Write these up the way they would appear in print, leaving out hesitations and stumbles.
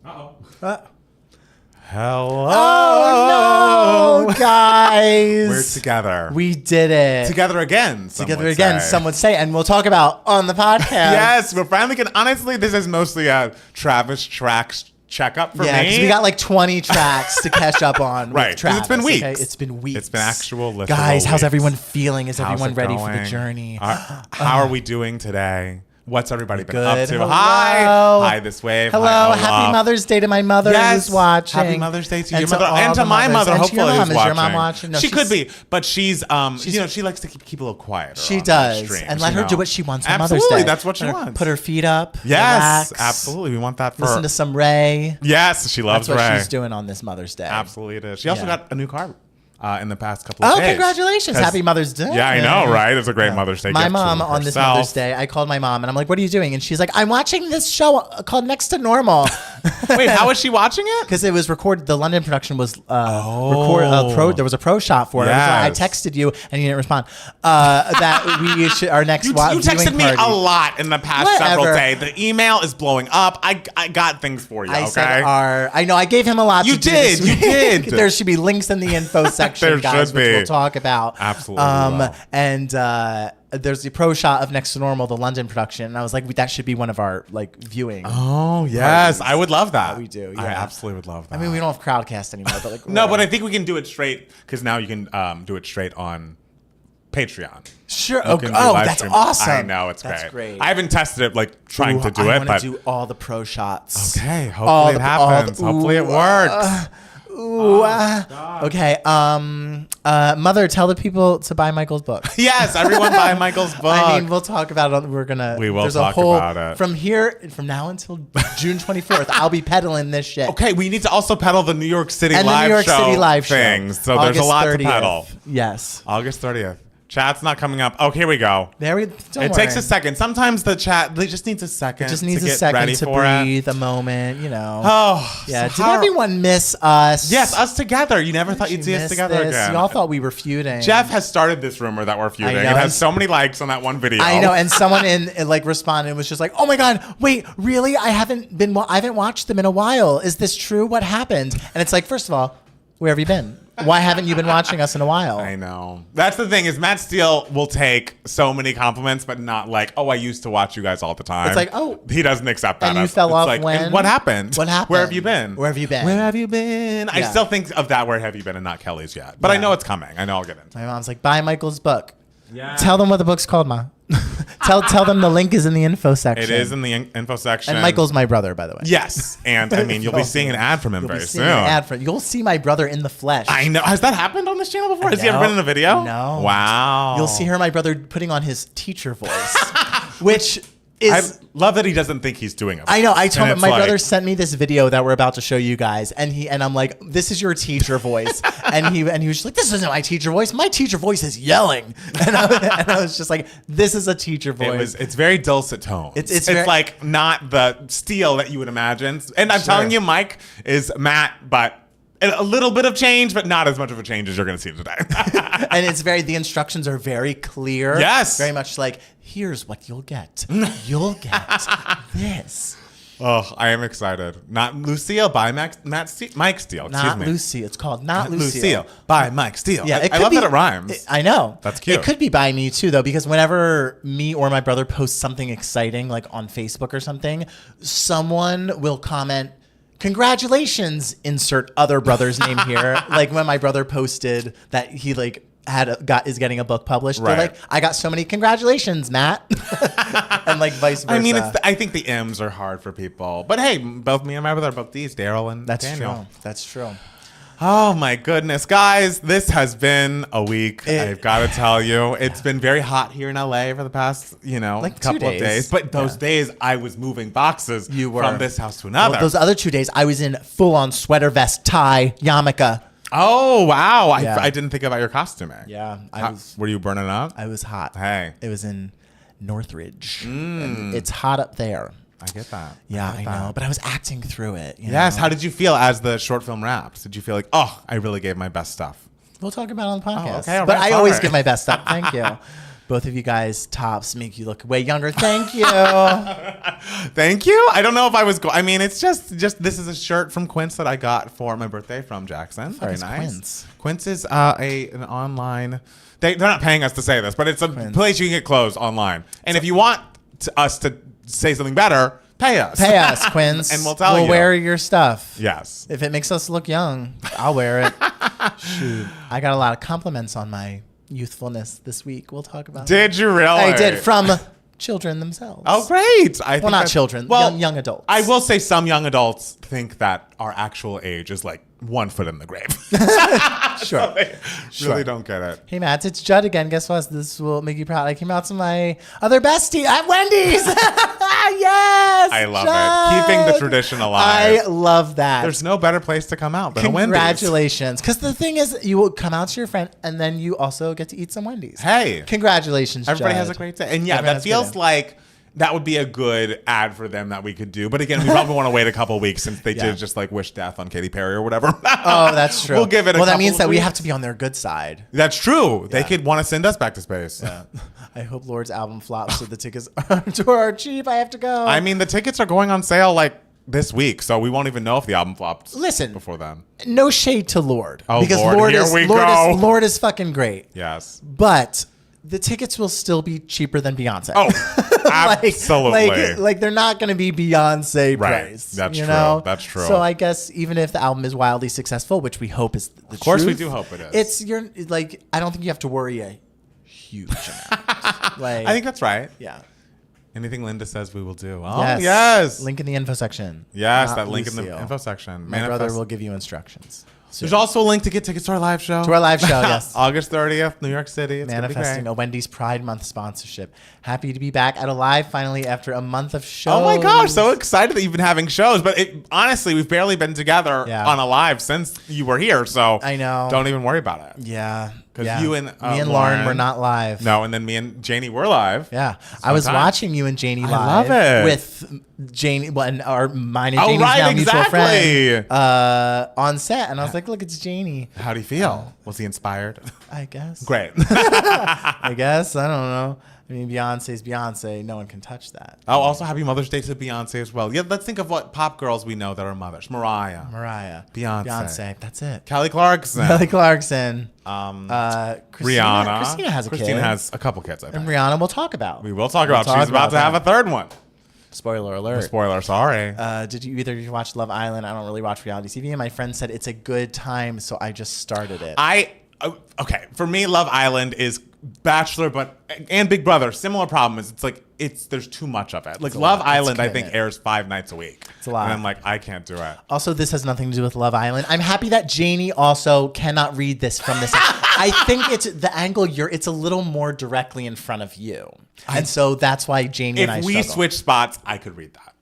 Hello. Oh, no, guys. We're together. We did it. Together again. Some would say. And we'll talk about on the podcast. Yes, we're finally getting, honestly, this is mostly a Travis tracks checkup for me. Yeah, because we got like 20 tracks to catch up on. Right, with Travis, it's been weeks. Okay? It's been weeks. It's been actual literal Guys, how's weeks. everyone feeling? Is How's everyone it ready for going? the journey? How are we doing today? What's everybody been up Good. to? Hello. Hi, this wave. Hello, Hi, happy Mother's Day to my mother who's watching. Happy Mother's Day to your And mother all and to the my mothers. mother. And to Hopefully, your mom. who's Is your mom watching? No, she could be, but she's she likes to keep a little quieter. She on does, streams, and let her do what she wants on Mother's Absolutely, Day. that's what she Let her wants. Put her feet up. Yes, relax, absolutely. We want that for listen to some Ray. Yes, she loves That's what Ray. she's doing on this Mother's Day. Absolutely, it is. She also Yeah. got a new car in the past couple of days. Oh, congratulations! Happy Mother's Day. Yeah, I know, right? It's a great Mother's Day. My gift mom to on this herself. Mother's Day, I called my mom and I'm like, "What are you doing?" And she's like, "I'm watching this show called Next to Normal." Wait, how is she watching it? Because it was recorded. The London production was Oh. there was a pro shot for it. Yes. I texted you and you didn't respond. That we should our next You viewing texted me party. a lot in the past several days. The email is blowing up. I got things for you. I okay. said I know I gave him a lot. You to do did, this you week. did. There should be links in the info section, There guys, should which be. we'll talk about. Absolutely will. And there's the pro shot of Next to Normal, the London production, and I was like, that should be one of our viewing. Oh yes, I would love that. We do. Yeah. I absolutely would love that. I mean, we don't have Crowdcast anymore, but no, but I think we can do it straight because now you can do it straight on Patreon. Sure. You can do Oh, live that's stream. awesome. I know, it's That's great. great. I haven't tested it, trying to do I it, want but to do all the pro shots. okay, hopefully it happens. Hopefully it works. Okay. Mother, tell the people to buy Michael's book. Yes, everyone buy Michael's book. I mean, we'll talk about it. We will there's talk a whole, about it. From now until June 24th, I'll be peddling this shit. Okay, we need to also peddle the New York City And the live New York show City live things. show. So there's a August lot 30th. to peddle. Yes. August 30th. Chat's not coming up. Oh, here we go. Don't Takes worry. a second. Sometimes the chat, they just needs a second. It just needs to a get second ready to for breathe, it. a moment, Oh, Yeah. so Did everyone miss us? Yes, us together. You never thought you'd see us Miss together this? again. Y'all thought we were feuding. Jeff has started this rumor that we're feuding. I know. It has so many likes on that one video. I know, and someone responded and was just like, "Oh my god, wait, really? I haven't watched them in a while. Is this true? What happened?" And it's like, first of all, where have you been? Why haven't you been watching us in a while? I know. That's the thing is Matt Steele will take so many compliments, but not like, oh, I used to watch you guys all the time. It's like, oh. He doesn't accept that. And you as- fell it's off like, when? and what happened? What happened? Where have you been? Where have you been? Where have you been? I Yeah. still think of that where have you been and not Kelly's yet. But I Yeah. know it's coming. I know I'll get into it. My mom's like, "Buy Michael's book." Yeah. Tell them what the book's called, Ma. tell them the link is in the info section. It is in the info section. And Michael's my brother, by the way. Yes. And I mean, you'll be seeing an ad from him You'll very be soon. seeing an ad for. You'll see my brother in the flesh. I know. Has that happened on this channel before? Has he ever No. been in a video? No. Wow. You'll see my brother putting on his teacher voice, which is. I love that he doesn't think he's doing it. I know. I told And him it's my like- brother sent me this video that we're about to show you guys, and I'm like, "This is your teacher voice," and he was just like, "This isn't my teacher voice. My teacher voice is yelling," and I was just like, "This is a teacher voice." It's very dulcet tone. It's It's very- like not the steel that you would imagine. And I'm Sure. telling you, Mike is Matt, but a little bit of change, but not as much of a change as you're going to see today. And the instructions are very clear. Yes. Very much like, here's what you'll get. You'll get this. Oh, I am excited. Not Lucille by Mike Steele. Not Excuse me. Lucy. It's called Not Lucille. Lucille by Mike Steele. Yeah, I love that it rhymes. I know. That's cute. It could be by me too, though, because whenever me or my brother posts something exciting, like on Facebook or something, someone will comment, "Congratulations!" Insert other brother's name here. Like when my brother posted that he is getting a book published. Right. They're like, "I got so many congratulations, Matt," and like vice versa. I mean, I think the M's are hard for people. But hey, both me and my brother are both these, Daryl and That's Daniel. true. That's true. Oh my goodness, guys, this has been a week. I've got to tell you, it's been very hot here in LA for the past, Like 2 couple of days. days. But those days, I was moving boxes You were. from this house to another. Well, those other 2 days, I was in full-on sweater vest, tie, yarmulke. Oh wow, Yeah. I didn't think about your costuming. Yeah, Were you burning up? I was hot. Hey. It was in Northridge. And it's hot up there. I get that. Yeah, get I that. know. But I was acting through it. Yes. know? How did you feel as the short film wrapped? Did you feel like, oh, I really gave my best stuff? We'll talk about it on the podcast. okay, all but right, I always sorry. give my best stuff. Thank you. Both of you guys tops make you look way younger. Thank you. Thank you. I don't know if I was. I mean, it's just this is a shirt from Quince that I got for my birthday from Jackson. Very nice. Quince? Quince is an online. They're not paying us to say this, but it's a place you can get clothes online. And if you want us to say something better, pay us. Pay us, Quince. And we'll tell you. We'll wear your stuff. Yes. If it makes us look young, I'll wear it. Shoot. I got a lot of compliments on my youthfulness this week. We'll talk about Did you really? I did, from children themselves. Oh, great. Well, not children. Young adults. I will say some young adults think that our actual age is like 1 foot in the grave. Sure. So they really don't get it. Hey, Matt, it's Judd again. Guess what? This will make you proud. I came out to my other bestie at Wendy's. Yes. I love Judd. it. Keeping the tradition alive. I love that. There's no better place to come out than a Wendy's. Congratulations. Because the thing is, you will come out to your friend and then you also get to eat some Wendy's. Hey. Congratulations, Everybody Judd. has a great day. And yeah, Everyone that has a good feels day. like that would be a good ad for them that we could do. But again, we probably want to wait a couple weeks since they did just like wish death on Katy Perry or whatever. Oh, that's true. We'll give it a Well, that couple means that we weeks. have to be on their good side. That's true. They could want to send us back to space. Yeah. I hope Lord's album flops so the tickets are cheap. I have to go. I mean, the tickets are going on sale like this week, so we won't even know if the album flops. Listen, before then. No shade to Lord. Oh, because Lord, here we go. Lord is fucking great. Yes. But the tickets will still be cheaper than Beyonce. Oh, absolutely. Like they're not going to be Beyonce Right. price. That's you true. know? That's true. So I guess even if the album is wildly successful, which we hope is the truth. Of course we do hope it is. I don't think you have to worry a huge amount. I think that's right. Yeah. Anything Linda says, we will do. Oh, Yes. yes. Link in the info section. Yes, Not that link in the Lucille. info section. My brother will give you instructions. There's also a link to get tickets to our live show. To our live show, yes. August 30th, New York City. It's gonna be Manifesting great. a Wendy's Pride Month sponsorship. Happy to be back at a live finally after a month of shows. Oh my gosh, so excited that you've been having shows. But honestly, we've barely been together Yeah. on a live since you were here. So I know. Don't even worry about it. Yeah. Because you and me and Lauren were not live. No, and then me and Janie were live. Yeah. I was time. watching you and Janie live. love it. With Janie, and mine and Oh, Janie's right, now mutual exactly. friend on set. And I was like, look, it's Janie. How do you feel? Was he inspired? I guess. Great. I guess. I don't know. I mean, Beyonce's Beyonce. No one can touch that. Oh, also happy Mother's Day to Beyonce as well. Yeah, let's think of what pop girls we know that are mothers. Mariah. Beyonce. That's it. Kelly Clarkson. Kelly Clarkson. Rihanna. Christina has a kid. Christina has a couple kids, I think. And Rihanna we'll talk about. We will talk about. She's about to have a third one. Spoiler alert. Spoiler, sorry. Did you either of you watch Love Island? I don't really watch reality TV. And my friend said it's a good time, so I just started it. Okay, for me, Love Island is Bachelor, and Big Brother. Similar problem is there's too much of it. Like Love Island, I think airs 5 nights a week. It's a lot. And I'm like, I can't do it. Also, this has nothing to do with Love Island. I'm happy that Janie also cannot read this from this. I think it's the angle it's a little more directly in front of you. And so that's why Janie and I If we struggle. switch spots, I could read that.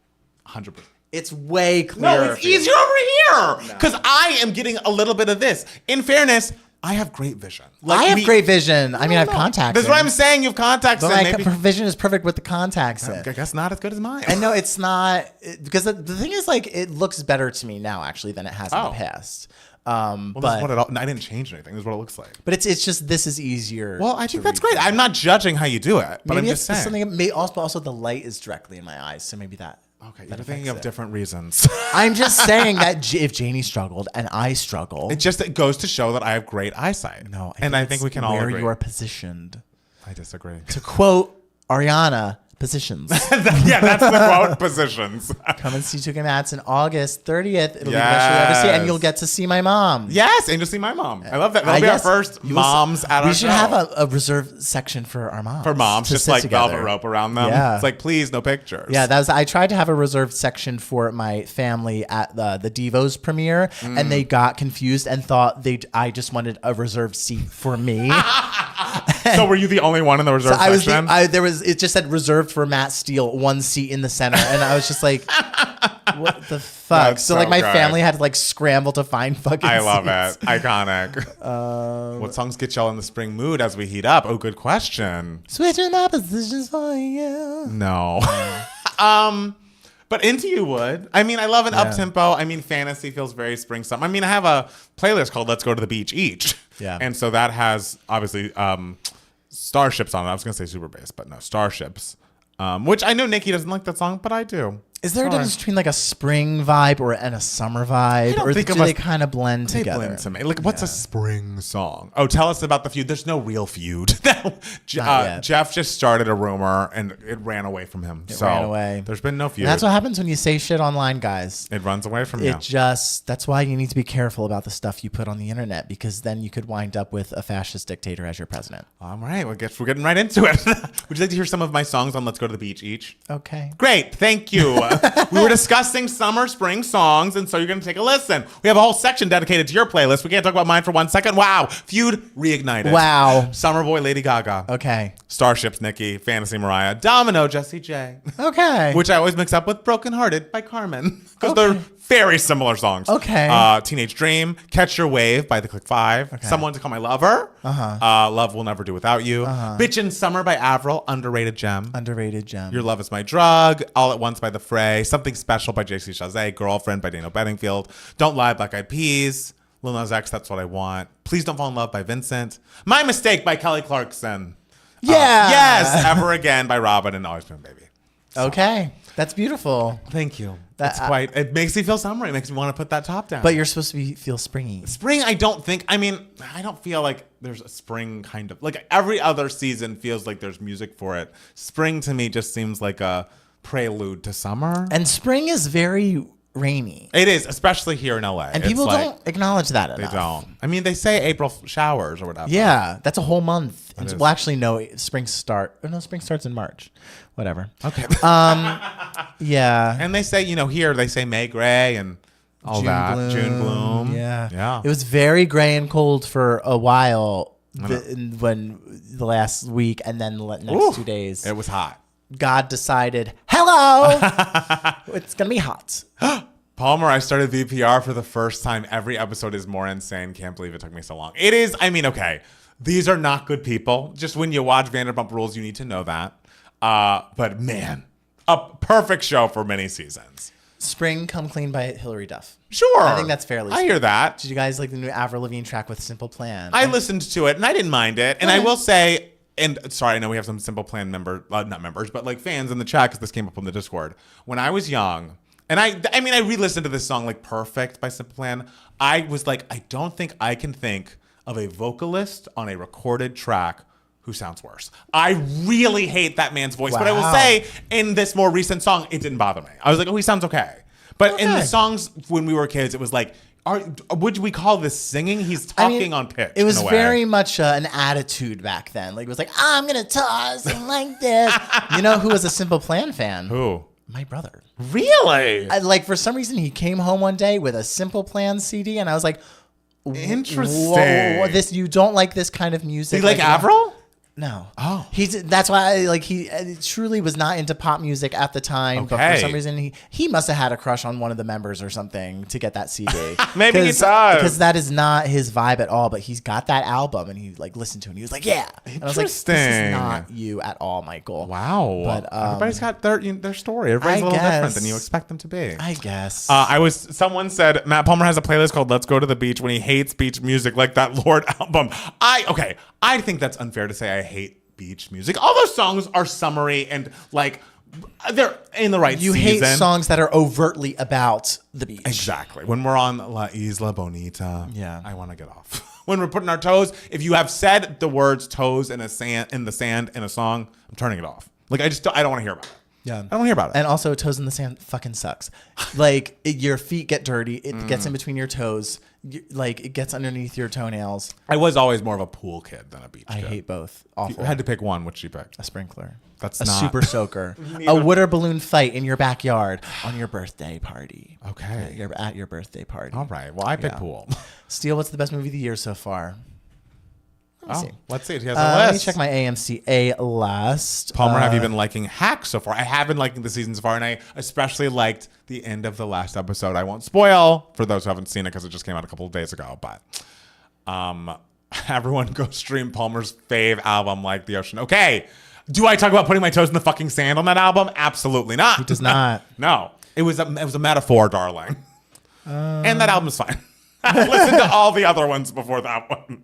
100%. It's way clearer. No, it's easier over here. Because I am getting a little bit of this. In fairness, I have great vision. I have great vision. I mean, I have contacts. That's what I'm saying. You have contacts. But in. my vision is perfect with the contacts. I guess not as good as mine. And no, it's not. Because the thing is, like, it looks better to me now, actually, than it has in the past. Well, but I didn't change anything. This is what it looks like. But it's just, this is easier. Well, I think that's great. I'm not judging how you do it, but maybe I'm just saying. Something. Also, the light is directly in my eyes, so maybe that. Okay, you're thinking of different reasons. I'm just saying that if Janie struggled and I struggle, it goes to show that I have great eyesight. No, I think we can all agree. where you are positioned. I disagree. To quote Ariana, positions. Yeah, that's the quote, positions. Come and see Tuka Mats on August 30th. It'll be the best you'll ever see, and you'll get to see my mom. Yes, and you'll see my mom. I love that. That'll be our first moms at our show. We should have a reserved section for our moms. For moms, just like velvet rope around them. Yeah. It's like, please, no pictures. Yeah, I tried to have a reserved section for my family at the Devos premiere, and they got confused and thought I just wanted a reserved seat for me. So were you the only one in the reserved section? It just said reserved for Matt Steele, one seat in the center, and I was just like, what the fuck? That's So like my good. family had to like scramble to find fucking I love seats. it. Iconic. What songs get y'all in the spring mood as we heat up? Oh, good question. Switching my positions for you. No. But Into You would. I mean, I love an up-tempo. I mean, fantasy feels very spring summer. I mean, I have a playlist called Let's Go to the Beach Each. Yeah. And so that has, obviously, Starships on it. I was gonna say Super Bass, but no, Starships. Which I know Nikki doesn't like that song, but I do. Is there a difference between like a spring vibe and a summer vibe, or do they kind of blend together? Blend to me. Like, what's a spring song? Oh, tell us about the feud. There's no real feud. Jeff just started a rumor, and it ran away from him. It ran away. There's been no feud. And that's what happens when you say shit online, guys. It runs away from you. That's why you need to be careful about the stuff you put on the internet, because then you could wind up with a fascist dictator as your president. All right, well, I guess we're getting right into it. Would you like to hear some of my songs on Let's Go to the Beach each? Okay. Great, thank you. We were discussing summer, spring songs, and so you're going to take a listen. We have a whole section dedicated to your playlist. We can't talk about mine for 1 second. Wow. Feud reignited. Wow. Summer Boy, Lady Gaga. Okay. Starships, Nikki. Fantasy, Mariah. Domino, Jessie J. Okay. Which I always mix up with Broken Hearted by Carmen. Because they're very similar songs. Okay. Teenage Dream. Catch Your Wave by the Click Five. Okay. Someone to Call My Lover. Love Will Never Do Without You. Bitchin' Summer by Avril. Underrated gem. Underrated gem. Your Love Is My Drug. All at Once by The Fray. Something Special by JC Chazé. Girlfriend by Daniel Bedingfield. Don't Lie, Black Eyed Peas. Lil Nas X, That's What I Want. Please Don't Fall in Love by Vincent. My Mistake by Kelly Clarkson. Yeah. Yes. Ever Again by Robin and Always Been Baby. So. Okay. That's beautiful. Thank you. It makes me feel summery. It makes me want to put that top down. But you're supposed to feel springy. Spring, I don't feel like there's a spring kind of, like every other season feels like there's music for it. Spring to me just seems like a prelude to summer. And spring is very rainy. It is, especially here in LA. And people don't acknowledge that enough. They don't. I mean, they say April showers or whatever. Yeah, that's a whole month. Well, actually, no, spring starts in March. Whatever. Okay. Yeah. And they say, here, they say May Gray and all June bloom. Yeah. It was very gray and cold for a while when the last week, and then the next 2 days. It was hot. God decided, hello, it's going to be hot. Palmer, I started VPR for the first time. Every episode is more insane. Can't believe it took me so long. It is, okay. These are not good people. Just when you watch Vanderpump Rules, you need to know that. But man, a perfect show for many seasons. Spring Come Clean by Hilary Duff. Sure. I think that's fairly. I hear that. Did you guys like the new Avril Lavigne track with Simple Plan? I listened to it and I didn't mind it. And I will say, and sorry, I know we have some Simple Plan not members, but like fans in the chat because this came up on the Discord. When I was young, and I re-listened to this song like Perfect by Simple Plan. I was like, I don't think I can think of a vocalist on a recorded track who sounds worse. I really hate that man's voice. Wow. But I will say, in this more recent song, it didn't bother me. I was like, oh, he sounds okay. But in the songs when we were kids, it was like, would we call this singing? He's talking on pitch. It was very much an attitude back then. Like, it was like, I'm going to toss him like this. You know who was a Simple Plan fan? Who? My brother. Really? For some reason, he came home one day with a Simple Plan CD, and I was like, interesting. Whoa, you don't like this kind of music? Do you like Avril? No. Oh. That's why he truly was not into pop music at the time. Okay. But for some reason he must have had a crush on one of the members or something to get that CD. Maybe he does. Because that is not his vibe at all. But he's got that album and he listened to it and he was like, yeah. And I was like, this is not you at all, Michael. Wow. But everybody's got their story. Everybody's a little different than you expect them to be. I guess. Someone said Matt Palmer has a playlist called Let's Go to the Beach when he hates beach music like that Lorde album. I think that's unfair to say I hate beach music. All those songs are summery and they're in the right season. You hate songs that are overtly about the beach. Exactly. When we're on La Isla Bonita, yeah, I want to get off. When we're putting our toes, if you have said the words toes in the sand in a song, I'm turning it off. I don't want to hear about it. Yeah. I don't want to hear about it. And also, toes in the sand fucking sucks. Your feet get dirty. It gets in between your toes. It gets underneath your toenails. I was always more of a pool kid than a beach kid. I hate both. Awful. You had to pick one. What'd you pick? A sprinkler. That's a not... super soaker. A water balloon fight in your backyard on your birthday party. Okay. You're at your birthday party. All right. Well, I picked pool. Steele, what's the best movie of the year so far? Let's see. He has a list. Let me check my AMC list. Palmer, have you been liking Hacks so far? I have been liking the season so far, and I especially liked the end of the last episode. I won't spoil for those who haven't seen it because it just came out a couple of days ago. But everyone go stream Palmer's fave album, Like the Ocean. Okay. Do I talk about putting my toes in the fucking sand on that album? Absolutely not. He does not. No. It was a metaphor, darling. And that album's fine. Listen to all the other ones before that one.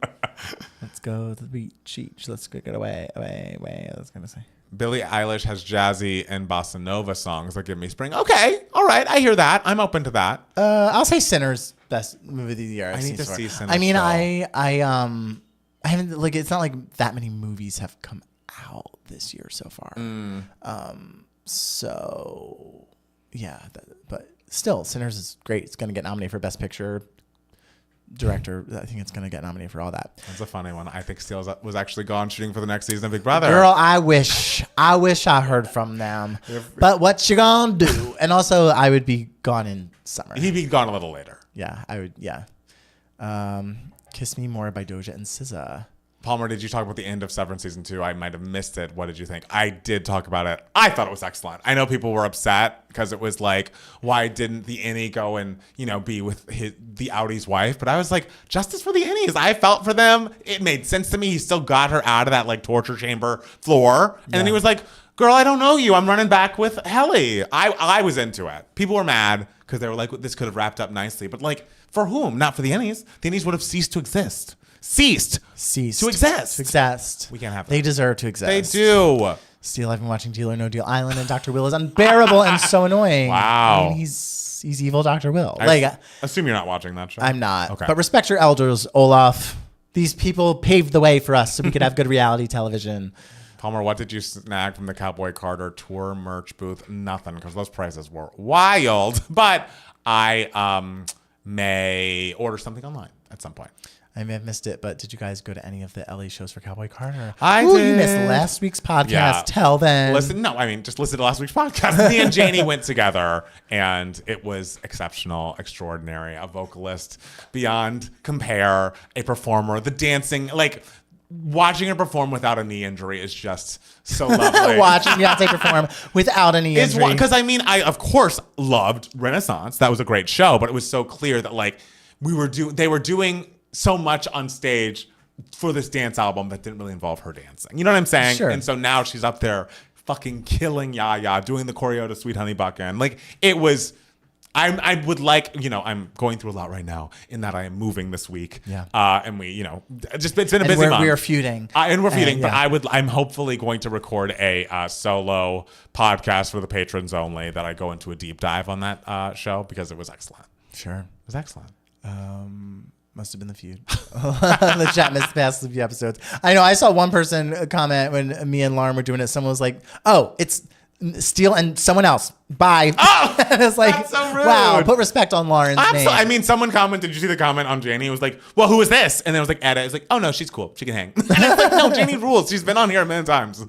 Let's go to the beach. Let's go get away. I was going to say. Billie Eilish has jazzy and bossa nova songs that give me spring. Okay, all right, I hear that. I'm open to that. I'll say Sinners, best movie of the year. I need to see Sinners. I mean, still. I haven't like. It's not like that many movies have come out this year so far. So yeah, but still, Sinners is great. It's going to get nominated for Best Picture. Director, I think it's going to get nominated for all that. That's a funny one. I think Steele was actually gone shooting for the next season of Big Brother. Girl, I wish I heard from them. But what you gonna do? And also, I would be gone in summer. He'd be gone a little later. Yeah, I would. Yeah. Kiss Me More by Doja and SZA. Palmer, did you talk about the end of Severance season 2? I might have missed it. What did you think? I did talk about it. I thought it was excellent. I know people were upset because it was like, why didn't the innie go and, be with the Outies wife? But I was like, justice for the innies. I felt for them. It made sense to me. He still got her out of that like torture chamber floor. And then he was like, girl, I don't know you. I'm running back with Helly. I was into it. People were mad because they were like, this could have wrapped up nicely. But like, for whom? Not for the innies. The innies would have ceased to exist. Ceased to exist. We can't have that. They deserve to exist. They do. Steele, I've been watching Deal or No Deal Island, and Dr. Will is unbearable and so annoying. Wow. I mean, he's evil Dr. Will. I assume you're not watching that show. I'm not. Okay. But respect your elders, Olaf. These people paved the way for us so we could have good reality television. Palmer, what did you snag from the Cowboy Carter tour merch booth? Nothing, because those prices were wild. But I may order something online at some point. I may have missed it, but did you guys go to any of the LA shows for Cowboy Carter? I did. You missed last week's podcast. Yeah. Tell them. Just listen to last week's podcast. Me and Janie went together, and it was exceptional, extraordinary. A vocalist beyond compare, a performer, the dancing, like watching her perform without a knee injury is just so lovely. Watching Beyonce perform without any injury. Because I of course loved Renaissance. That was a great show, but it was so clear that like they were doing so much on stage for this dance album that didn't really involve her dancing. You know what I'm saying? Sure. And so now she's up there fucking killing Yaya, doing the choreo to Sweet Honey Buckin'. Like it was, I would like, I'm going through a lot right now in that I am moving this week. Yeah. And we, it's been a busy month. We are feuding. And we're feuding, yeah. but I'm hopefully going to record a solo podcast for the patrons only that I go into a deep dive on that show because it was excellent. Sure. It was excellent. Must have been the feud. The chat missed past a few episodes. I know. I saw one person comment when me and Lauren were doing it. Someone was like, "Oh, it's Steele and someone else." Bye. Oh, and it's like, that's so rude. Wow. Put respect on Lauren's name. I mean, someone commented. Did you see the comment on Janie? It was like, "Well, who is this?" And then it was like, "Edda." It was like, "Oh no, she's cool. She can hang." And it's like, no, Janie rules. She's been on here a million times.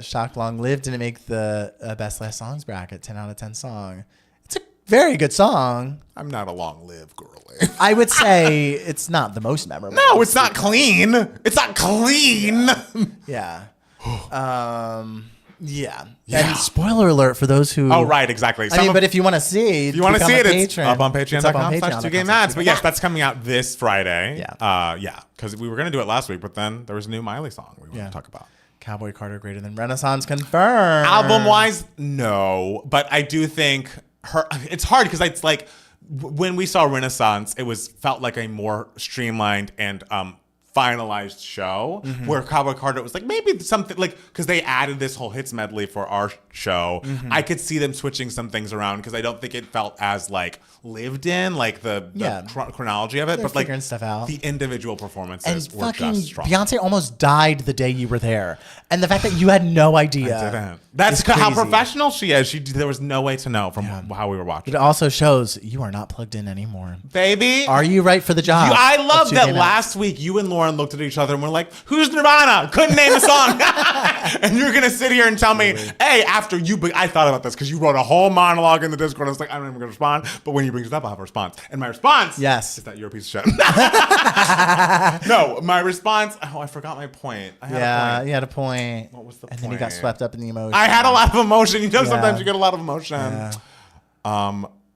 Shock Long Live didn't make the best last songs bracket. 10 out of 10 song. It's a very good song. I'm not a long live girly. I would say it's not the most memorable. No, it's not clean. It's not clean. Yeah. Yeah. And spoiler alert for those who. Oh, right, exactly. But if you want to see, it's up on patreon.com/2gameads. But yes, that's coming out this Friday. Yeah. Because we were going to do it last week, but then there was a new Miley song we wanted to talk about. Cowboy Carter greater than Renaissance confirmed. Album-wise, no. But I do think it's hard because it's like when we saw Renaissance, felt like a more streamlined and finalized show where Cowboy Carter was like maybe something like because they added this whole hits medley for our show. I could see them switching some things around because I don't think it felt as like lived in like the chronology of it. They're but like figuring stuff out. The individual performances and were fucking just strong. Beyonce almost died the day you were there, and the fact that you had no idea. I didn't. That's how professional she is. There was no way to know from how we were watching. It also shows you are not plugged in anymore, baby. Are you right for the job? I love that last week you and Lauren looked at each other and were like, "Who's Nirvana?" Couldn't name a song, and you're gonna sit here and tell me, "Hey, after you." I thought about this because you wrote a whole monologue in the Discord. I was like, I'm not even gonna respond, but when you bring it up, I'll have a response. And my response, is that you're a piece of shit. No, my response. Oh, I forgot my point. You had a point. What was the point? And then you got swept up in the emotion. I had a lot of emotion. Sometimes you get a lot of emotion. Yeah.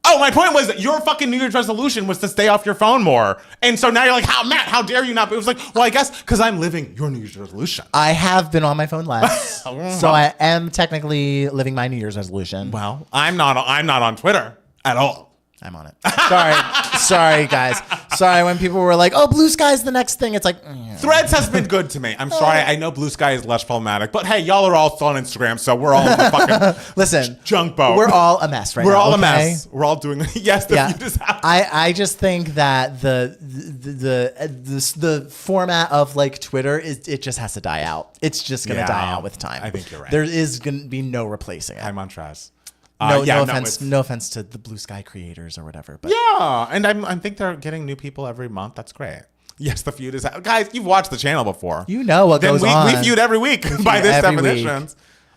Oh, my point was that your fucking New Year's resolution was to stay off your phone more. And so now you're like, Matt, how dare you not? But it was like, well, I guess because I'm living your New Year's resolution. I have been on my phone less. So I am technically living my New Year's resolution. Well, I'm not on Twitter at all. I'm on it. Sorry, guys. Sorry, when people were like, "Oh, Blue Sky's the next thing," it's like Threads has been good to me. I'm sorry. I know Blue Sky is less problematic, but hey, y'all are all still on Instagram, so we're all in the fucking listen, junk boat. We're all a mess right now. We're all a okay? mess. We're all doing yes. The feud is out. I just think that the format of like Twitter it just has to die out. It's just gonna die out with time. I think you're right. There is gonna be no replacing it. Hi, Montrez. No offense to the Blue Sky creators or whatever. But yeah, and I think they're getting new people every month. That's great. Yes, the feud is out. Guys, you've watched the channel before. You know what goes on. We feud every week by this every definition. week.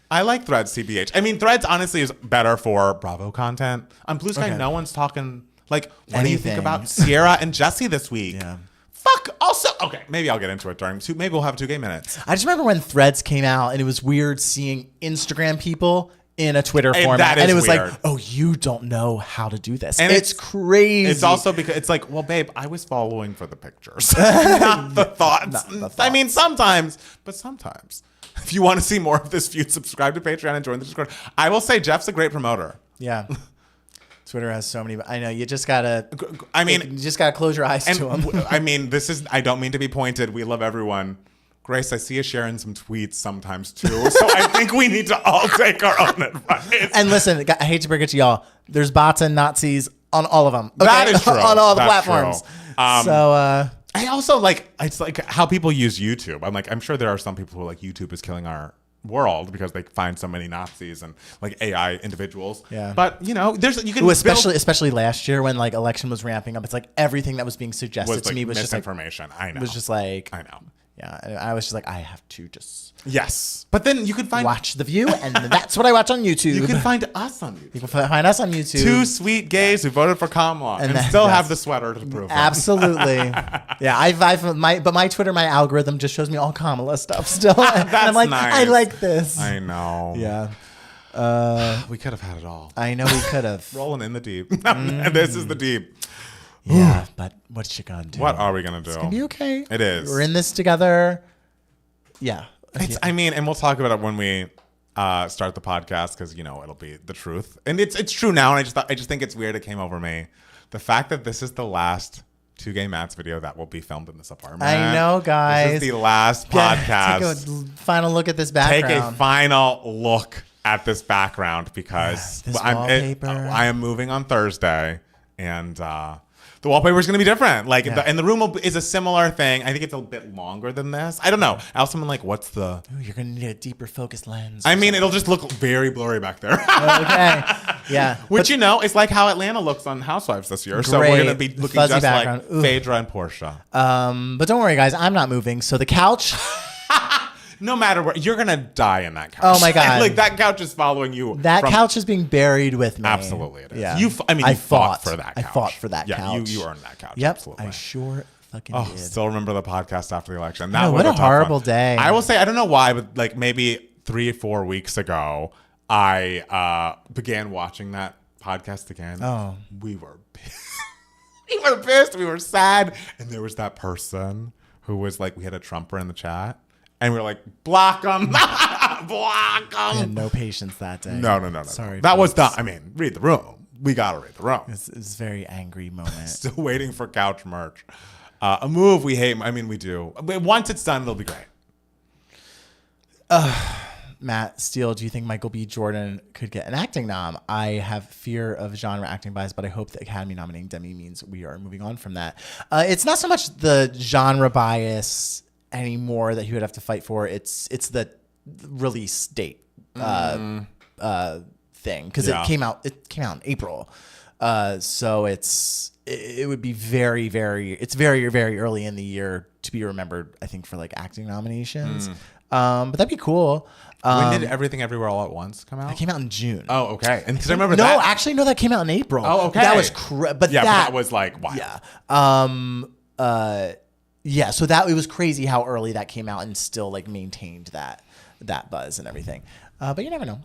I like Threads, CBH. I mean, Threads honestly is better for Bravo content. On Blue Sky, no one's talking like, what do you think about Sierra and Jesse this week? Yeah. Fuck. Also, okay, maybe I'll get into it during maybe we'll have 2 gay minutes. I just remember when Threads came out and it was weird seeing Instagram people in a Twitter format. And it was weird. like, oh, you don't know how to do this. And it's crazy. It's also because it's like, well, babe, I was following for the pictures, not the thoughts. Not the thoughts. I mean, sometimes. If you want to see more of this feud, subscribe to Patreon and join the Discord. I will say Jeff's a great promoter. Yeah. Twitter has so many. I know you just gotta. I mean, you just gotta close your eyes to them. I mean, I don't mean to be pointed. We love everyone. Grace, I see you sharing some tweets sometimes too. So I think we need to all take our own advice. And listen, I hate to break it to y'all. There's bots and Nazis on all of them. Okay? That is true. On all the That's platforms. True. I also it's like how people use YouTube. I'm sure there are some people who are like, YouTube is killing our world because they find so many Nazis and like AI individuals. Yeah. But you can especially last year when like election was ramping up. It's like everything that was being suggested to me was just like misinformation. I know. Was just like I know. Yeah, I was just like, I have to just but then you can watch The View, and that's what I watch on YouTube. You can find us on YouTube. You can find us on YouTube. 2 sweet gays who voted for Kamala and still have the sweater to prove it. Absolutely. Yeah, my Twitter, my algorithm just shows me all Kamala stuff still. And I'm like, nice. I like this. I know. Yeah. We could have had it all. I know we could have. Rolling in the deep. This is the deep. Yeah, but what you gonna do? What are we gonna do? It's gonna be okay. It is. We're in this together. Yeah. And we'll talk about it when we start the podcast because it'll be the truth, and it's true now. And I just think it's weird. It came over me, the fact that this is the last 2 Gay Mats video that will be filmed in this apartment. I know, guys. This is the last podcast. Take a final look at this background. Take a final look at this background because I am moving on Thursday, and the wallpaper is going to be different. And the room is a similar thing. I think it's a bit longer than this. I don't know. I also am like, what's the... Ooh, you're going to need a deeper focus lens. I mean, it'll just look very blurry back there. Okay. Yeah. Which, it's like how Atlanta looks on Housewives this year. So we're going to be looking just background. Like Phaedra and Portia. But don't worry, guys. I'm not moving. So the couch... No matter what, you're gonna die in that couch. Oh my god! Like that couch is following you. That couch is being buried with me. Absolutely, it is. Yeah. You fought for that couch. I fought for that couch. You earned that couch. Yep. Absolutely. I sure fucking did. Still remember the podcast after the election. What a horrible day. I will say, I don't know why, but like maybe 3 or 4 weeks ago, I began watching that podcast again. Oh, we were pissed. We were pissed. We were sad, and there was that person who was like, we had a Trumper in the chat. And we were like, block them, block them. I had no patience that day. No. Sorry. That was not, read the room. We got to read the room. It's a very angry moment. Still waiting for couch merch. A move we hate. We do. But once it's done, it'll be great. Matt Steele, do you think Michael B. Jordan could get an acting nom? I have fear of genre acting bias, but I hope the Academy nominating Demi means we are moving on from that. It's not so much the genre bias anymore that he would have to fight for. It's the release date thing because it came out in April, so it would be very very early in the year to be remembered, I think, for like acting nominations. But that'd be cool. When did Everything Everywhere All at Once come out? It came out in June. Oh, okay. And because I remember that came out in April. Oh, okay. That was but that was like wild. Yeah. Yeah, so it was crazy how early that came out and still like maintained that buzz and everything. But you never know.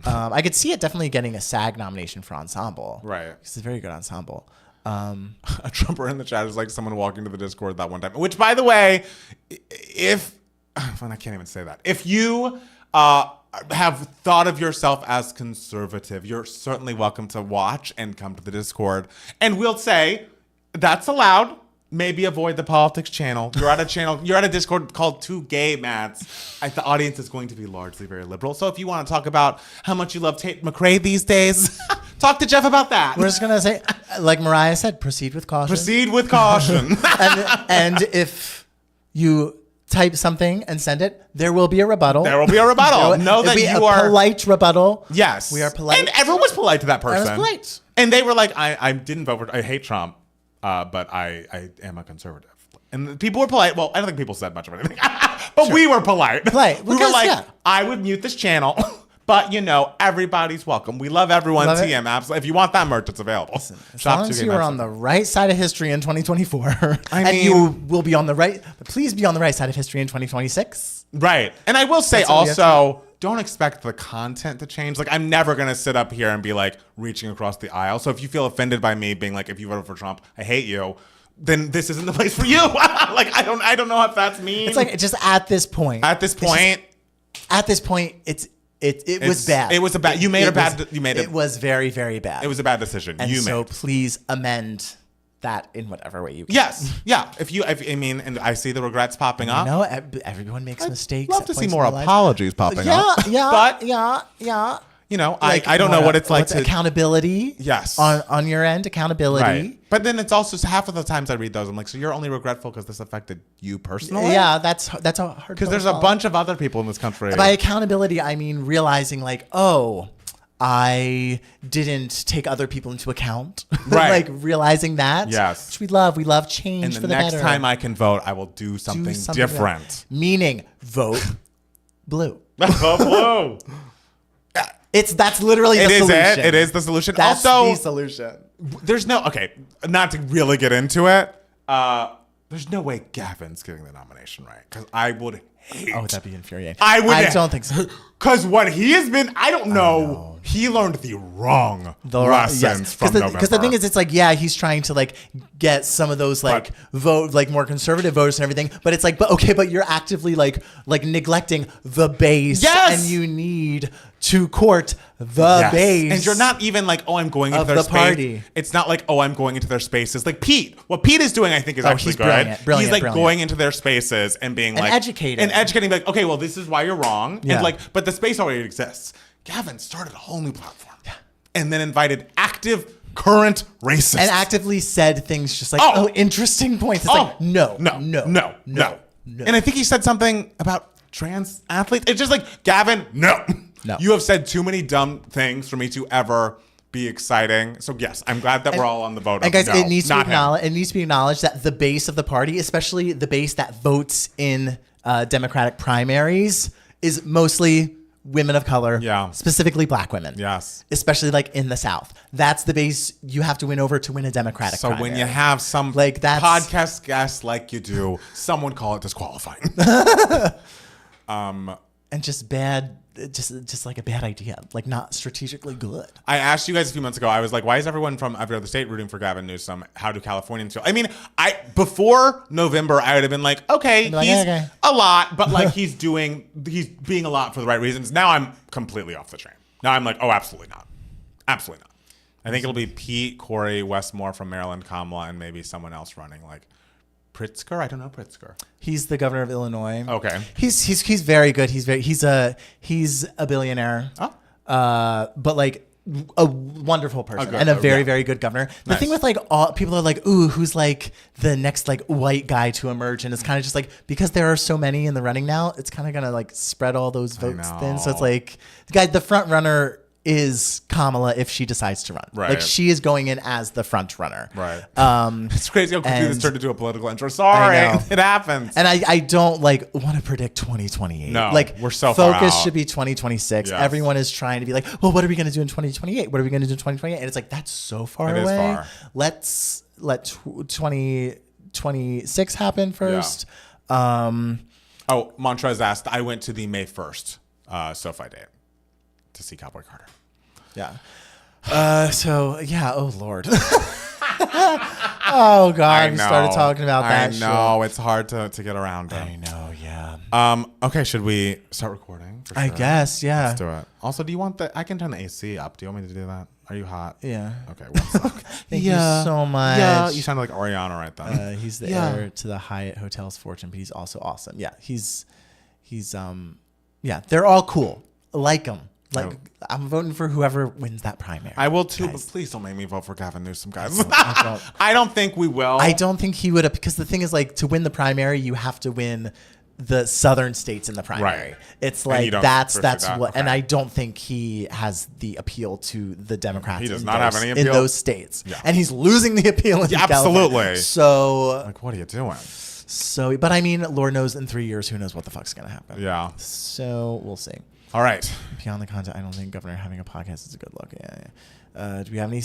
I could see it definitely getting a SAG nomination for ensemble. Right. It's a very good ensemble. A Trumper in the chat is like someone walking to the Discord that one time. Which, by the way, I can't even say that. If you have thought of yourself as conservative, you're certainly welcome to watch and come to the Discord. And we'll say that's allowed. maybe avoid the politics channel. You're at a channel. You're at a Discord called Two Gay Mats. The audience is going to be largely very liberal. So if you want to talk about how much you love Tate McRae these days, talk to Jeff about that. We're just gonna say, like Mariah said, proceed with caution. Proceed with caution. and if you type something and send it, there will be a rebuttal. There will be a rebuttal. Know that you are polite rebuttal. Yes, we are polite, and everyone was polite to that person. I was polite, and they were like, "I didn't vote for. I hate Trump, but I am a conservative." And the people were polite. Well, I don't think people said much of anything, but we were polite. Polite. We were like, I would mute this channel. But, everybody's welcome. We love everyone. Love TM apps. If you want that merch, it's available. Listen, as long as you are on the right side of history in 2024, and you will be on the right, but please be on the right side of history in 2026. Right. And I will say also, don't expect the content to change. Like, I'm never going to sit up here and be like reaching across the aisle. So if you feel offended by me being like, if you voted for Trump, I hate you, then this isn't the place for you. Like, I don't know if that's mean. It's like, just at this point. At this point, it was bad. It was a bad. It was very, very bad. It was a bad decision. And please amend that in whatever way you can. Yes. Yeah. And I see the regrets popping up. Everyone makes mistakes. I'd love to see more apologies popping up. Yeah. I don't know what it's like to accountability. Yes. On your end, accountability. Right. But then it's also half of the times I read those, I'm like, so you're only regretful because this affected you personally? Yeah, that's a hard. Because there's a bunch of other people in this country. By accountability, I mean realizing I didn't take other people into account. Right. Realizing that. Yes. Which we love. We love change and for the next better. time I can vote, I will do something different. Meaning, vote blue. Vote blue. That's literally the solution. It is the solution. That's also, the solution. There's not to really get into it. There's no way Gavin's getting the nomination, right? Because I would hate. Oh, that'd be infuriating. I don't think so. Because what he has been, I don't know. He learned the wrong lessons from November. Because the thing is, it's like, he's trying to get some of those vote more conservative voters and everything. But it's like, but you're actively neglecting the base. Yes. And you need to court the base. And you're not even I'm going into their space. Party. It's not I'm going into their spaces. Like Pete. What Pete is doing, I think, is actually good. Brilliant, he's going into their spaces and being educating. Okay, well, this is why you're wrong. Yeah. And but the space already exists. Gavin started a whole new platform. Yeah. And then invited active current racists. And actively said things just interesting points. It's no. And I think he said something about trans athletes. It's just Gavin, no. You have said too many dumb things for me to ever be exciting. So yes, I'm glad that we're all on the vote. And guys, it needs to be acknowledged that the base of the party, especially the base that votes in Democratic primaries, is mostly women of color, specifically Black women. Yes. Especially in the South. That's the base you have to win over to win a Democratic primary. So when you have some podcast guests like you do, someone call it disqualifying. And just bad, just a bad idea, not strategically good. I asked you guys a few months ago, I was like, why is everyone from every other state rooting for Gavin Newsom? How do Californians feel? I mean, before November, I would have been okay, he's a lot, but he's being a lot for the right reasons. Now I'm completely off the train. Now I'm absolutely not. Absolutely not. I think it'll be Pete, Corey, Westmore from Maryland, Kamala, and maybe someone else running Pritzker? I don't know Pritzker. He's the governor of Illinois. Okay. He's very good. He's a billionaire. Oh. But a wonderful person and a very, very good governor. The thing with all people are ooh, who's the next white guy to emerge, and it's kind of just because there are so many in the running now, it's kind of gonna spread all those votes thin. So it's the front runner is Kamala if she decides to run. Right. She is going in as the front runner. Right. It's crazy how quickly this turned into a political intro. Sorry, it happens. And I don't want to predict 2028. No, we're so far out. Focus should be 2026. Yes. Everyone is trying to be well, what are we going to do in 2028? What are we going to do in 2028? And it's that's so far away. It is far. Let's let 2026 happen first. Yeah. Montrez asked, I went to the May 1st SoFi Day to see Cowboy Carter. Yeah. Oh Lord. Oh God, we started talking about that. I know it's hard to get around. I know, yeah. Okay, should we start recording? I guess, yeah. Let's do it. Also, do you want I can turn the AC up. Do you want me to do that? Are you hot? Yeah. Okay. Well, Thank you so much. Yeah, you sounded like Ariana right then. He's the heir to the Hyatt Hotel's fortune, but he's also awesome. Yeah, he's yeah, they're all cool. Like him. Like I'm voting for whoever wins that primary. I will too, guys. but please don't make me vote for Gavin Newsom, guys. I I don't think we will. I don't think he would have, because the thing is, like, to win the primary, you have to win the southern states in the primary. Right. It's And you like don't that's pursue that. what, and Okay. I don't think he has the appeal to the Democrats. He does in not have those- any in appeal. those states, Yeah. and he's losing the appeal in California. Absolutely. So, Like, what are you doing? but I mean, Lord knows in 3 years, who knows what the fuck's gonna happen. Yeah. So we'll see. All right. Beyond the content, I don't think Governor having a podcast is a good look. Yeah. Do we have any?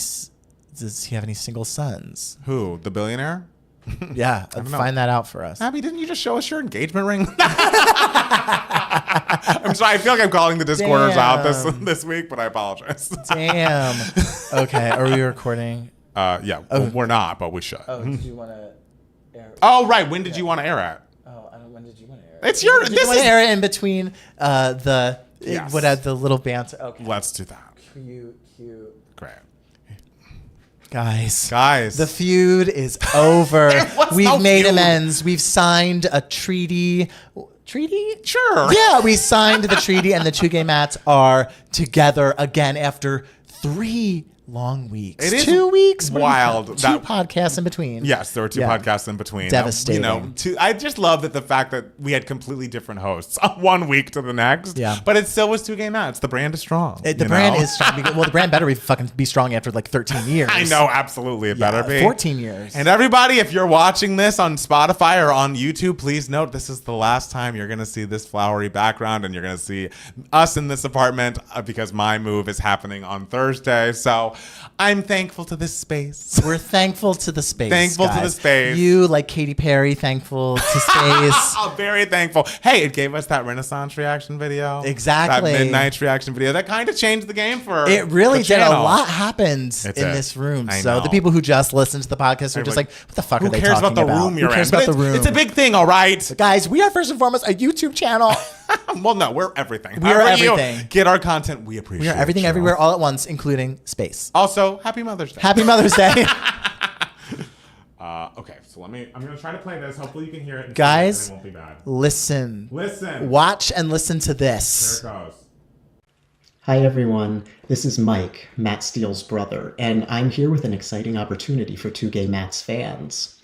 Does he have any single sons? Who? The billionaire? Yeah, don't know. find that out for us. Abby, didn't you just show us your engagement ring? I'm sorry. I feel like I'm calling the Discorders out this week, but I apologize. Damn. Okay, are we recording? Yeah. Well, we're not, but we should. Oh, did you want to air? Oh, right. When did you want to air it? Oh, I don't. When did you want to air? It's your. Did you This want to is. air it in between Yes. what the little banter? Okay. Let's do that. Cute. Great. Guys, Guys. the feud is over. What's We've no made feud? amends. We've signed a treaty. Treaty? Sure. Yeah, we signed the treaty, and the two gay mats are together again after 3 long weeks. It is 2 weeks? wild. Two That- podcasts in between. Yes, there were 2 Yeah. podcasts in between. Devastating. I just love that the fact that we had completely different hosts 1 week to the next. Yeah. But it still was 2 gay mats. The brand is strong. The brand is strong. Well, the brand better be strong after like 13 years. I know, absolutely. It better be. 14 years. And everybody, if you're watching this on Spotify or on YouTube, please note this is the last time you're going to see this flowery background, and you're going to see us in this apartment because my move is happening on Thursday. So I'm thankful to this space. We're thankful to the space. Thankful to the guys. space. You, like Katy Perry, thankful to space. I'm very thankful. Hey, it gave us that Renaissance reaction video. Exactly. That Midnight's reaction video. That kind of changed the game for It really the did. A channel. lot happened in It did. this room. I So know. the people who just listen to the podcast are just like, what the fuck Who are they cares talking about the room you're Who cares in? about But the room? It's a big thing, all right? Guys, we are first and foremost a YouTube channel. Well, no, we're everything. We are However you everything. Get our content. We appreciate We are everything you. everywhere all at once, including space. Also, happy Mother's Day. Happy Mother's Day. Okay, so I'm going to try to play this. Hopefully you can hear it. And Guys, it won't be bad. Listen. Listen. Watch and listen to this. There it goes. Hi everyone, this is Mike, Matt Steele's brother, and I'm here with an exciting opportunity for 2 Gay Mats fans.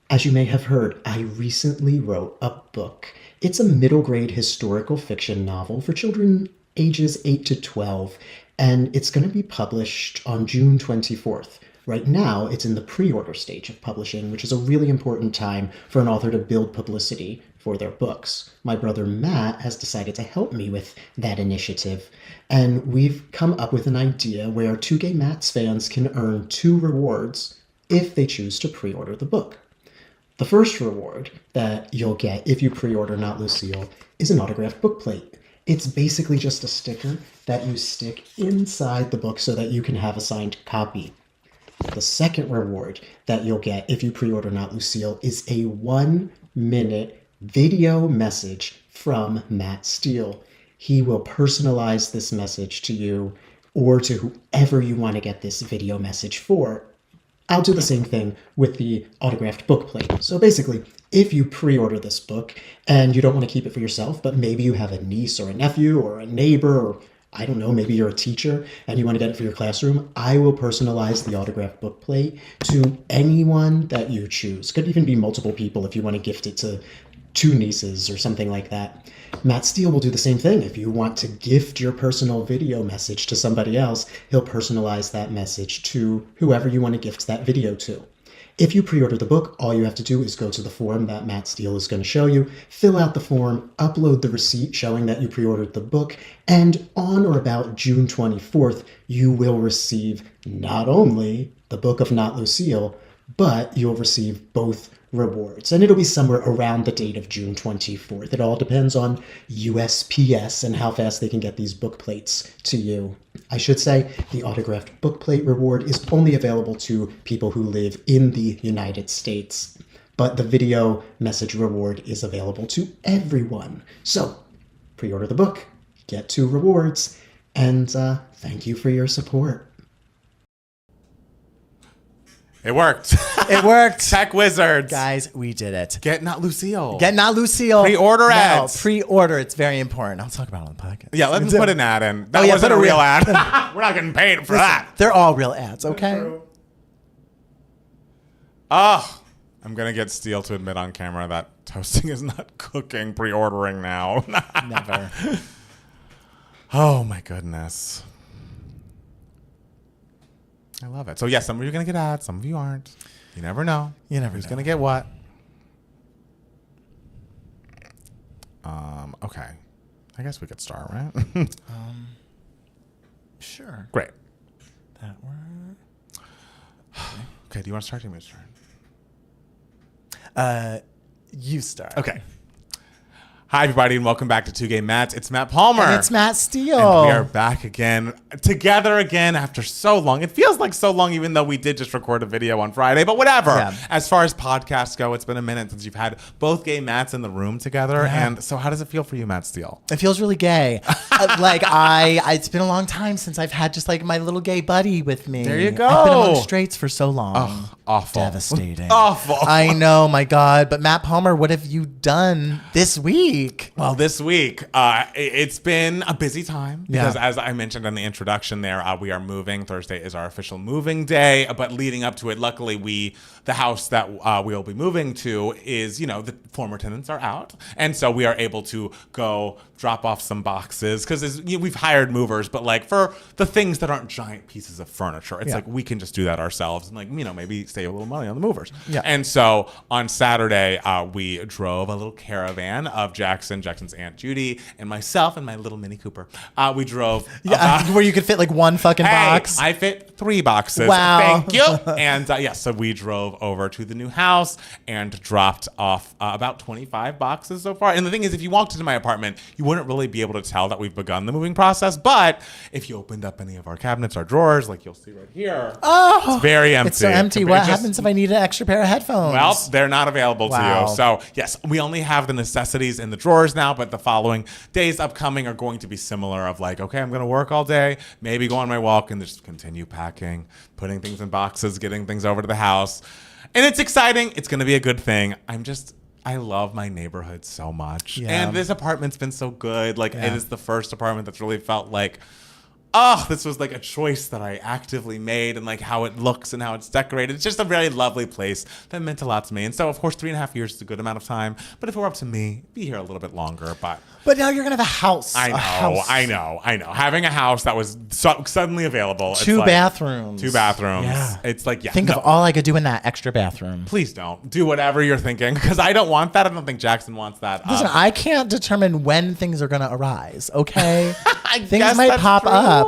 As you may have heard, I recently wrote a book. It's a middle grade historical fiction novel for children ages 8 to 12, and it's going to be published on June 24th. Right now, it's in the pre-order stage of publishing, which is a really important time for an author to build publicity for their books. My brother Matt has decided to help me with that initiative, and we've come up with an idea where 2 Gay Mats fans can earn 2 rewards if they choose to pre-order the book. The first reward that you'll get if you pre-order Not Lucille is an autographed book plate. It's basically just a sticker that you stick inside the book so that you can have a signed copy. The second reward that you'll get if you pre-order Not Lucille is a 1-minute video message from Matt Steele. He will personalize this message to you or to whoever you want to get this video message for. I'll do the same thing with the autographed book plate. So basically, if you pre-order this book and you don't want to keep it for yourself, but maybe you have a niece or a nephew or a neighbor or I don't know, maybe you're a teacher and you want to get it for your classroom, I will personalize the autographed book plate to anyone that you choose. Could even be multiple people if you want to gift it to 2 nieces or something like that. Matt Steele will do the same thing. If you want to gift your personal video message to somebody else, he'll personalize that message to whoever you want to gift that video to. If you pre-order the book, all you have to do is go to the form that Matt Steele is going to show you, fill out the form, upload the receipt showing that you pre-ordered the book, and on or about June 24th, you will receive not only the Book of Not Lucille, but you'll receive both rewards. And it'll be somewhere around the date of June 24th. It all depends on USPS and how fast they can get these book plates to you. I should say the autographed book plate reward is only available to people who live in the United States, but the video message reward is available to everyone. So pre-order the book, get 2 rewards, and thank you for your support. It worked. It worked. Tech wizards. Guys, we did it. Get not Lucille. Get not Lucille. Pre-order now. ads. Pre-order. It's very important. I'll talk about it on the podcast. Yeah, let's put an ad in. That yeah, wasn't put a a real real- ad. We're not getting paid for that. They're all real ads, okay? Oh, I'm going to get Steele to admit on camera that toasting is not cooking, pre-ordering now. Never. Oh, my goodness. I love it. So, yes, some of you are going to get ads. Some of you aren't. You never know. You never Who's know. going to get what? Okay. I guess we could start, right? Sure. Great. That word. Okay, do you want to start? Or do you want me to start? You start. Okay. Hi, everybody, and welcome back to Two Gay Mats. It's Matt Palmer. And it's Matt Steele. And we are back again, together again after so long. It feels like so long, even though we did just record a video on Friday, but whatever. Yeah. As far as podcasts go, it's been a minute since you've had both gay Matts in the room together. Yeah. And so how does it feel for you, Matt Steele? It feels really gay. It's been a long time since I've had just like my little gay buddy with me. There you go. I've been among straights for so long. Oh, awful. Devastating. Awful. I know, my God. But Matt Palmer, what have you done this week? Well, this week, it's been a busy time because, as I mentioned in the introduction there, we are moving. Thursday is our official moving day. But leading up to it, luckily, the house that we'll be moving to is, the former tenants are out. And so we are able to go drop off some boxes because we've hired movers, but like for the things that aren't giant pieces of furniture, it's like we can just do that ourselves and maybe save a little money on the movers. Yeah. And so on Saturday, we drove a little caravan of Jackson's Aunt Judy, and myself and my little Mini Cooper. We drove. Where you could fit like one fucking box. I fit 3 boxes. Wow. Thank you. And so we drove over to the new house and dropped off about 25 boxes so far. And the thing is, if you walked into my apartment, you wouldn't really be able to tell that we've begun the moving process. But if you opened up any of our cabinets, our drawers, like you'll see right here, it's very empty. It's so empty. What happens if I need an extra pair of headphones? Well, they're not available to Wow. you. So, yes, we only have the necessities in the drawers now, but the following days upcoming are going to be similar of like, okay, I'm going to work all day, maybe go on my walk and just continue packing, putting things in boxes, getting things over to the house. And it's exciting. It's going to be a good thing. I love my neighborhood so much. Yeah. And this apartment's been so good. Like, Yeah. it is the first apartment that's really felt like, this was like a choice that I actively made, and like how it looks and how it's decorated. It's just a very lovely place that meant a lot to me. And so, of course, 3.5 years is a good amount of time. But if it were up to me, be here a little bit longer. But now you're going to have a house. I know. Having a house that was suddenly available. Two bathrooms. 2 bathrooms. Yeah. It's like, Think of all I could do in that extra bathroom. Please don't. Do whatever you're thinking, because I don't want that. I don't think Jackson wants that. Listen, I can't determine when things are going to arise, okay? Things guess might that's pop true. up.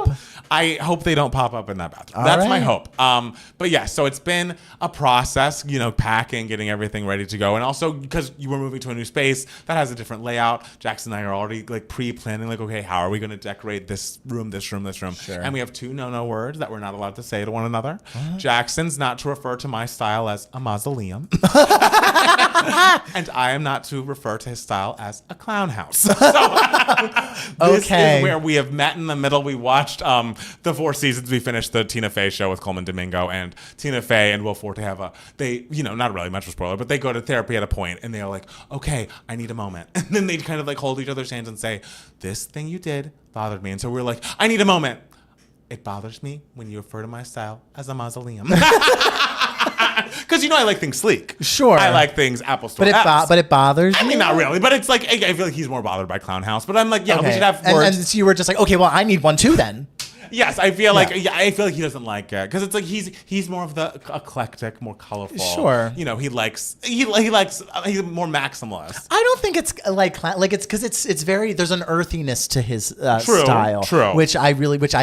I hope they don't pop up in that bathroom. All That's my right. hope. But yeah, so it's been a process, packing, getting everything ready to go. And also because you were moving to a new space that has a different layout, Jackson and I are already like pre-planning, like, okay, how are we going to decorate this room, this room, this room? Sure. And we have 2 no-no words that we're not allowed to say to one another. Jackson's not to refer to my style as a mausoleum. And I am not to refer to his style as a clown house. So this is where we have met in the middle. We watched the 4 seasons. We finished the Tina Fey show with Coleman Domingo, and Tina Fey and Will Forte have not really much of a spoiler, but they go to therapy at a point and they're like, okay, I need a moment. And then they kind of like hold each other's hands and say, this thing you did bothered me. And so we're like, I need a moment. It bothers me when you refer to my style as a mausoleum. Because I like things sleek. Sure. I like things Apple Store. But it bothers I you? mean, not really, but it's like I feel like he's more bothered by Clown House. But I'm like, we should have words. And so you were just like, okay, well, I need one too then. Yes, I feel like I feel like he doesn't like it because it's like he's more of the eclectic, more colorful. Sure. He likes he's more maximalist. I don't think it's like it's because it's very there's an earthiness to his True, style, true. which I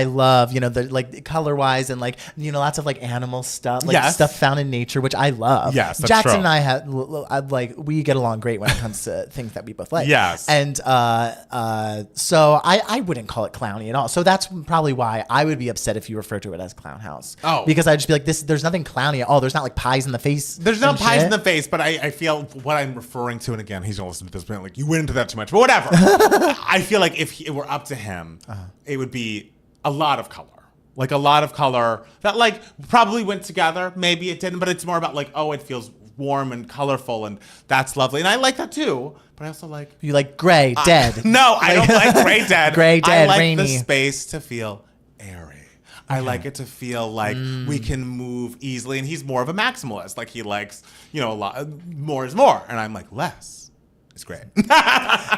love. The like color wise and like lots of like animal stuff, like Yes. stuff found in nature, which I love. Yes, that's Jackson true. and I have we get along great when it comes to things that we both like. Yes. and so I wouldn't call it clowny at all. So that's probably why I would be upset if you refer to it as Clown House. Oh. Because I'd just be like, there's nothing clowny at all. There's not like pies in the face. There's no and pies in shit. the face, but I feel what I'm referring to, and again, he's gonna listen to this, but like you went into that too much, but whatever. I feel like if it were up to him, it would be a lot of color. Like a lot of color that like probably went together. Maybe it didn't, but it's more about like, oh, it feels warm and colorful, and that's lovely. And I like that too. But I also like You like gray, dead. No, I don't like gray dead. Gray, dead, I like rainy. the space to feel airy. I like it to feel like we can move easily. And he's more of a maximalist. Like he likes, a lot more is more. And I'm like, less is great.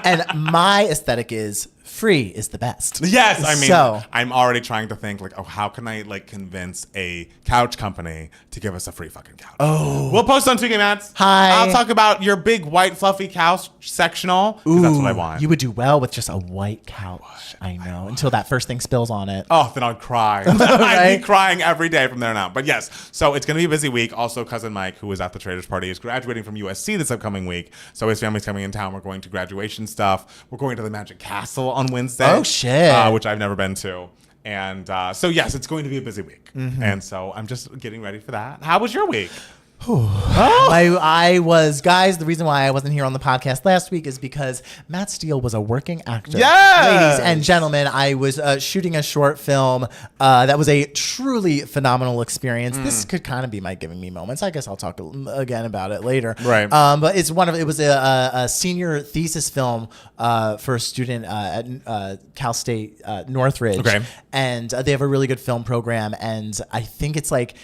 And my aesthetic is free is the best. Yes, I mean, So- I'm already trying to think like, oh, how can I like convince a couch company to give us a free fucking couch? Oh, we'll post on 2K Mats. Hi. I'll talk about your big white fluffy couch sectional. 'Cause that's what I want. You would do well with just a white couch. I know. Until that first thing spills on it. Oh, then I'd cry. I'd Right? be crying every day from there on out. But yes, so it's going to be a busy week. Also, cousin Mike, who was at the Traitors party, is graduating from USC this upcoming week. So his family's coming in town. We're going to graduation stuff. We're going to the Magic Castle on Wednesday. Oh, shit. Which I've never been to. And so, yes, it's going to be a busy week. And so I'm just getting ready for that. How was your week? I was, guys, the reason why I wasn't here on the podcast last week is because Matt Steele was a working actor. Yes! Ladies and gentlemen, I was shooting a short film that was a truly phenomenal experience. This could kind of be my giving me moments. I guess I'll talk again about it later. Right. But it was a senior thesis film for a student at Cal State Northridge. Okay. And they have a really good film program. And I think it's like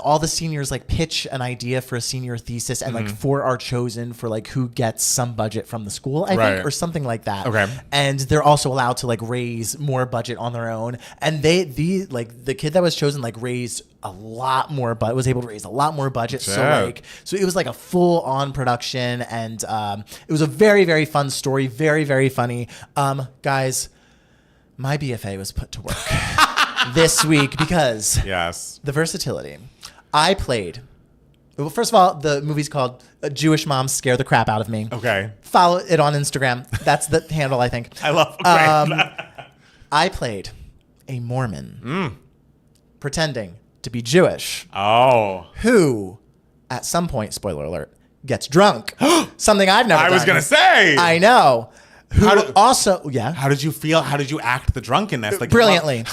all the seniors like pitch an idea for a senior thesis, and like 4 are chosen for like who gets some budget from the school, I think, or something like that. Okay. And they're also allowed to like raise more budget on their own. And the kid that was chosen like raised a lot more, but was able to raise a lot more budget. Sure. So it was like a full on production, and it was a very, very fun story. Very, very funny. Guys, my BFA was put to work this week because Yes. the versatility. I played. Well, first of all, the movie's called Jewish Moms Scare the Crap Out of Me. Okay. Follow it on Instagram. That's the handle, I think. I love great. I played a Mormon pretending to be Jewish Oh. who, at some point, spoiler alert, gets drunk. Something I've never done. I was going to say. I know. Who How yeah. did you feel? How did you act the drunkenness? Like Brilliantly.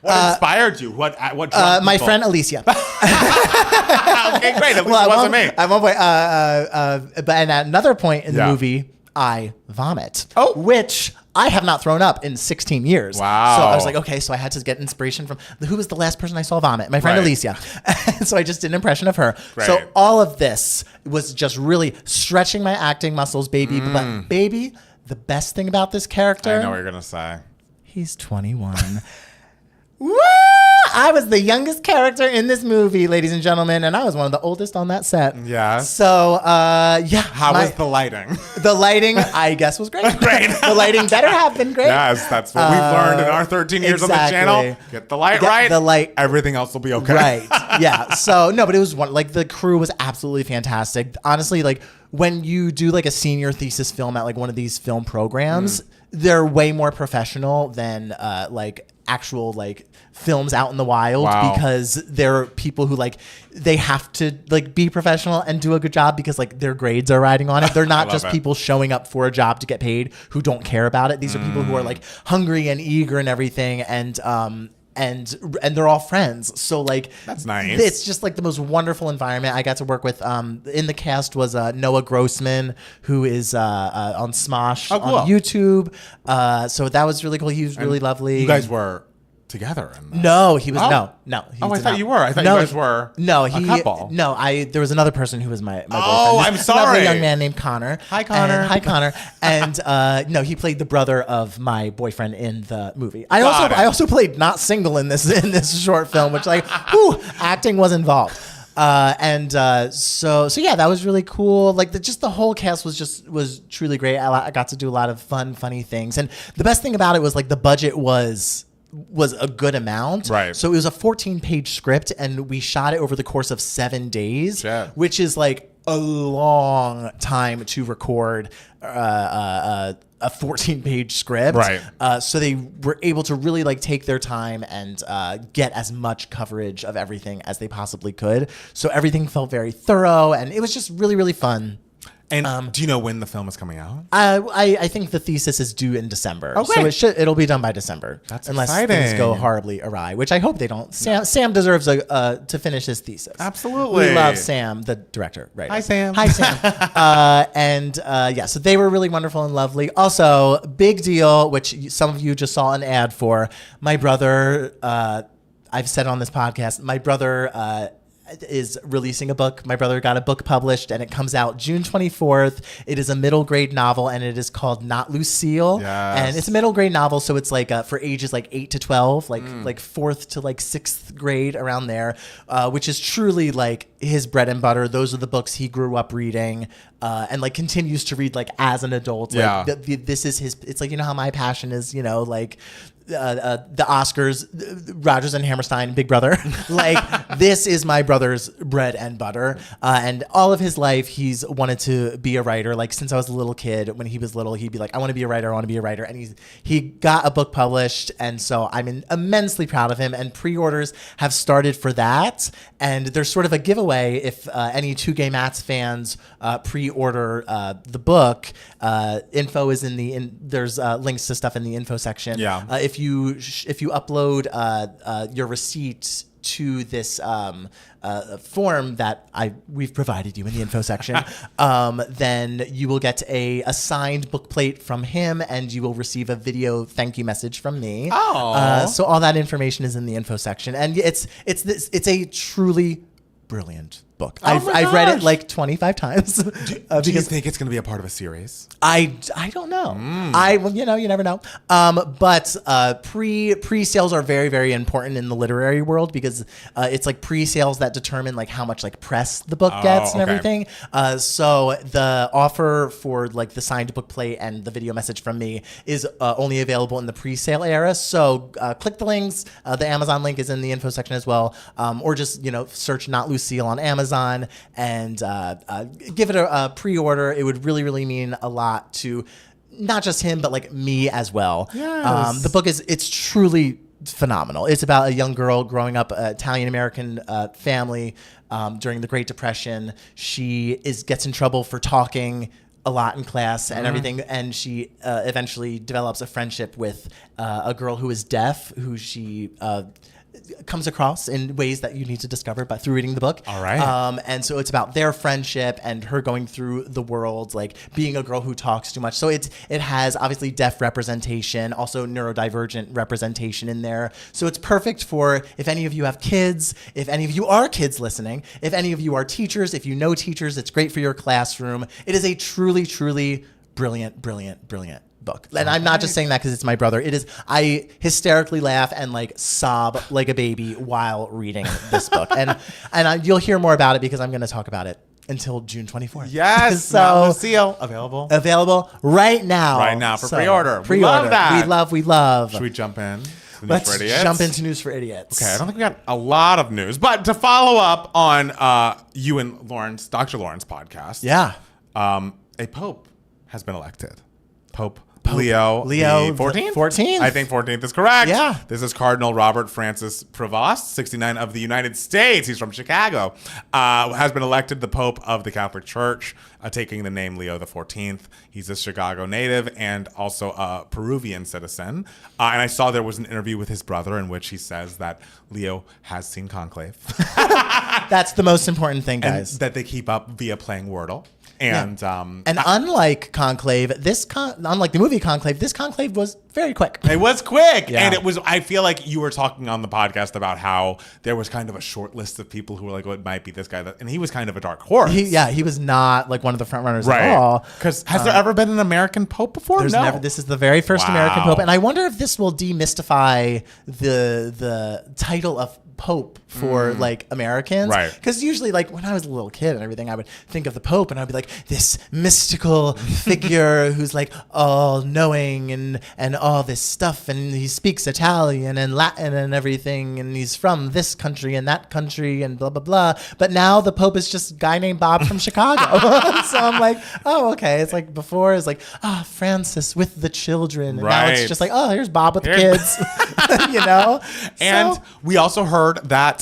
What inspired you? What drunk My people? friend Alicia. Okay, great. At least it wasn't me. At one point, but at another point in the Yeah. movie, I vomit. Oh. Which I have not thrown up in 16 years. Wow. So I was like, okay, so I had to get inspiration from who was the last person I saw vomit? My friend Right. Alicia. So I just did an impression of her. Great. So all of this was just really stretching my acting muscles, baby. But baby, the best thing about this character, I know what you're gonna say. he's 21. Woo! I was the youngest character in this movie, ladies and gentlemen, and I was one of the oldest on that set. Yeah. So, yeah. How was the lighting? The lighting, I guess, was great. Great. The lighting better have been great. Yes, that's what we've learned in our 13 years on the channel. exactly. Get the light Get right. the light- Everything else will be okay. Right. Yeah. So, no, but it was like the crew was absolutely fantastic. Honestly, like when you do like a senior thesis film at like one of these film programs, they're way more professional than like actual like films out in the wild. Wow. Because they're people who like they have to like be professional and do a good job because like their grades are riding on it. They're not love just it. people showing up for a job to get paid who don't care about it. These are people who are like hungry and eager and everything, and they're all friends. So like That's nice. It's just like the most wonderful environment. I got to work with in the cast was Noah Grossman, who is on Smosh Oh, cool. on YouTube. So that was really cool. He was really lovely. You guys were together. No, he was Oh. no. He Oh, I did thought not. you were. I thought No, you guys were No, a couple. No, there was another person who was my boyfriend. Oh, This I'm sorry. Lovely young man named Connor. Hi, Connor. And, hi, Connor. And no, he played the brother of my boyfriend in the movie. I Got it. also played not single in this short film, which like, whew, acting was involved. So yeah, that was really cool. Like just the whole cast was truly great. I got to do a lot of fun, funny things, and the best thing about it was like the budget was a good amount. Right. So it was a 14-page script, and we shot it over the course of 7 days, Shit. which is like a long time to record a 14-page script. Right. So they were able to really like take their time and get as much coverage of everything as they possibly could. So everything felt very thorough, and it was just really, really fun. And do you know when the film is coming out? I think the thesis is due in December. Oh, great. So it'll be done by December. That's unless exciting. things go horribly awry, which I hope they don't. Sam deserves to finish his thesis. Absolutely. We love Sam, the director. Right. Hi, Sam. Hi, Sam. So they were really wonderful and lovely. Also, big deal, which some of you just saw an ad for. My brother, I've said on this podcast, my brother is releasing a book. My brother got a book published, and it comes out June 24th. It is a middle grade novel, and it is called Not Lucille. Yes. And it's a middle grade novel, so it's like for ages like 8 to 12, like fourth to like sixth grade, around there, which is truly like his bread and butter. Those are the books he grew up reading, and like continues to read like as an adult. Yeah. Like this is his. It's like, you know how my passion is, you know, like the Oscars, Rodgers and Hammerstein, Big Brother. Like, this is my brother's bread and butter. And all of his life, he's wanted to be a writer. Like, since I was a little kid, when he was little, he'd be like, I want to be a writer, I want to be a writer. And he got a book published. And so I'm immensely proud of him. And pre-orders have started for that. And there's sort of a giveaway if any Two Gay Mats fans pre-order the book. Info is there's links to stuff in the info section. Yeah. If you upload your receipt to this form that we've provided you in the info section, then you will get a signed book plate from him, and you will receive a video thank you message from me. So all that information is in the info section, and it's a truly brilliant book. I've read it like 25 times. Do you think it's going to be a part of a series? I don't know. Well, you never know. But pre-sales are very, very important in the literary world, because it's like pre-sales that determine like how much like press the book gets and everything. So the offer for like the signed book plate and the video message from me is only available in the pre-sale era. So click the links. The Amazon link is in the info section as well. Or just, search Not Lucille on Amazon and give it a pre-order. It would really, really mean a lot to not just him, but like me as well. Yes. The book it's truly phenomenal. It's about a young girl growing up Italian-American family during the Great Depression. She gets in trouble for talking a lot in class and everything, and she eventually develops a friendship with a girl who is deaf, who she comes across in ways that you need to discover through reading the book. All right. And so it's about their friendship and her going through the world, like being a girl who talks too much. So it has obviously deaf representation, also neurodivergent representation in there. So it's perfect for if any of you have kids, if any of you are kids listening, if any of you are teachers, if you know teachers, it's great for your classroom. It is a truly, truly brilliant, brilliant, brilliant book. And I'm not just saying that because it's my brother. It is. I hysterically laugh and like sob like a baby while reading this book. And you'll hear more about it because I'm going to talk about it until June 24th. Yes. So Not Lucille, available right now. Right now for pre-order. We love that. We love. Should we jump in? Let's jump into News for Idiots. Okay, I don't think we got a lot of news, but to follow up on you and Lawrence, Dr. Lawrence podcast. Yeah. A pope has been elected. Pope Leo the 14th? 14th. I think 14th is correct. Yeah. This is Cardinal Robert Francis Prevost, 69 of the United States. He's from Chicago. Has been elected the Pope of the Catholic Church, taking the name Leo XIV. He's a Chicago native and also a Peruvian citizen. And I saw there was an interview with his brother in which he says that Leo has seen Conclave. That's the most important thing, guys. And that they keep up via playing Wordle. And unlike Conclave, unlike the movie Conclave, this Conclave was very quick. It was quick. Yeah. And it was, I feel like you were talking on the podcast about how there was kind of a short list of people who were like, oh, it might be this guy. And he was kind of a dark horse. He was not like one of the front runners at all. Because has there ever been an American Pope before? No. This is the very first American Pope. And I wonder if this will demystify the title of Pope for like Americans, right? Because usually, like when I was a little kid and everything, I would think of the Pope and I'd be like this mystical figure who's like all knowing and all this stuff, and he speaks Italian and Latin and everything, and he's from this country and that country and blah blah blah. But now the Pope is just a guy named Bob from Chicago. So I'm like, oh, okay. It's like before it's like, Francis with the children, and now it's just like, oh, here's Bob with the kids, And we also heard that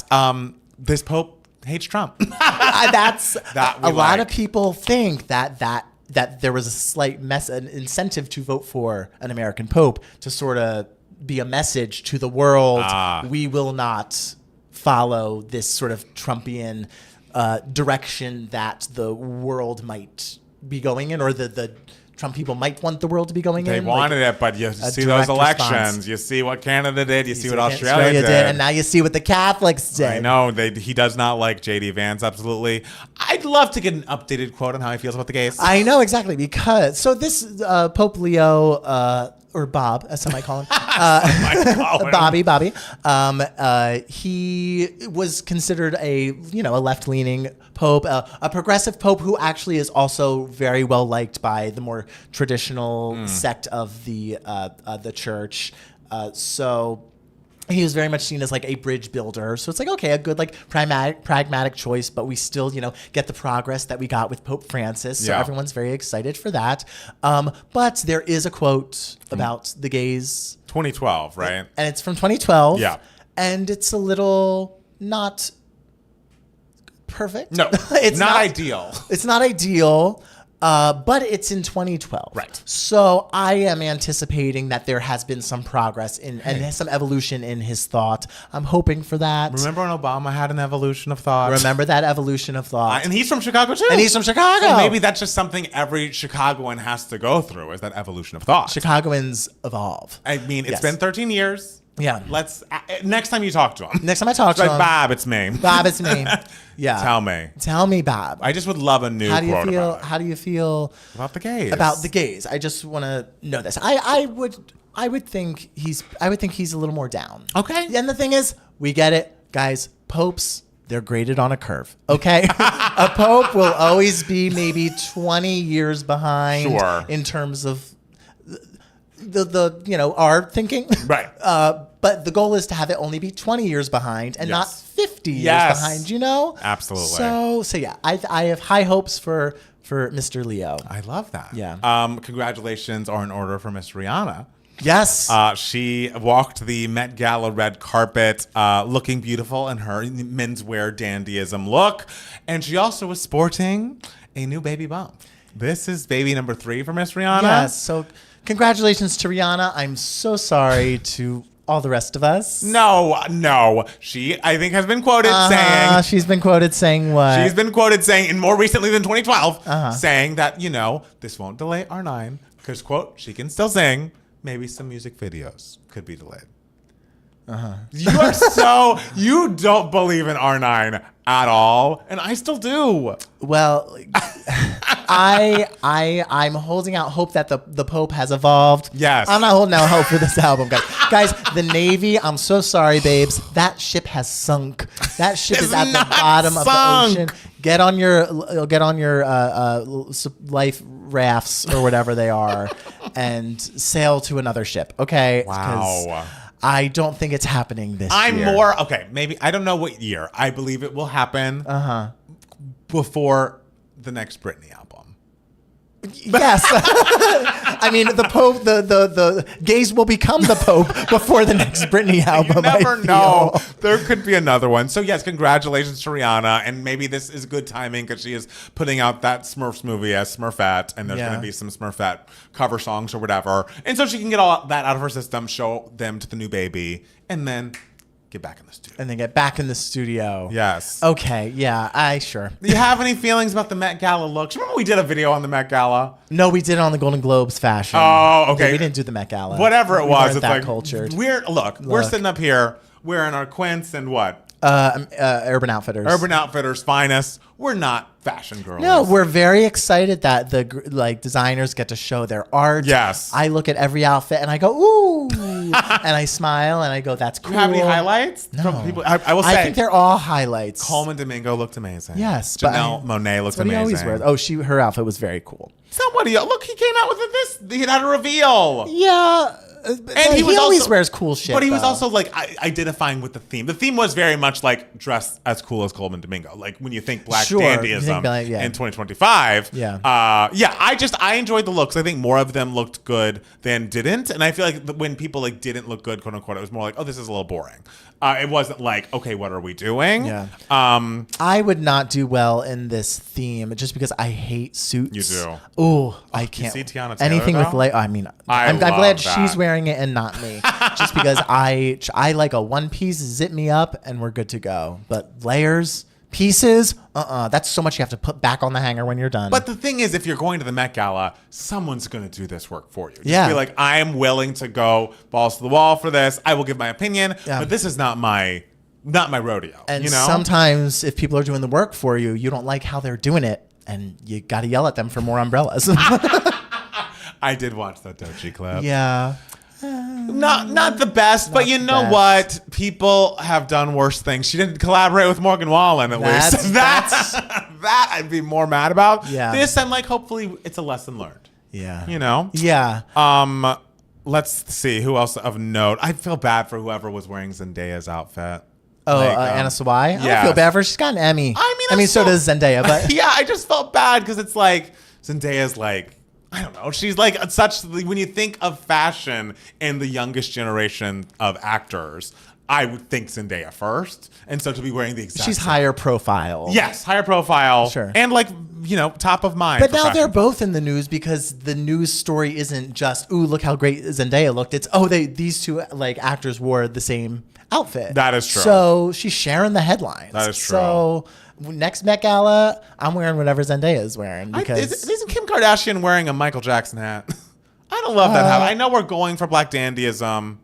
this Pope hates Trump. That's That we a lot like. of people think that there was a slight an incentive to vote for an American pope to sort of be a message to the world. We will not follow this sort of Trumpian direction that the world might be going in, or the Trump people might want the world to be going They in. wanted it, but you see those direct elections. response. You see what Canada did. You see what Australia did. And now you see what the Catholics did. I know. He does not like J.D. Vance, absolutely. I'd love to get an updated quote on how he feels about the gays. I know, exactly, because so this Pope Leo or Bob, as some might call him, Bobby. He was considered a left-leaning pope, a progressive pope who actually is also very well liked by the more traditional sect of the church. So he was very much seen as like a bridge builder. So it's like, okay, a good like pragmatic choice, but we still, get the progress that we got with Pope Francis. So everyone's very excited for that. But there is a quote about the gays. 2012, right? And it's from 2012. Yeah. And it's a little not perfect. No, it's not ideal. It's not ideal. But it's in 2012. Right. So I am anticipating that there has been some progress and some evolution in his thought. I'm hoping for that. Remember when Obama had an evolution of thought? Remember that evolution of thought. And he's from Chicago, too. And he's from Chicago. So maybe that's just something every Chicagoan has to go through, is that evolution of thought. Chicagoans evolve. I mean, it's Yes. been 13 years. Yeah. Let's next time you talk to him. Next time I talk to like, him. Bob, it's me. Bob, it's me. Yeah. Tell me, Bob. I just would love a new How do you quote feel? about it. How do you feel About the gays. about the gays? I just want to know this. I would think he's a little more down. Okay. And the thing is, we get it, guys. Popes, they're graded on a curve. Okay. A pope will always be maybe 20 years behind. Sure. In terms of the our thinking. Right. But the goal is to have it only be 20 years behind and not Yes. 50 years Yes. behind, Absolutely. So yeah, I have high hopes for Mr. Leo. I love that. Yeah. Congratulations are in order for Miss Rihanna. Yes. She walked the Met Gala red carpet looking beautiful in her menswear dandyism look. And she also was sporting a new baby bump. This is baby number 3 for Miss Rihanna. Yes. So congratulations to Rihanna. I'm so sorry to all the rest of us. No. She, I think, has been quoted saying... She's been quoted saying what? She's been quoted saying, and more recently than 2012, saying that, this won't delay R9 because, quote, she can still sing. Maybe some music videos could be delayed. You are you don't believe in R9 at all, and I still do. Well, I'm holding out hope that the Pope has evolved. Yes. I'm not holding out hope for this album, guys. Guys, the Navy, I'm so sorry, babes. That ship has sunk. That ship is It's at the not bottom of the sunk. ocean. Get on your life rafts or whatever they are and sail to another ship, okay? Wow. 'Cause I don't think it's happening this I'm year. more, okay, maybe, I don't know what year. I believe it will happen before the next Britney album. Yes. I mean, the Pope, the gays will become the Pope before the next Britney album. You never I feel. know. There could be another one. So yes, congratulations to Rihanna. And maybe this is good timing because she is putting out that Smurfs movie as Smurfette. And there's going to be some Smurfette cover songs or whatever. And so she can get all that out of her system, show them to the new baby, and then get back in the studio. And then get back in the studio. Yes. Okay. Yeah. Sure. Do you have any feelings about the Met Gala looks? Remember we did a video on the Met Gala? No, we did it on the Golden Globes fashion. Oh, okay. We didn't do the Met Gala. Whatever it We was, weren't it's that like cultured. We're sitting up here wearing our quints and what? Urban Outfitters. Urban Outfitters finest. We're not fashion girls. No, we're very excited that the designers get to show their art. Yes. I look at every outfit and I go, ooh, and I smile and I go, that's cool. Do you have any highlights No. from people? I will say, I think they're all highlights. Coleman Domingo looked amazing. Yes, but Janelle Monáe looked That's what he always amazing. wears. Her outfit was very cool. Somebody, look, he came out with this. He had a reveal. Yeah, And he always wears cool shit. But he was though. also like identifying with the theme. The theme was very much like dress as cool as Coleman Domingo. Like when you think black dandyism in 2025. Yeah. I enjoyed the looks. I think more of them looked good than didn't. And I feel like when people like didn't look good, quote unquote, it was more like, oh, this is a little boring. It wasn't like, okay, what are we doing? Yeah. I would not do well in this theme just because I hate suits. You do. Oh, I can't. You see Tiana Taylor, anything though? with I'm glad she's wearing it and not me. Just because I like a one piece, zip me up, and we're good to go. But layers, pieces, that's so much you have to put back on the hanger when you're done. But the thing is, if you're going to the Met Gala, someone's going to do this work for you. Just Yeah. be like, I am willing to go balls to the wall for this. I will give my opinion, but this is not my rodeo. And you know? sometimes if people are doing the work for you, you don't like how they're doing it, and you got to yell at them for more umbrellas. I did watch that Doechii clip. Yeah. Not the best, but you know what? People have done worse things. She didn't collaborate with Morgan Wallen, at least. That I'd be more mad about. Yeah. This, I'm like, hopefully it's a lesson learned. Yeah. You know? Yeah. Let's see who else of note. I feel bad for whoever was wearing Zendaya's outfit. Oh, Anna Sawai? I yes. don't feel bad for her. She's got an Emmy. I mean, so does Zendaya, but yeah, I just felt bad because it's like Zendaya's like, I don't know. She's like such, when you think of fashion in the youngest generation of actors, I would think Zendaya first. And so to be wearing the exact she's same. higher profile. Yes, higher profile. Sure. And like, top of mind. But for now fashion. they're both in the news because the news story isn't just, ooh, look how great Zendaya looked. It's, these two like actors wore the same outfit. That is true. So she's sharing the headlines. That is true. So next Met Gala, I'm wearing whatever Zendaya is wearing because isn't Kim Kardashian wearing a Michael Jackson hat? I don't love that hat. I know we're going for black dandyism.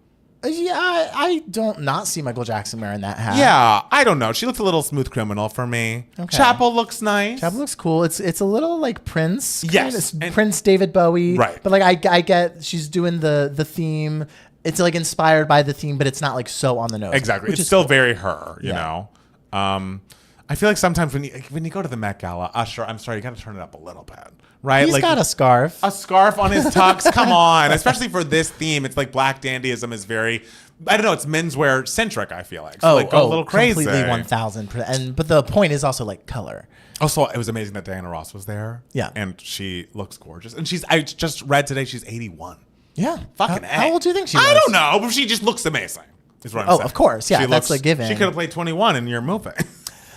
Yeah, I don't not see Michael Jackson wearing that hat. Yeah, I don't know. She looks a little smooth criminal for me. Okay. Chapel looks nice. Chapel looks cool. It's a little like Prince. Yes. It's Prince David Bowie. Right. But like I get she's doing the theme. It's like inspired by the theme, but it's not like so on the nose. Exactly. Which It's is still cool. very her, you know. I feel like sometimes when you go to the Met Gala, Usher, I'm sorry, you got to turn it up a little bit, right? He's like got a scarf. A scarf on his tux. Come on, especially for this theme. It's like black dandyism is very, I don't know, it's menswear centric. I feel like so go a little crazy, completely 1,000%. But the point is also like color. Also, it was amazing that Diana Ross was there. Yeah, and she looks gorgeous. And I just read today she's 81. Yeah, fucking how old do you think she was? I don't know, but she just looks amazing. Is what I'm saying. Of course, yeah, that's a given. She could have played 21 in your movie.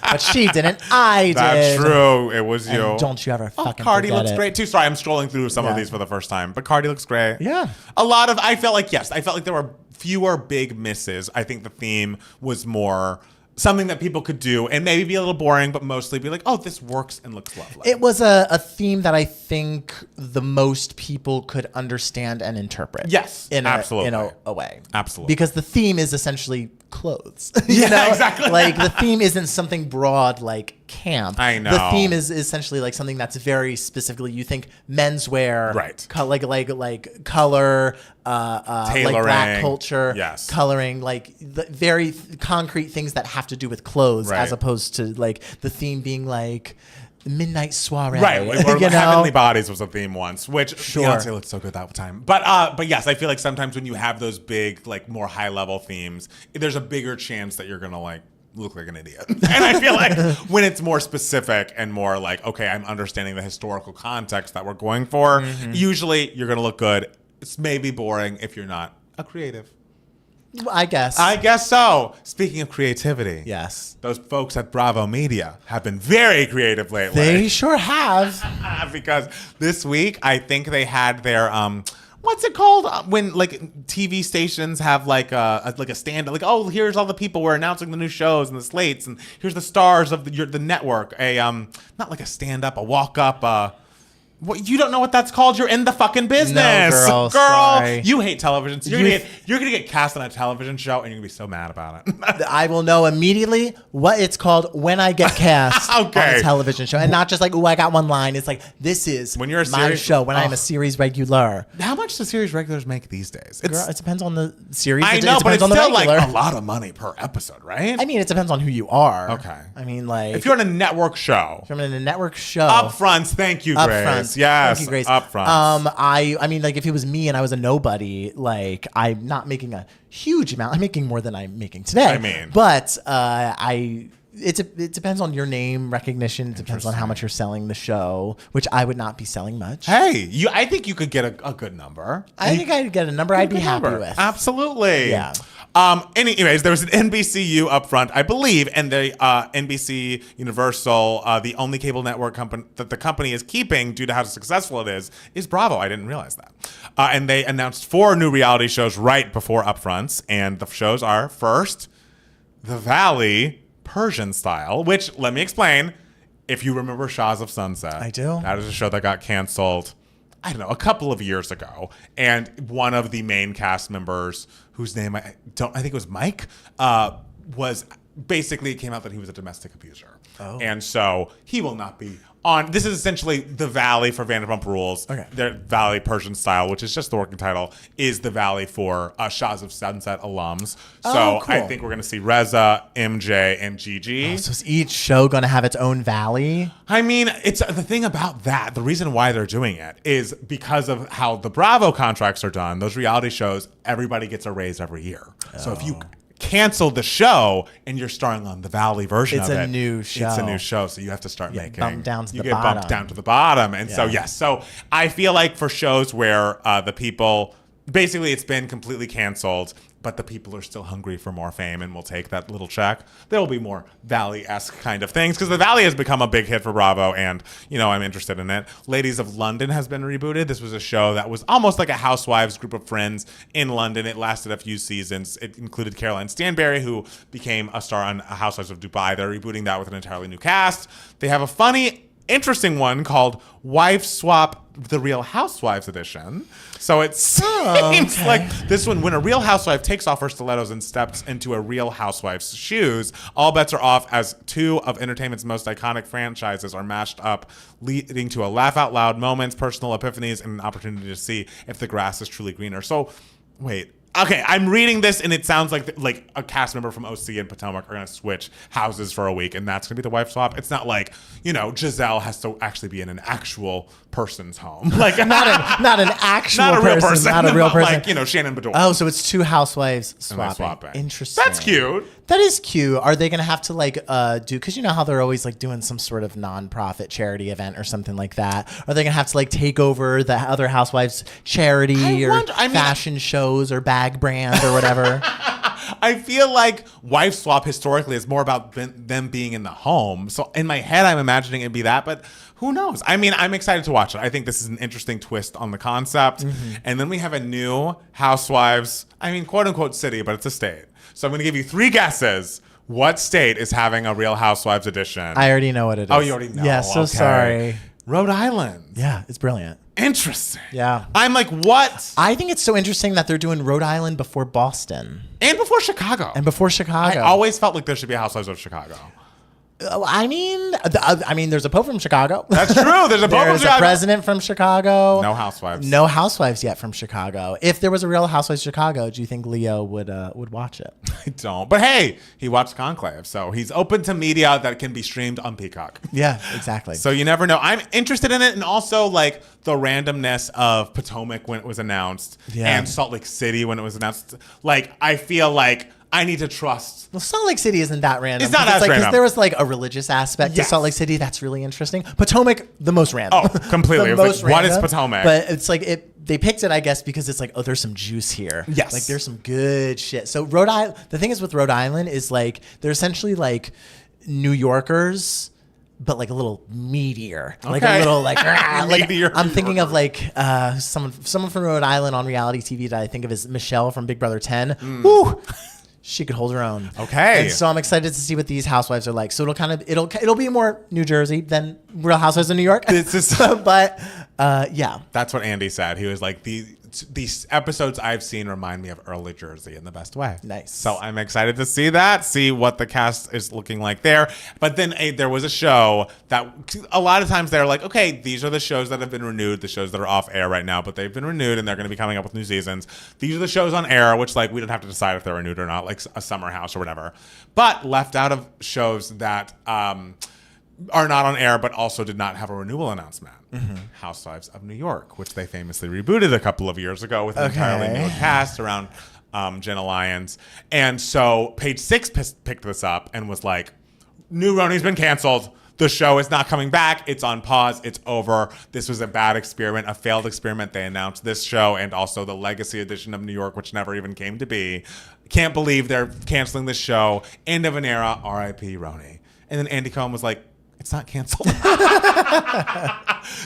But she didn't. I did. That's true. It was you. And don't you ever fucking Cardi forget looks it. great too. Sorry, I'm scrolling through some of these for the first time. But Cardi looks great. Yeah. I felt like there were fewer big misses. I think the theme was more something that people could do and maybe be a little boring, but mostly be like, oh, this works and looks lovely. It was a theme that I think the most people could understand and interpret. Yes, absolutely. In a way. Absolutely. Because the theme is essentially clothes. Exactly. Like the theme isn't something broad like camp. I know. The theme is essentially like something that's very specifically, you think menswear, right? Like color, tailoring, like black culture, yes, coloring, like the very concrete things that have to do with clothes, as opposed to like the theme being like midnight soiree, right? Or Heavenly Bodies was a theme once, which Beyonce looked so good that time. But yes, I feel like sometimes when you have those big, like more high level themes, there's a bigger chance that you're gonna like look like an idiot. And I feel like when it's more specific and more like, okay, I'm understanding the historical context that we're going for, usually you're gonna look good. It's maybe boring if you're not a creative. I guess so. Speaking of creativity, yes, those folks at Bravo Media have been very creative lately. They sure have. Because this week, I think they had their what's it called when like TV stations have like a stand, like, oh, here's all the people we're announcing the new shows and the slates, and here's the stars of the network. Not like a stand up, a walk up. What, you don't know what that's called? You're in the fucking business, no, girl. Sorry. You hate television. So you're gonna get cast on a television show, and you're gonna be so mad about it. I will know immediately what it's called when I get cast on a television show, and not just like, oh, I got one line. It's like, this is when you're a my series, show. When I'm a series regular. How much do series regulars make these days? Girl, it depends on the series. I know, but it's still like a lot of money per episode, right? I mean, it depends on who you are. Okay. I mean, like, if you're on a network show, if you're in a network show, upfronts. Thank you, Grace. Grace. Yes, Thank you, Grace. upfronts. I mean, like if it was me and I was a nobody, like I'm not making a huge amount. I'm making more than I'm making today. I mean. but it depends on your name recognition. It depends on how much you're selling the show, which I would not be selling much. Hey, I think you could get a good number. I think I'd get a number I'd be happy with. Absolutely. Yeah. Anyways, there was an NBCU upfront, I believe, and the NBC Universal, the only cable network company that the company is keeping due to how successful it is Bravo. I didn't realize that. And they announced 4 new reality shows right before upfronts, and the shows are first, The Valley, Persian Style, which, let me explain, if you remember Shahs of Sunset. I do. That is a show that got canceled, I don't know, a couple of years ago. And one of the main cast members, whose name I think it was Mike, was basically, it came out that he was a domestic abuser. Oh. And so he will not be on. This is essentially The Valley for Vanderpump Rules. Okay. The Valley Persian Style, which is just the working title, is The Valley for Shahs of Sunset alums. So cool. I think we're going to see Reza, MJ, and Gigi. So is each show going to have its own valley? I mean, it's the thing about that. The reason why they're doing it is because of how the Bravo contracts are done. Those reality shows, everybody gets a raise every year. So if you cancel the show and you're starring on the Valley version It's of a it, new show. It's a new show, so you have to start making. bumped down to you the get bumped bottom. down to the bottom, and so Yeah. yes. So I feel like for shows where the people, basically, it's been completely canceled, but the people are still hungry for more fame and will take that little check, there will be more Valley-esque kind of things, because the Valley has become a big hit for Bravo, and, I'm interested in it. Ladies of London has been rebooted. This was a show that was almost like a housewives group of friends in London. It lasted a few seasons. It included Caroline Stanbury, who became a star on Housewives of Dubai. They're rebooting that with an entirely new cast. They have a funny, interesting one called Wife Swap, the Real Housewives edition. So it seems like this one, when a real housewife takes off her stilettos and steps into a real housewife's shoes, all bets are off as 2 of entertainment's most iconic franchises are mashed up, leading to a laugh out loud moments, personal epiphanies, and an opportunity to see if the grass is truly greener. So, wait. Okay, I'm reading this, and it sounds like a cast member from OC and Potomac are going to switch houses for a week, and that's going to be the wife swap. It's not like, Giselle has to actually be in an actual person's home. Like not an actual not a real person. Not a real person. Like, Shannon Bedore. Oh, so it's 2 housewives And swapping. Interesting. That's cute. That is cute. Are they going to have to do, because you know how they're always doing some sort of nonprofit charity event or something like that? Are they going to have to take over the other housewives charity fashion shows or bag brand or whatever? I feel like wife swap historically is more about them being in the home. So in my head, I'm imagining it'd be that, but who knows? I mean, I'm excited to watch it. I think this is an interesting twist on the concept. Mm-hmm. And then we have a new housewives, quote unquote city, but it's a state. So I'm going to give you 3 guesses. What state is having a Real Housewives edition? I already know what it is. Oh, you already know? Yeah, so sorry. Rhode Island. Yeah, it's brilliant. Interesting. Yeah. I'm like, what? I think it's so interesting that they're doing Rhode Island before Boston. And before Chicago. I always felt like there should be a Housewives of Chicago. I mean, there's a Pope from Chicago. That's true. There's a Pope from Chicago. There's a president from Chicago. No housewives. No housewives yet from Chicago. If there was a Real Housewives of Chicago, do you think Leo would watch it? I don't. But hey, he watched Conclave, so he's open to media that can be streamed on Peacock. Yeah, exactly. So you never know. I'm interested in it, and also the randomness of Potomac when it was announced, and Salt Lake City when it was announced. I feel like I need to trust. Well, Salt Lake City isn't that random. It's not as random. Because there was a religious aspect to Salt Lake City. That's really interesting. Potomac, the most random. Oh, completely. The most what random, is Potomac? But it's they picked it, I guess, because it's there's some juice here. Yes. There's some good shit. So Rhode Island, the thing is with Rhode Island is they're essentially New Yorkers, but a little meatier, a little Meatier I'm thinking of someone from Rhode Island on reality TV that I think of as Michelle from Big Brother 10. Woo! She could hold her own. Okay. And so I'm excited to see what these housewives are like. So it'll be more New Jersey than Real Housewives of New York. But yeah. That's what Andy said. He was like, these episodes I've seen remind me of early Jersey in the best way. Nice. So I'm excited to see that, see what the cast is looking like there. But then there was a show that a lot of times they're like, okay, these are the shows that have been renewed, the shows that are off air right now, but they've been renewed and they're going to be coming up with new seasons. These are the shows on air, which we don't have to decide if they're renewed or not, like a Summer House or whatever. But left out of shows that are not on air, but also did not have a renewal announcement. Housewives of New York, which they famously rebooted a couple of years ago with an entirely new cast around Jenna Lyons. And so Page Six picked this up and was like, New Roni's been canceled. The show is not coming back. It's on pause. It's over. This was a bad experiment, a failed experiment. They announced this show and also the Legacy edition of New York, which never even came to be. Can't believe they're canceling this show. End of an era. R.I.P. Roni. And then Andy Cohen was like, it's not canceled.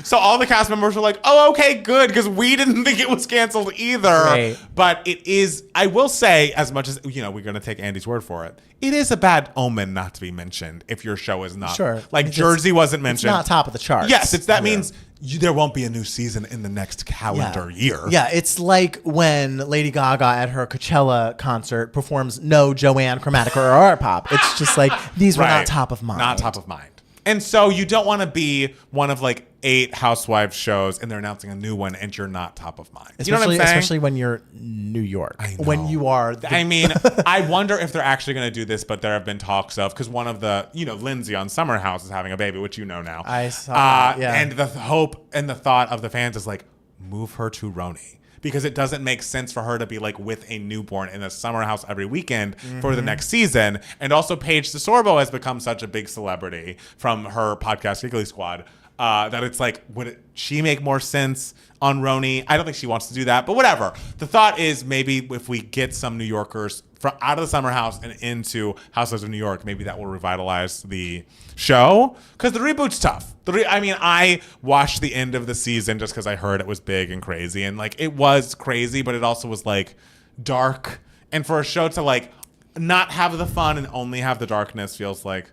So all the cast members were like, oh, okay, good, because we didn't think it was canceled either. Right. But it is, I will say, as much as, we're going to take Andy's word for it, it is a bad omen not to be mentioned if your show is not. Sure. Like Jersey wasn't mentioned. It's not top of the charts. Yes, that means there won't be a new season in the next calendar year. Yeah, it's like when Lady Gaga at her Coachella concert performs No Joanne Chromatica or Art Pop. It's just like, these were not top of mind. Not top of mind. And so you don't want to be one of like 8 housewives shows and they're announcing a new one and you're not top of mind. You know what I'm saying? Especially when you're New York. I know. When you are. I wonder if they're actually going to do this, but there have been talks of, because one of the, Lindsay on Summer House is having a baby, which you know now. I saw that, yeah. And the hope and the thought of the fans is like, move her to Roni. Because it doesn't make sense for her to be like with a newborn in a summer house every weekend for the next season. And also Paige DeSorbo has become such a big celebrity from her podcast Giggly Squad that it's like, would she make more sense on Roni? I don't think she wants to do that, but whatever. The thought is maybe if we get some New Yorkers from out of the summer house and into Housewives of New York, maybe that will revitalize the show. Because the reboot's tough. I watched the end of the season just because I heard it was big and crazy. And like, it was crazy, but it also was like dark. And for a show to like not have the fun and only have the darkness feels like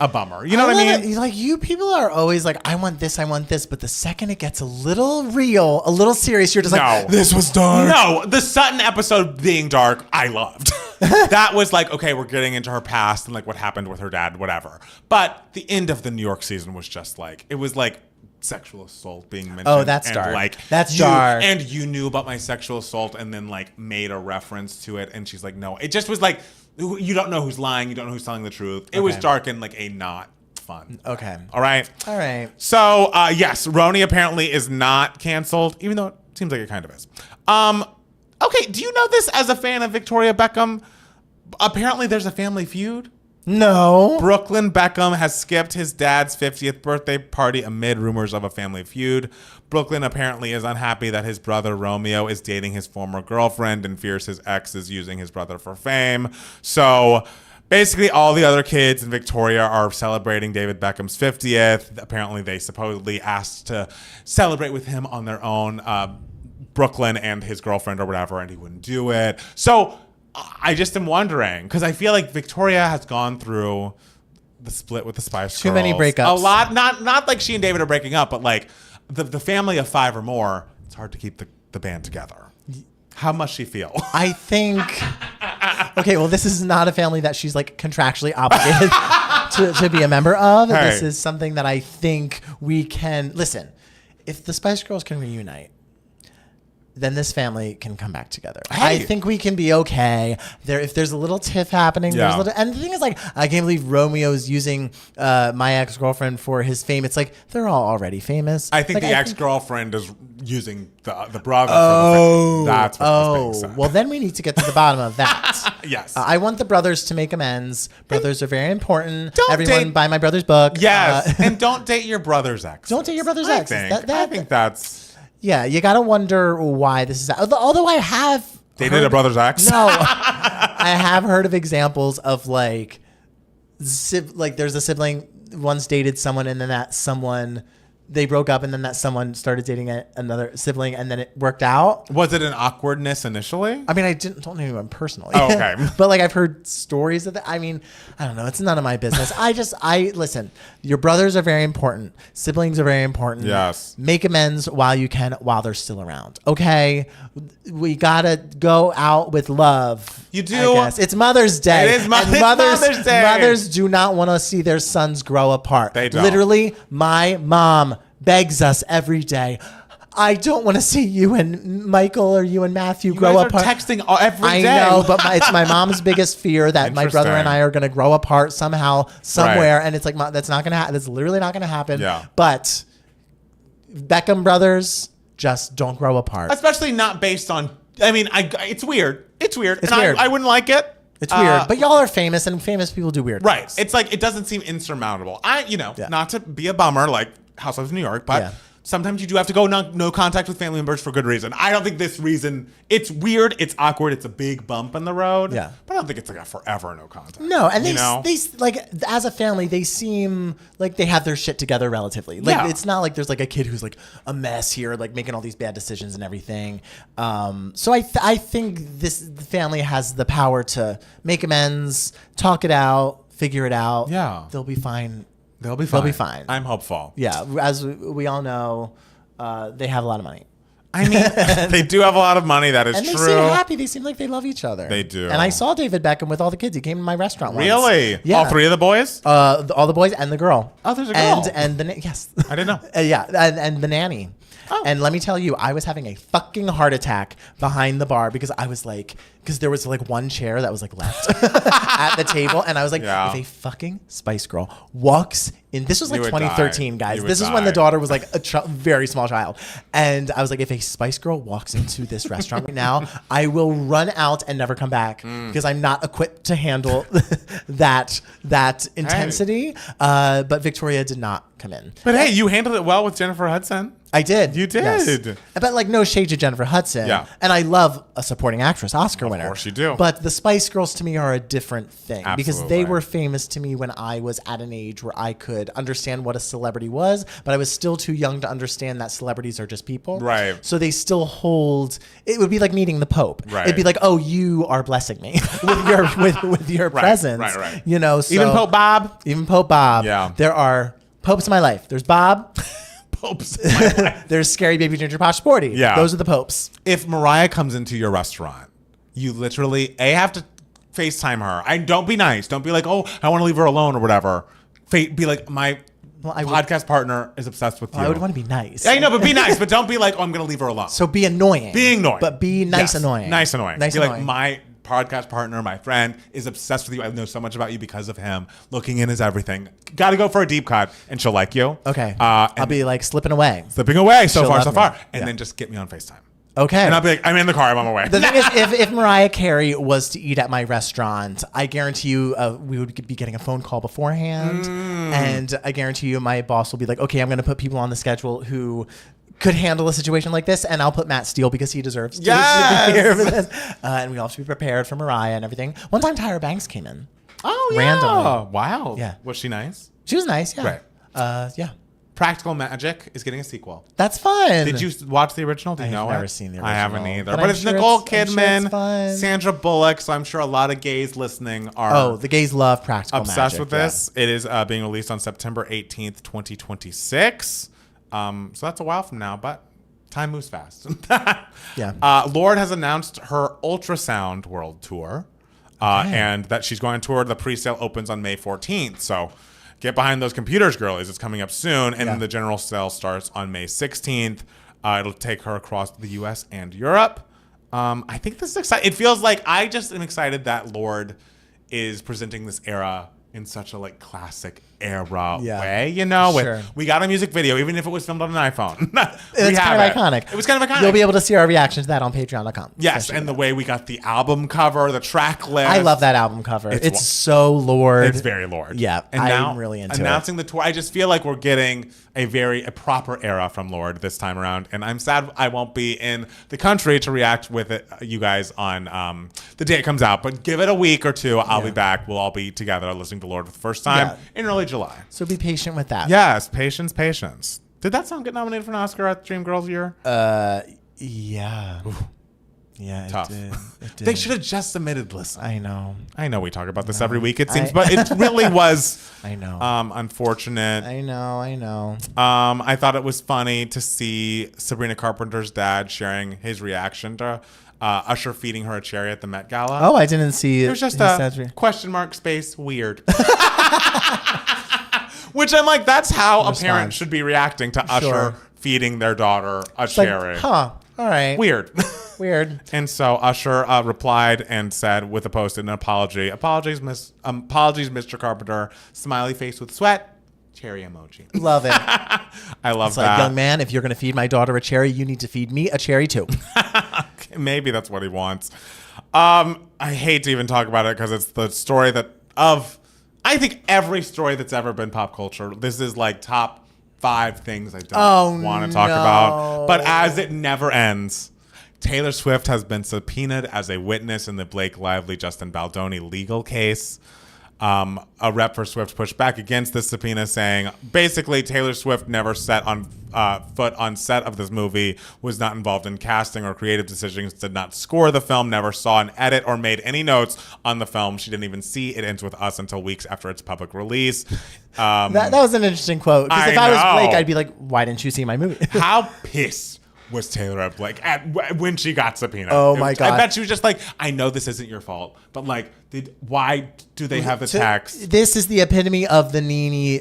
a bummer. You know what I mean? Like, you people are always like, I want this. But the second it gets a little real, a little serious, you're just like, this was dark. No, the Sutton episode being dark, I loved. That was like, okay, we're getting into her past and like what happened with her dad, whatever. But the end of the New York season was just like, it was like sexual assault being mentioned. Oh, that's and dark. Like, that's dark. And you knew about my sexual assault and then like made a reference to it. And she's like, no. It just was like, you don't know who's lying. You don't know who's telling the truth. It was dark and like a not fun. Okay. All right. So, yes, Roni apparently is not canceled, even though it seems like it kind of is. Okay, do you know this as a fan of Victoria Beckham? Apparently there's a family feud. No. Brooklyn Beckham has skipped his dad's 50th birthday party amid rumors of a family feud. Brooklyn apparently is unhappy that his brother Romeo is dating his former girlfriend and fears his ex is using his brother for fame. So basically all the other kids in Victoria are celebrating David Beckham's 50th. Apparently they supposedly asked to celebrate with him on their own, Brooklyn and his girlfriend or whatever, and he wouldn't do it. So I just am wondering, because I feel like Victoria has gone through the split with the Spice Girls. Too many breakups. A lot. Not like she and David are breaking up, but like the family of 5 or more, it's hard to keep the band together. How must she feel? I think... Okay, well, this is not a family that she's like contractually obligated to be a member of. Hey. This is something that I think we can... Listen, if the Spice Girls can reunite, then this family can come back together. Hey. I think we can be okay. If there's a little tiff happening, and the thing is, like, I can't believe Romeo's using my ex-girlfriend for his fame. It's like, they're all already famous. I think like, the ex-girlfriend is using the brother. That's what was being said. Well, then we need to get to the bottom of that. Yes. I want the brothers to make amends. Brothers are very important. Don't Everyone buy my brother's book. Yes. And don't date your brother's ex. Don't date your brother's ex. I think that's... Yeah, you gotta wonder why this is. Although I have dated a brother's ex. No, I have heard of examples of like there's a sibling once dated someone and then that someone they broke up and then that someone started dating another sibling and then it worked out. Was it an awkwardness initially? I mean, don't know anyone personally. Oh, okay. But like I've heard stories of that. I mean, I don't know. It's none of my business. I listen. Your brothers are very important. Siblings are very important. Yes. Make amends while you can, while they're still around. Okay. We gotta go out with love. You do. I guess. It's Mother's Day. It is Mother's Day. Mothers do not want to see their sons grow apart. They don't. Literally, my mom begs us every day. I don't want to see you and Michael or you and Matthew You grow guys apart. are texting every I day. know, but it's my mom's biggest fear that my brother and I are going to grow apart somehow, somewhere. Right. And it's like, that's not going to happen. That's literally not going to happen. Yeah. But Beckham brothers, just don't grow apart. Especially not based on. I mean, it's weird. It's weird. It's and weird. I wouldn't like it. It's weird. But y'all are famous, and famous people do weird Right. things. It's like it doesn't seem insurmountable. Yeah. Not to be a bummer like Housewives of New York, but sometimes you do have to go no contact with family members for good reason. I don't think this reason. It's weird. It's awkward. It's a big bump in the road. Yeah. But I don't think it's like a forever no contact. No, and they know? like as a family, they seem like they have their shit together relatively. Like Yeah. it's not like there's like a kid who's like a mess here, like making all these bad decisions and everything. So I think this family has the power to make amends, talk it out, figure it out. Yeah. They'll be fine. They'll be fine. They'll be fine. I'm hopeful. Yeah, as we all know, they have a lot of money. I mean, they do have a lot of money. That is And they true. seem happy. They seem like they love each other. They do. And I saw David Beckham with all the kids. He came to my restaurant once. Really? Yeah. All three of the boys? All the boys and the girl. Oh, there's a girl. And the yes. I didn't know. Yeah, and the nanny. Oh. And let me tell you, I was having a fucking heart attack behind the bar because there was like one chair that was like left at the table, and I was like, Yeah. if a fucking Spice Girl walks in, this was like You would 2013, die. guys. You would This is when the die. daughter was like a very small child, and I was like, if a Spice Girl walks into this restaurant right now, I will run out and never come back because I'm not equipped to handle that intensity. But Victoria did not come in. But hey, you handled it well with Jennifer Hudson. I did. You did. Yes. But like no shade to Jennifer Hudson. Yeah. And I love a supporting actress Oscar winner. Of course you do. But the Spice Girls to me are a different thing because they Absolutely. were famous to me when I was at an age where I could understand what a celebrity was, but I was still too young to understand that celebrities are just people. Right. So they still hold. It would be like meeting the Pope. Right. It'd be like, oh, you are blessing me with your presence. right. You know. So, Even Pope Bob. Even Pope Bob. Yeah. There are popes in my life. There's Bob. Popes. There's Scary Baby Ginger Posh Sporty. Yeah. Those are the popes. If Mariah comes into your restaurant, you literally have to FaceTime her. Don't be nice. Don't be like, oh, I want to leave her alone or whatever. Be like, my podcast partner is obsessed with you. I would want to be nice. I know, but be nice. But don't be like, oh, I'm going to leave her alone. So be annoying. Being annoying. But be nice Yes. annoying. Nice annoying. Nice be annoying. like, my podcast partner, my friend, is obsessed with you. I know so much about you because of him. Looking in is everything. Got to go for a deep cut, and she'll like you. Okay. And I'll be like slipping away. slipping away so She'll far, love so me. far. And Yeah. then just get me on FaceTime. Okay. And I'll be like, I'm in the car. I'm on my way. The thing is, if Mariah Carey was to eat at my restaurant, I guarantee you we would be getting a phone call beforehand. And I guarantee you my boss will be like, okay, I'm going to put people on the schedule who could handle a situation like this, and I'll put Matt Steele because he deserves to Yes! be here for this. And we all have to be prepared for Mariah and everything. One time Tyra Banks came in. Oh, yeah. Randomly. Wow. Yeah. Was she nice? She was nice, yeah. Right. Yeah. Practical Magic is getting a sequel. That's fun. Did you watch the original? Do you I've know never it? seen the I haven't original, either. but But I'm it's sure Nicole I'm sure it's Kidman, fun. Sandra Bullock, so I'm sure a lot of gays listening are Oh, the gays love practical obsessed magic, with yeah. this. It is being released on September 18th, 2026. So that's a while from now, but time moves fast. Yeah. Lorde has announced her ultrasound world tour, and that she's going on tour. The pre-sale opens on May 14th. So get behind those computers, girlies. It's coming up soon. And then the general sale starts on May 16th. It'll take her across the U.S. and Europe. I think this is exciting. It feels like I just am excited that Lorde is presenting this era in such a like classic era way, you know. Sure. We got a music video, even if it was filmed on an iPhone. It's kind of iconic. It was kind of iconic. You'll be able to see our reaction to that on patreon.com. Yes, and the way we got the album cover, the track list. I love that album cover. It's It's so Lorde. It's very Lorde. Yeah, and I'm now really into announcing the tour. I just feel like we're getting a proper era from Lorde this time around, and I'm sad I won't be in the country to react with it, you guys, on the day it comes out. But give it a week or two, I'll be back. We'll all be together listening to Lorde for the first time in early July. So be patient with that. Yes, patience. Did that song get nominated for an Oscar at Dreamgirls year? Yeah. Yeah, Tough. It did. They should have just submitted. Listen, I know. I know we talk about this every week, it seems, but it really was I know. unfortunate. I know. I thought it was funny to see Sabrina Carpenter's dad sharing his reaction to Usher feeding her a cherry at the Met Gala. Oh, I didn't see it. There's just a question mark space weird. Which I'm like, that's how a parent should be reacting to Usher feeding their daughter a It's like, cherry. all right. Weird. Weird. And so Usher replied and said with a post an apology. Apologies, Mr. Carpenter. Smiley face with sweat. Cherry emoji. Love it. I love It's that. like, young man, if you're going to feed my daughter a cherry, you need to feed me a cherry too. Maybe that's what he wants. I hate to even talk about it because it's the story I think every story that's ever been pop culture. This is like top 5 things I don't want to talk about. But as it never ends, Taylor Swift has been subpoenaed as a witness in the Blake Lively, Justin Baldoni legal case. A rep for Swift pushed back against this subpoena, saying basically Taylor Swift never set on foot on set of this movie, was not involved in casting or creative decisions, did not score the film, never saw an edit or made any notes on the film. She didn't even see It Ends With Us until weeks after its public release. That was an interesting quote. Because if I was Blake, I'd be like, why didn't you see my movie? How pissed was Taylor at Blake when she got subpoenaed? Oh my God. I bet she was just like, I know this isn't your fault, but like, why do they have the text? This is the epitome of the Nene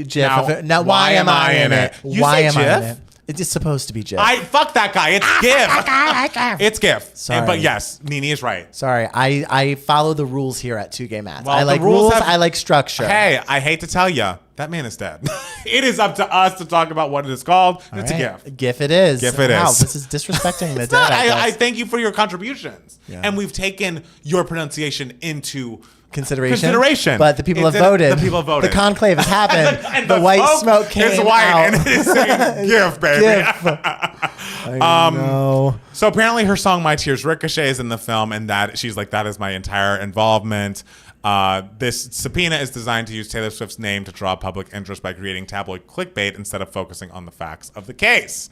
GIF. Now, why am I in it? You Why say am I in GIF? it? It's supposed to be GIF. Fuck that guy. It's GIF. It's GIF. Sorry. But yes, Nene is right. Sorry, I follow the rules here at 2 Gay Mats. Well, I the like rules rules. have- I like structure. Hey, I hate to tell you, that man is dead. It is up to us to talk about what it is called. All It's right. a GIF. GIF it is. GIF it Wow, is. this is disrespecting the It's dead. not. I I guess. thank you for your contributions. Yeah. And we've taken your pronunciation into Consideration. But the people have voted. The people voted. The conclave has happened. And the white smoke came is white out. and it is saying GIF, baby. GIF. I know. So apparently her song My Tears Ricochet is in the film, and that she's like, that is my entire involvement. This subpoena is designed to use Taylor Swift's name to draw public interest by creating tabloid clickbait instead of focusing on the facts of the case.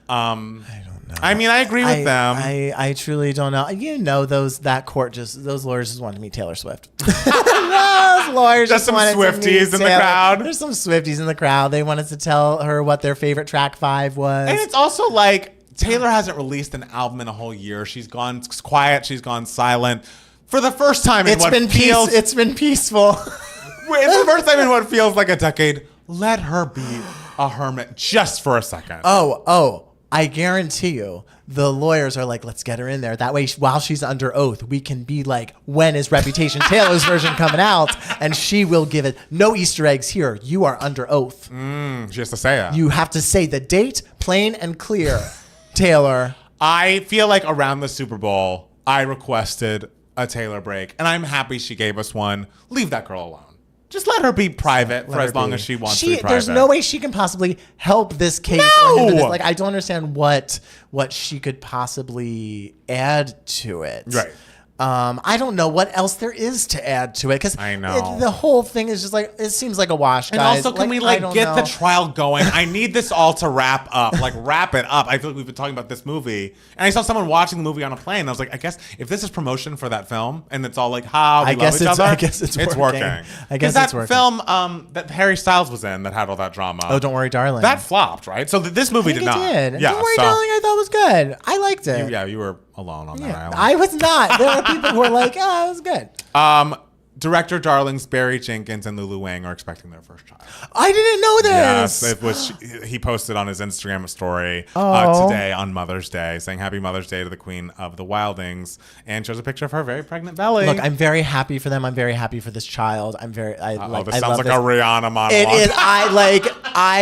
I don't know. I mean, I agree with them. I truly don't know. You know, those lawyers just wanted to meet Taylor Swift. Those lawyers Just some wanted to Swifties meet in the Taylor. crowd. There's some Swifties in the crowd. They wanted to tell her what their favorite track 5 was. And it's also like Taylor hasn't released an album in a whole year. She's gone quiet. She's gone silent. For the first time in It's been peaceful. It's the first time in what feels like a decade. Let her be a hermit just for a second. Oh, I guarantee you the lawyers are like, let's get her in there. That way, while she's under oath, we can be like, when is Reputation Taylor's version coming out? And she will give it. No Easter eggs here. You are under oath. She has to say it. You have to say the date, plain and clear, Taylor. I feel like around the Super Bowl, I requested a Taylor break, and I'm happy she gave us one. Leave that girl alone. Just let her be private for as long as she wants to be private. There's no way she can possibly help this case. No! Or hinder this. Like, I don't understand what she could possibly add to it. Right. I don't know what else there is to add to it because I know. the whole thing is just like, it seems like a wash, And guys. also, can we I don't get know. the trial going? I need this all to wrap up. Like, wrap it up. I feel like we've been talking about this movie, and I saw someone watching the movie on a plane. And I was like, I guess if this is promotion for that film, and it's all like, we love each other. I guess it's working. I guess that it's working. film that Harry Styles was in that had all that drama. Oh, Don't Worry, Darling. That flopped, right? So this movie did not. It did. Yeah, Don't Worry, so Darling, I thought was good. I liked it. you were alone on that Yeah, island. I was not. There are people who are like, oh, it was good. Director darlings Barry Jenkins and Lulu Wang are expecting their first child. I didn't know this. Yes, it was. He posted on his Instagram story Oh. today on Mother's Day, saying "Happy Mother's Day" to the Queen of the Wildings, and shows a picture of her very pregnant belly. Look, I'm very happy for them. I'm very happy for this child. this I sounds love like this. a Rihanna monologue. It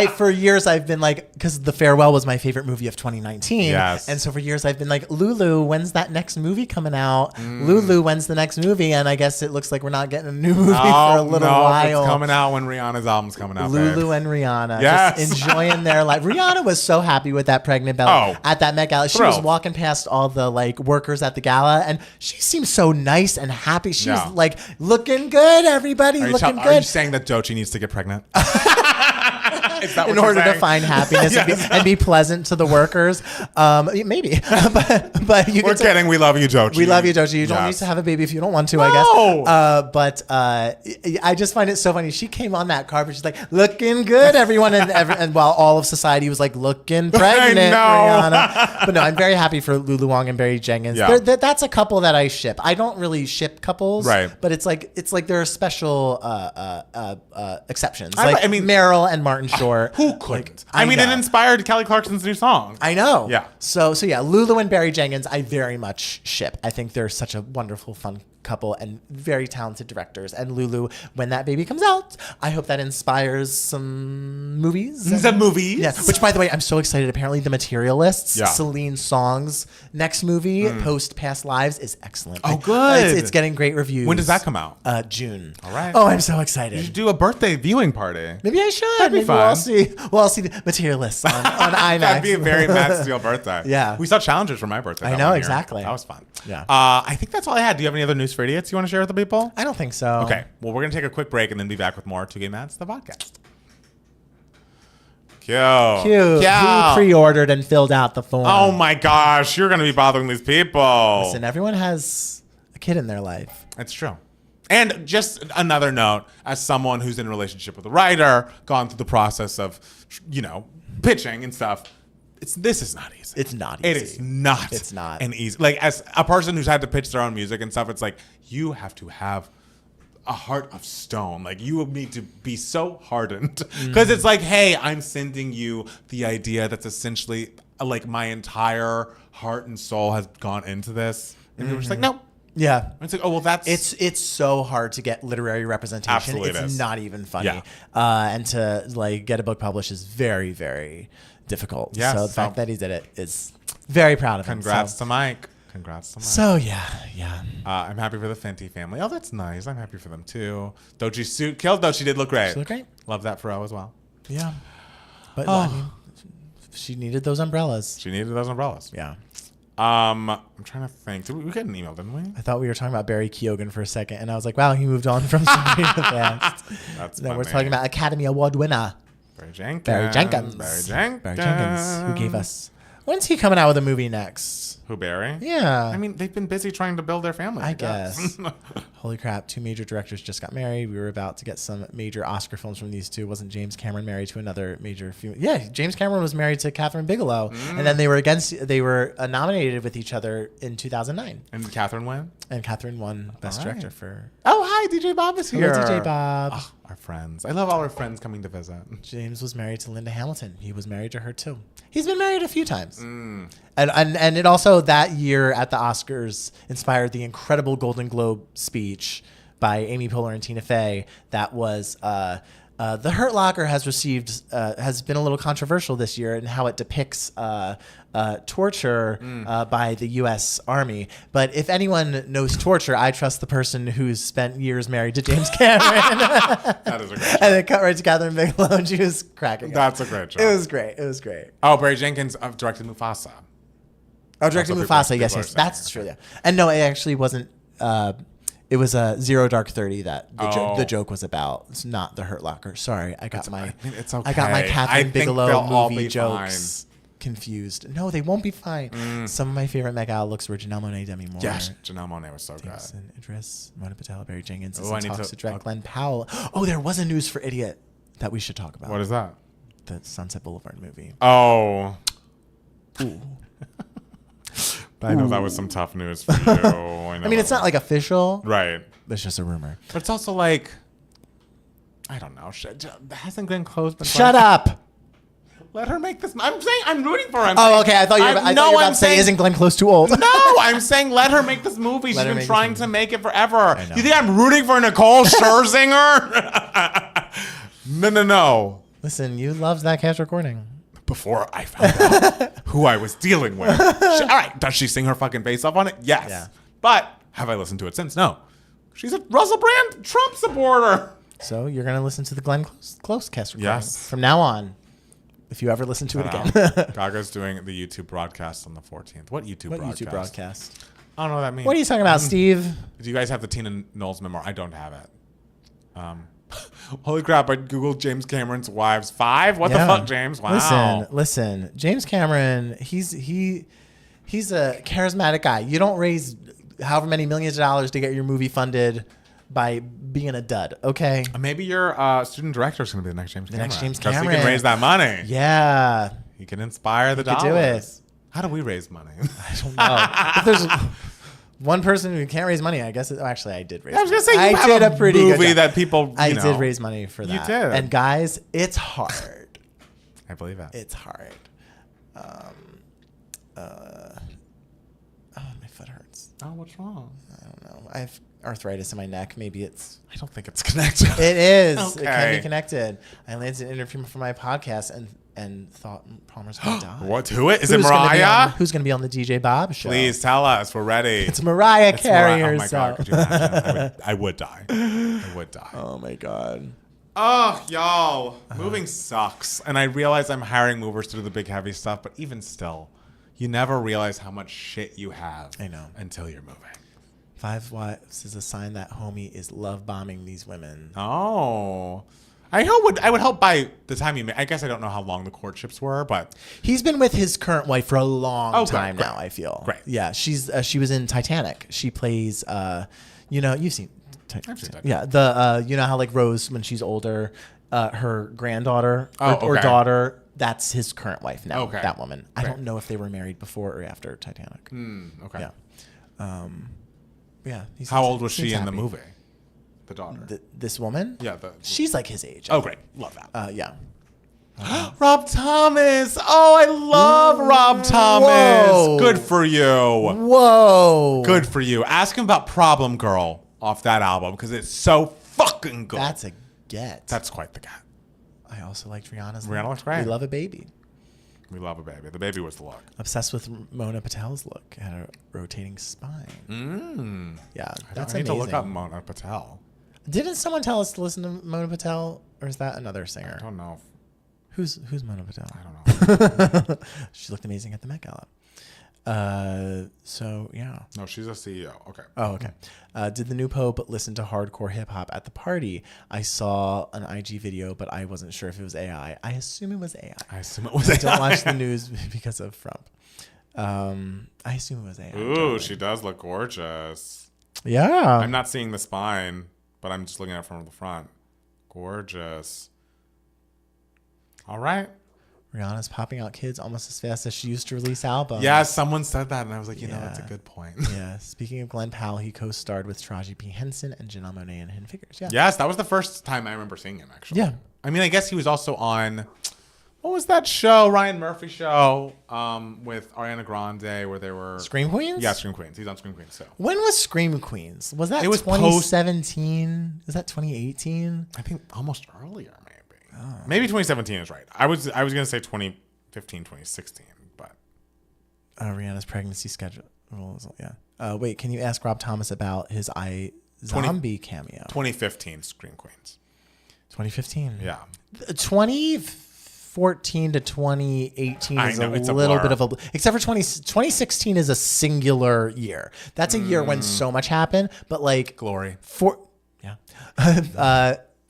is. For years I've been like, because The Farewell was my favorite movie of 2019. Yes. And so for years I've been like, Lulu, when's that next movie coming out? Lulu, when's the next movie? And I guess it looks like we're not getting a new movie for a little while. It's coming out when Rihanna's album's coming out. Lulu babe. and Rihanna Yes. just enjoying their life. Rihanna was so happy with that pregnant belly at that Met Gala. She was Thrilled. walking past all the like workers at the gala, and she seemed so nice and happy. She was like looking good, everybody, looking Are you good. saying that Doechii needs to get pregnant? Is that In what order you're to saying? find happiness Yes. and be pleasant to the workers, maybe. but you We're can kidding. We love you, Doechii. We love you, Doechii. You don't need Yes. to have a baby if you don't want to, No. I guess. But I just find it so funny. She came on that carpet. She's like, looking good, everyone. And while all of society was like, looking pregnant, Rihanna. But no, I'm very happy for Lulu Wang and Barry Jenkins. Yeah. That's a couple that I ship. I don't really ship couples. Right. But it's like there are special exceptions. I Like mean- Meryl and Martin Short. more. Who couldn't? I mean, it know. inspired Kelly Clarkson's new song. I know. Yeah. So yeah, Lulu and Barry Jenkins, I very much ship. I think they're such a wonderful, fun couple and very talented directors. And Lulu, when that baby comes out, I hope that inspires some movies. Some movies. Yeah. Which, by the way, I'm so excited. Apparently, The Materialists, Yeah. Celine Song's next movie, Post Past Lives, is excellent. Oh, good. It's getting great reviews. When does that come out? June. All right. Oh, I'm so excited. You should do a birthday viewing party. Maybe I should. That'd be Maybe fun. We'll all see The Materialists on IMAX. That'd be a very Matt Steele birthday. Yeah. We saw Challengers for my birthday. I that know, one year. exactly. That was fun. Yeah. I think that's all I had. Do you have any other news for idiots you want to share with the people? I don't think so. Okay. Well, we're going to take a quick break and then be back with more 2 Gay Mats, the podcast. Cute. Who pre-ordered and filled out the form? Oh my gosh, you're going to be bothering these people. Listen, everyone has a kid in their life. It's true. And just another note, as someone who's in a relationship with a writer, gone through the process of, pitching and stuff, this is not easy. It's not easy. It is not. It's not. an easy. Like, as a person who's had to pitch their own music and stuff, it's like, you have to have a heart of stone. Like, you need to be so hardened. Because it's like, hey, I'm sending you the idea that's essentially, like, my entire heart and soul has gone into this. And you're just like, no. Yeah. It's like, oh, well, that's... It's so hard to get literary representation. Absolutely it it's is. not even funny. Yeah. And to get a book published is very, very difficult. Yes, so the fact that he did it is very proud of him. Congrats to Mike. Congrats to Mike. So yeah. I'm happy for the Fenty family. Oh, that's nice. I'm happy for them too. Doji's suit killed though. She did look great. She looked great. Love that for O as well. Yeah. But I mean, she needed those umbrellas. She needed those umbrellas. Yeah. I'm trying to think. Did we get an email, didn't we? I thought we were talking about Barry Keoghan for a second, and I was like, wow, he moved on from something in the past. That's Then funny. we're talking about Academy Award winner Barry Jenkins. Barry Jenkins. Who gave us... When's he coming out with a movie next? Who, Barry? Yeah. I mean, they've been busy trying to build their family. I guess. Holy crap, 2 major directors just got married. We were about to get some major Oscar films from these two. Wasn't James Cameron married to another major female? Yeah, James Cameron was married to Catherine Bigelow. And then they were nominated with each other in 2009. And Catherine win? And Catherine won Best All right. Director for... Oh, hi, DJ Bob is here. Hello, DJ Bob. Oh, our friends. I love all our friends coming to visit. James was married to Linda Hamilton. He was married to her too. He's been married a few times. And it also that year at the Oscars inspired the incredible Golden Globe speech by Amy Poehler and Tina Fey. That was The Hurt Locker has been a little controversial this year in how it depicts torture by the U.S. Army. But if anyone knows torture, I trust the person who's spent years married to James Cameron. That is a great joke. And it cut right to Catherine Bigelow, and she was cracking up. That's a great joke. It was great. It was great. Oh, Barry Jenkins directed Mufasa. Oh, directing Also, Mufasa. people Yes, are yes. saying, That's true. Yeah. And no, it actually wasn't. It was Zero Dark 30 that the joke was about. It's not The Hurt Locker. Sorry, I got my. It's okay. I got my I Catherine think Bigelow they'll all movie be jokes confused. No, they won't be fine. Some of my favorite Met Gala looks were Janelle Monáe, Demi Moore. Yes, Janelle Monáe was so good. Jason Idris, Mona Patel, Barry Jenkins, Oh, I need talks to- to direct Glenn Powell. Oh, there was a news for idiot that we should talk about. What is that? The Sunset Boulevard movie? Oh. Ooh. I know that was some tough news for you. I I mean, it's not like official. Right. It's just a rumor. But it's also like, I don't know. Hasn't Glenn Close been Shut up. Let her make this. I'm saying I'm rooting for him. Oh, okay. I thought you were about to say, isn't Glenn Close too old? No, I'm saying let her make this movie. She's Let her been make trying this to movie. make it forever. know. You think I'm rooting for Nicole Scherzinger? No. Listen, you loved that cast recording. Before I found out who I was dealing with. All right, does she sing her fucking face off on it? Yes. Yeah. But have I listened to it since? No. She's a Russell Brand Trump supporter. So you're going to listen to the Glenn Close cast recording Yes. from now on, if you ever listen to it again. Gaga's doing the YouTube broadcast on the 14th. What YouTube broadcast? YouTube broadcast? I don't know what that means. What are you talking about, Steve? Do you guys have the Tina Knowles memoir? I don't have it. Holy crap, I Googled James Cameron's wives 5. What the fuck, James? Wow. Listen. James Cameron, he's a charismatic guy. You don't raise however many millions of dollars to get your movie funded by being a dud, okay? Maybe your student director is going to be the next James Cameron. next James 'Cause he Cameron. can raise that money. Yeah. He can inspire the could dollars. do it. How do we raise money? I don't know. If there's one person who can't raise money, I guess. Actually, I did raise. I was going to say, money. you I have did a a pretty good movie job. that people, I you know. did raise money for that. You did. And guys, it's hard. I believe it. It's hard. Oh, my foot hurts. Oh, what's wrong? I don't know. I have arthritis in my neck. Maybe it's... I don't think it's connected. It is. Okay. It can be connected. I landed an interview for my podcast and thought Palmer's going to die. What? Who it? Is it Mariah? Who's going to be on the DJ Bob show? Please tell us. We're ready. It's Mariah Carey Oh my herself. God. Could you imagine? I would die. I would die. Oh, my God. Oh, y'all. Moving sucks. And I realize I'm hiring movers to do the big heavy stuff, but even still, you never realize how much shit you have. I know. Until you're moving. 5 Wives is a sign that homie is love bombing these women. Oh. I would hope by the time you I guess I don't know how long the courtships were, but He's been with his current wife for a long great, time great. now, I feel. Great. Yeah, she was in Titanic. She plays you've seen I've seen Titanic. Yeah, the you know how like Rose when she's older, her granddaughter or okay. daughter, that's his current wife now. Okay. That woman. I Great. don't know if they were married before or after Titanic. Okay. Yeah. Yeah. How old was she in happy. the movie? The daughter. This woman? Yeah. She's like his age. Oh, great. Love that. Yeah. Rob Thomas. Oh, I love Rob Thomas. Whoa. Good for you. Whoa. Good for you. Ask him about Problem Girl off that album because it's so fucking good. That's a get. That's quite the get. I also liked Rihanna's Rihanna look. looks great. We love a baby. We love a baby. The baby was the look. Obsessed with Mona Patel's look. Had a rotating spine. Yeah, that's I need amazing. to look up Mona Patel. Didn't someone tell us to listen to Mona Patel, or is that another singer? I don't know. Who's Mona Patel? I don't know. She looked amazing at the Met Gala. So yeah. No, she's a CEO. Okay. Oh, okay. Did the new Pope listen to hardcore hip hop at the party? I saw an IG video, but I wasn't sure if it was AI. I assume it was AI. I assume it was I don't watch the news because of Trump. I assume it was AI. Ooh, she does look gorgeous. Yeah. I'm not seeing the spine, but I'm just looking at it from the front. Gorgeous. All right. Rihanna's popping out kids almost as fast as she used to release albums. Yeah, someone said that, and I was like, know, that's a Yeah. good point. Yeah. Speaking of Glenn Powell, he co-starred with Taraji P. Henson and Janelle Monáe in Hidden Figures. Yeah. Yes, that was the first time I remember seeing him, actually. Yeah. I mean, I guess he was also on, what was that show? Ryan Murphy show with Ariana Grande where they were... Scream Queens? Yeah, Scream Queens. He's on Scream Queens, so. When was Scream Queens? Was that It was 2017? Was that 2018? I think almost earlier, maybe. Maybe 2017 is right. I was going to say 2015, 2016, but... Rihanna's pregnancy schedule. Yeah. Wait, can you ask Rob Thomas about his Zombie cameo? 2015 Scream Queens. 2015. Yeah. 2014 to 2018 I is know, it's a a little blur. bit of a... Except for 2016 is a singular year. That's a year when so much happened, but like... Glory.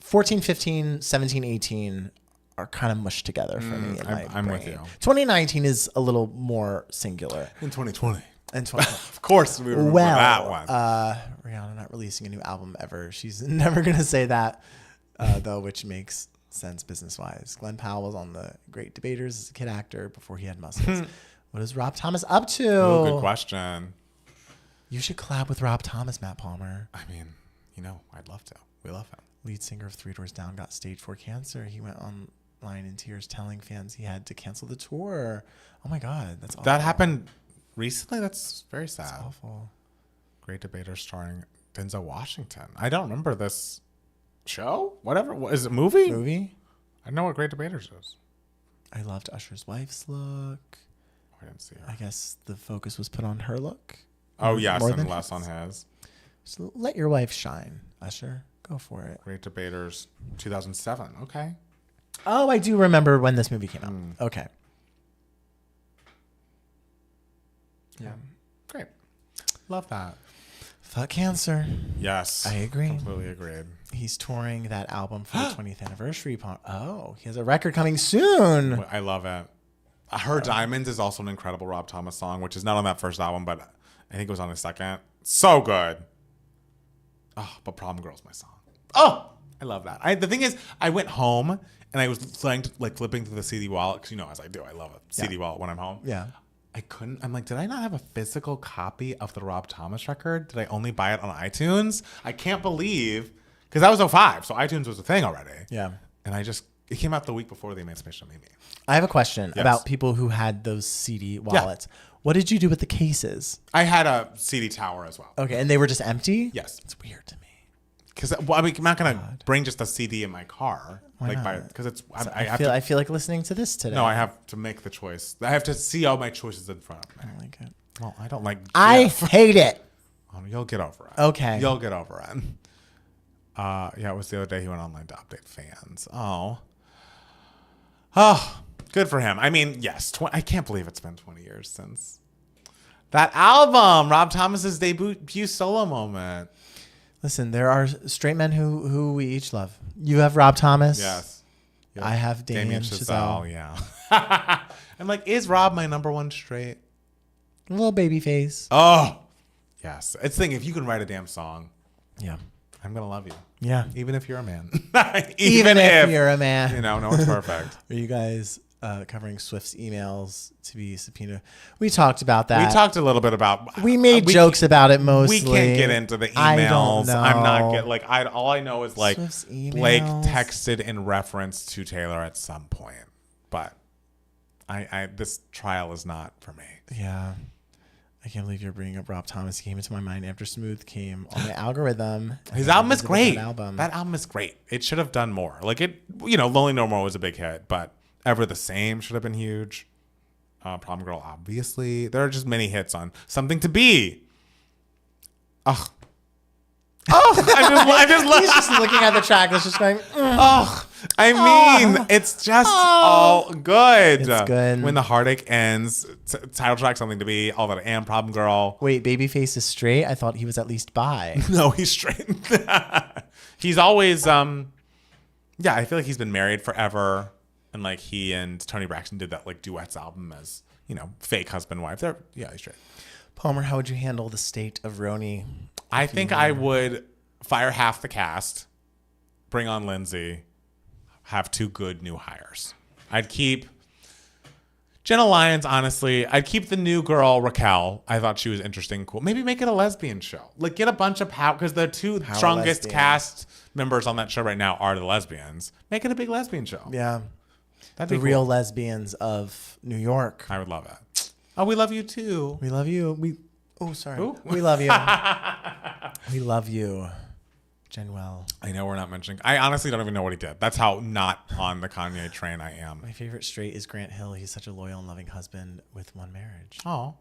14, 15, 17, 18 are kind of mushed together for me. I'm with you. 2019 is a little more singular. In 2020. And 20, Of course, we remember that one. Rihanna not releasing a new album ever. She's never going to say that, though, which makes sense business-wise. Glenn Powell was on The Great Debaters as a kid actor before he had muscles. What is Rob Thomas up to? Ooh, good question. You should collab with Rob Thomas, Matt Palmer. I mean, I'd love to. We love him. Lead singer of Three Doors Down got stage 4 cancer. He went online in tears telling fans he had to cancel the tour. Oh my God, that's awful. That happened recently? That's very sad. That's awful. Great Debater starring Denzel Washington. I don't remember this show. Whatever. Is it a movie? Movie? I know what Great Debaters is. I loved Usher's wife's look. I didn't see her. I guess the focus was put on her look. Oh, yes, More and than less his. on his. So let your wife shine, Usher. Go for it. Great Debaters 2007. Okay. Oh, I do remember when this movie came out. Okay. Yeah. Great. Love that. Fuck cancer. Yes. I agree. Completely agreed. He's touring that album for the 20th anniversary. Oh, he has a record coming soon. I love it. Her Diamonds is also an incredible Rob Thomas song, which is not on that first album, but I think it was on the second. So good. Oh, but Problem Girl's my song. Oh, I love that. The thing is, I went home and I was flipping through the CD wallet because as I do, I love a CD wallet when I'm home. Yeah. I couldn't. I'm like, did I not have a physical copy of the Rob Thomas record? Did I only buy it on iTunes? I can't believe because that was 05, so iTunes was a thing already. Yeah. And I just It came out the week before the Emancipation of Mimi. I have a question Yes. about people who had those CD wallets. What did you do with the cases? I had a CD tower as well. Okay, and they were just empty? Yes. It's weird to me. Because I mean, I'm not gonna bring just a CD in my car, because it's. I feel like listening to this today. No, I have to make the choice. I have to see all my choices in front of me. I don't like it. Well, I don't like. I GF. hate it. Oh, you'll get over it. Okay. You'll get over it. Yeah, it was the other day he went online to update fans. Oh, good for him. I mean, yes, I can't believe it's been 20 years since that album, Rob Thomas's debut solo moment. Listen, there are straight men who we each love. You have Rob Thomas. Yes. Yep. I have Damien Chazelle. Yeah. I'm like, is Rob my number one straight? A little baby face. Oh, yes. It's the thing, if you can write a damn song, Yeah. I'm going to love you. Yeah. Even if you're a man. Even if you're a man. You know, no one's perfect. Are you guys covering Swift's emails to be subpoenaed? We talked about that. We taled a little bit about. We made jokes about it mostly. We can't get into the emails. I don't know. I'm not all I know is like Swift's Blake emails. texted in reference to Taylor at some point, but I this trial is not for me. Yeah. I can't believe you're bringing up Rob Thomas. He came into my mind after Smooth came on the algorithm. His album is great. That album is great. It should have done more. Like Lonely No More was a big hit, but Ever the Same should have been huge. Prom Girl, obviously. There are just many hits on Something to Be. Ugh. I just He's just looking at the track list, just going, Oh, I mean, it's just all good. It's good. When the Heartache Ends, title track Something to Be, All That I Am, Problem Girl. Wait, Babyface is straight? I thought he was at least bi. No, he's straight. He's always, I feel like he's been married forever. And like he and Toni Braxton did that like duets album as, fake husband wife. He's straight. Palmer, how would you handle the state of Roni? I think I would fire half the cast, bring on Lindsay, have 2 good new hires. I'd keep Jenna Lyons, honestly. I'd keep the new girl, Raquel. I thought she was interesting, cool. Maybe make it a lesbian show. Like get a bunch of because the 2 strongest lesbian. cast members on that show right now are the lesbians. Make it a big lesbian show. Yeah. That'd The be real cool. lesbians of New York. I would love it. Oh, we love you too. We love you. Sorry. Ooh. We love you. We love you, Jenwell. I know we're not mentioning. I honestly don't even know what he did. That's how not on the Kanye train I am. My favorite straight is Grant Hill. He's such a loyal and loving husband with one marriage. Oh.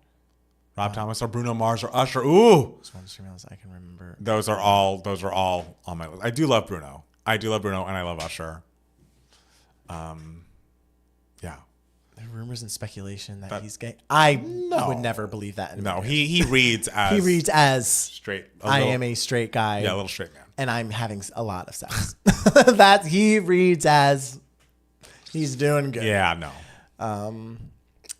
Rob Thomas or Bruno Mars or Usher. Ooh. It's one of the emails I can remember. Those are all on my list. I do love Bruno. And I love Usher. Yeah. There are rumors and speculation that he's gay. I would never believe that. No, he reads as straight. I am a straight guy. Yeah, a little straight man. And I'm having a lot of sex. That he reads as he's doing good. Yeah, no.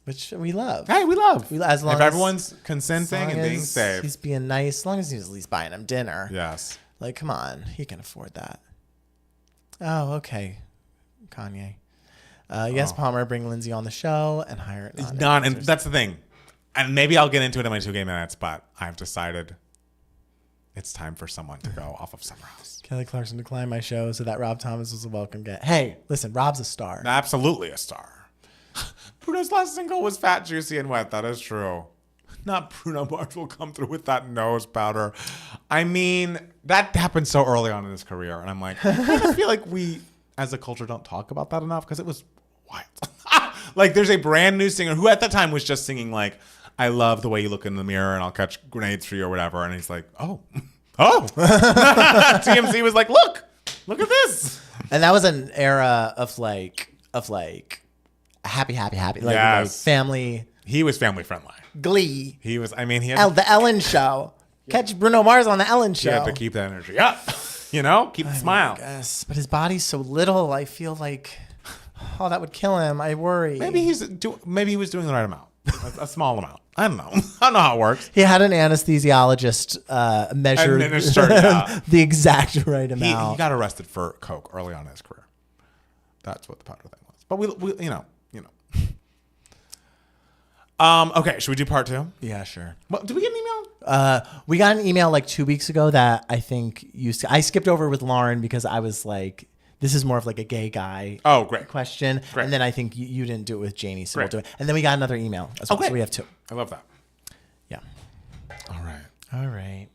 Which we love. Hey, we love. As long if as everyone's consenting and being as safe. he's being nice, as long as he's at least buying him dinner. Yes. Like, come on, he can afford that. Oh, okay, Kanye. Yes, Palmer, bring Lindsay on the show and hire it. And that's the thing. And maybe I'll get into it in my 2 gay minutes, but I've decided it's time for someone to go off of Summer House. Kelly Clarkson declined my show so that Rob Thomas was a welcome get. Hey, listen, Rob's a star. Absolutely a star. Bruno's last single was Fat, Juicy, and Wet. That is true. Not Bruno Mars will come through with that nose powder. I mean, that happened so early on in his career. And I'm like, I kind of feel like we, as a culture, don't talk about that enough because it was wild. Like, there's a brand new singer who at the time was just singing, like, I love the way you look in the mirror and I'll catch grenades for you or whatever. And he's like, oh. TMZ was like, look at this. And that was an era of like happy. Like, Yes. family. He was family friendly. Glee. He was, I mean, he had, The Ellen Show. Catch Bruno Mars on the Ellen he Show. had to keep that energy up. Keep the smile. Yes, but his body's so little. I feel like, that would kill him. I worry. Maybe he was doing the right amount, a small amount. I don't know. I don't know how it works. He had an anesthesiologist measure Administer, yeah. the exact right He amount. got arrested for coke early on in his career. That's what the powder thing was. But we Okay, should we do part 2? Yeah, sure. What, did we get an email? We got an email like 2 weeks ago that I think I skipped over with Lauren because I was like, This is more of like a gay guy Oh, great. question. Great. And then I think you didn't do it with Janie, so Great. we'll do it. And then we got another email as well. Okay. So we have 2. I love that. Yeah. All right. All right.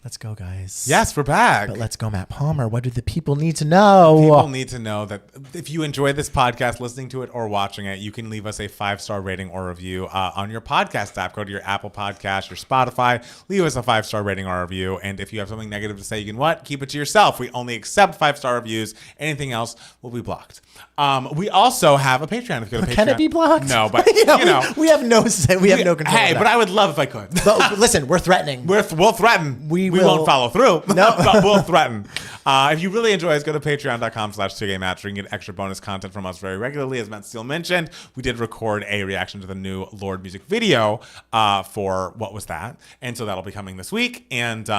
Let's go, guys. Yes, we're back. But let's go, Matt Palmer. What do the people need to know? People need to know that if you enjoy this podcast, listening to it or watching it, you can leave us a 5-star rating or review on your podcast app. Go to your Apple Podcast, your Spotify, leave us a 5-star rating or review. And if you have something negative to say, you can what? Keep it to yourself. We only accept 5-star reviews. Anything else will be blocked. We also have a Patreon. If you go to Patreon, Can it be blocked? No, but we have no say. We have no control. Hey, of that. but I would love if I could. But listen, we're threatening. We'll threaten. We will- won't follow through. No. But we'll threaten. If you really enjoy us, go to patreon.com/2gaymats. You can get extra bonus content from us very regularly. As Matt Steele mentioned, we did record a reaction to the new Lorde music video for What Was That? And so that'll be coming this week. And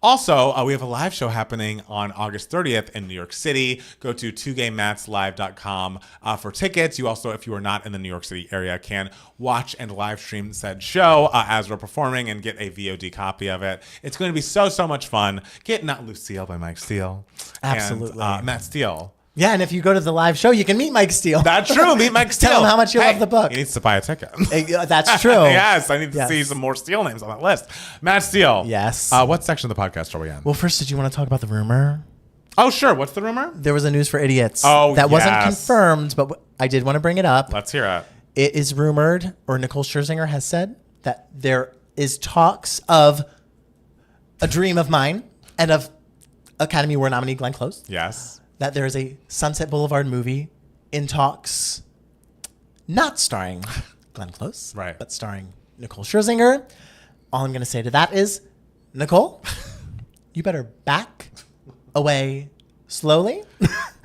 also, we have a live show happening on August 30th in New York City. Go to 2gaymatslive.com for tickets. You also, if you are not in the New York City area, can watch and live stream said show as we're performing and get a VOD copy of it. It's going to be so much fun. Get Not Lucille by Mike Steele. Absolutely. And, Matt Steele. Yeah, and if you go to the live show, you can meet Mike Steele. That's true. Meet Mike Steele. Tell him how much you love the book. He needs to buy a ticket. That's true. Yes, I need to Yes. see some more Steele names on that list. Matt Steele. Yes. What section of the podcast are we in? Well, first, did you want to talk about the rumor? Oh, sure. What's the rumor? There was a News for Idiots. Oh, that wasn't yes. confirmed, but I did want to bring it up. Let's hear it. It is rumored, or Nicole Scherzinger has said, that there is talks of A Dream of Mine and of Academy Award nominee Glenn Close. Yes. That there is a Sunset Boulevard movie in talks, not starring Glenn Close, Right. but starring Nicole Scherzinger. All I'm going to say to that is, Nicole, you better back away slowly,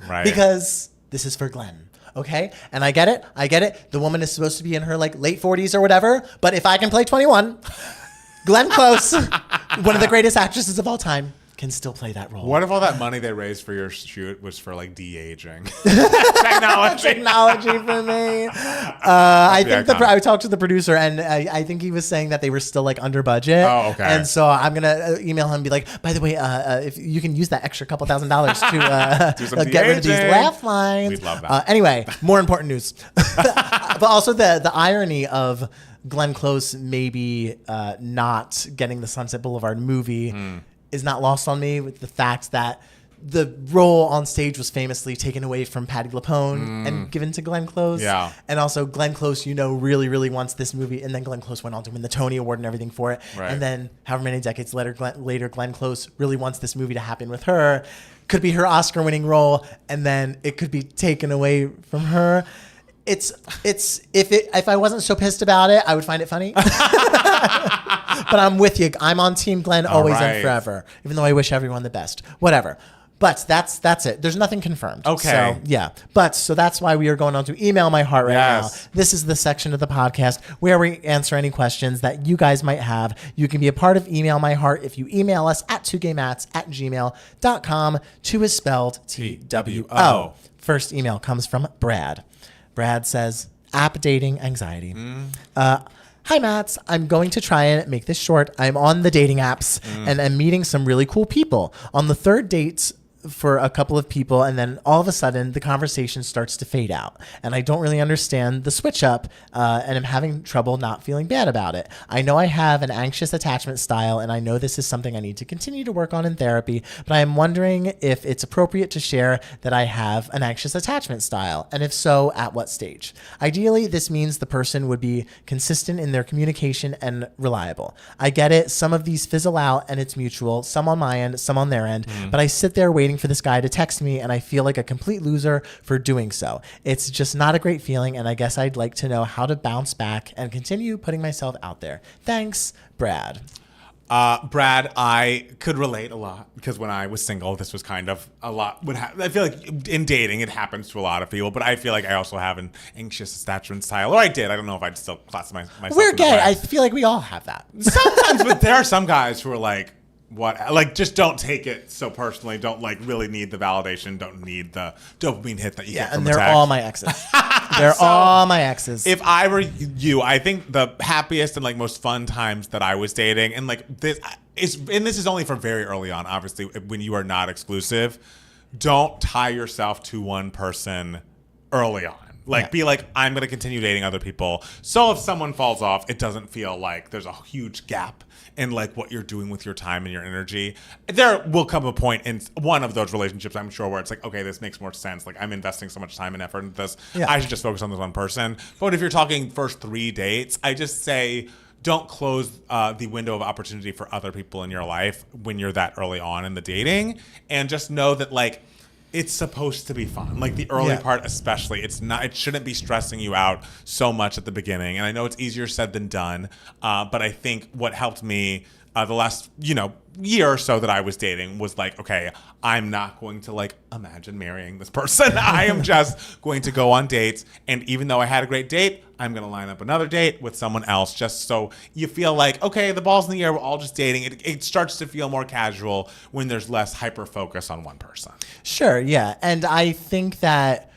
Right. because this is for Glenn. Okay, and I get it. The woman is supposed to be in her like late 40s or whatever. But if I can play 21, Glenn Close, one of the greatest actresses of all time, can still play that role. What if all that money they raised for your shoot was for like de-aging? Technology for me. I be think iconic. I talked to the producer, and I think he was saying that they were still like under budget. Oh, okay. And so I'm gonna email him and be like, by the way, if you can use that extra couple $1,000s to some get rid of these de-aging. laugh lines. We'd love that. Anyway, more important news, but also the irony of Glenn Close maybe not getting the Sunset Boulevard movie is not lost on me, with the fact that the role on stage was famously taken away from Patti LuPone and given to Glenn Close. Yeah. And also Glenn Close, really, really wants this movie. And then Glenn Close went on to win the Tony Award and everything for it. Right. And then however many decades later, Glenn Close really wants this movie to happen with her. Could be her Oscar-winning role, and then it could be taken away from her. If I wasn't so pissed about it, I would find it funny. But I'm with you. I'm on Team Glenn always right. and forever, even though I wish everyone the best. Whatever. But that's it. There's nothing confirmed. Okay. So, yeah. So that's why we are going on to Email My Heart right Yes. now. This is the section of the podcast where we answer any questions that you guys might have. You can be a part of Email My Heart if you email us at 2gaymats@gmail.com. 2 is spelled TWO. First email comes from Brad. Brad says, app dating anxiety. Hi, Mats. I'm going to try and make this short. I'm on the dating apps and I'm meeting some really cool people. On the third date for a couple of people, and then all of a sudden the conversation starts to fade out. And I don't really understand the switch up, and I'm having trouble not feeling bad about it. I know I have an anxious attachment style, and I know this is something I need to continue to work on in therapy, but I am wondering if it's appropriate to share that I have an anxious attachment style, and if so, at what stage? Ideally, this means the person would be consistent in their communication and reliable. I get it. Some of these fizzle out and it's mutual, some on my end, some on their end, but I sit there waiting for this guy to text me and I feel like a complete loser for doing so. It's just not a great feeling, and I guess I'd like to know how to bounce back and continue putting myself out there. Thanks, Brad. Brad, I could relate a lot because when I was single, this was kind of a lot. I feel like in dating, it happens to a lot of people, but I feel like I also have an anxious attachment style, or I did. I don't know if I'd still classify myself. We're in that gay. way. I feel like we all have that. Sometimes, but there are some guys who are like, what, like, just don't take it so personally. Don't like really need the validation. Don't need the dopamine hit that you get from and the they're text. all my exes. They're all my exes. If I were you, I think the happiest and like most fun times that I was dating, and like this is only from very early on, obviously, when you are not exclusive, don't tie yourself to one person early on. Like, be like, I'm going to continue dating other people. So if someone falls off, it doesn't feel like there's a huge gap in like what you're doing with your time and your energy. There will come a point in one of those relationships, I'm sure, where it's like, okay, this makes more sense. Like, I'm investing so much time and effort into this. Yeah. I should just focus on this one person. But if you're talking first 3 dates, I just say, don't close the window of opportunity for other people in your life when you're that early on in the dating. And just know that, like, it's supposed to be fun. Like the early part especially. It shouldn't be stressing you out so much at the beginning. And I know it's easier said than done. But I think what helped me the last, year or so that I was dating was like, okay, I'm not going to like imagine marrying this person. I am just going to go on dates. And even though I had a great date, I'm going to line up another date with someone else just so you feel like, okay, the ball's in the air. We're all just dating. It starts to feel more casual when there's less hyper focus on one person. Sure, yeah. And I think that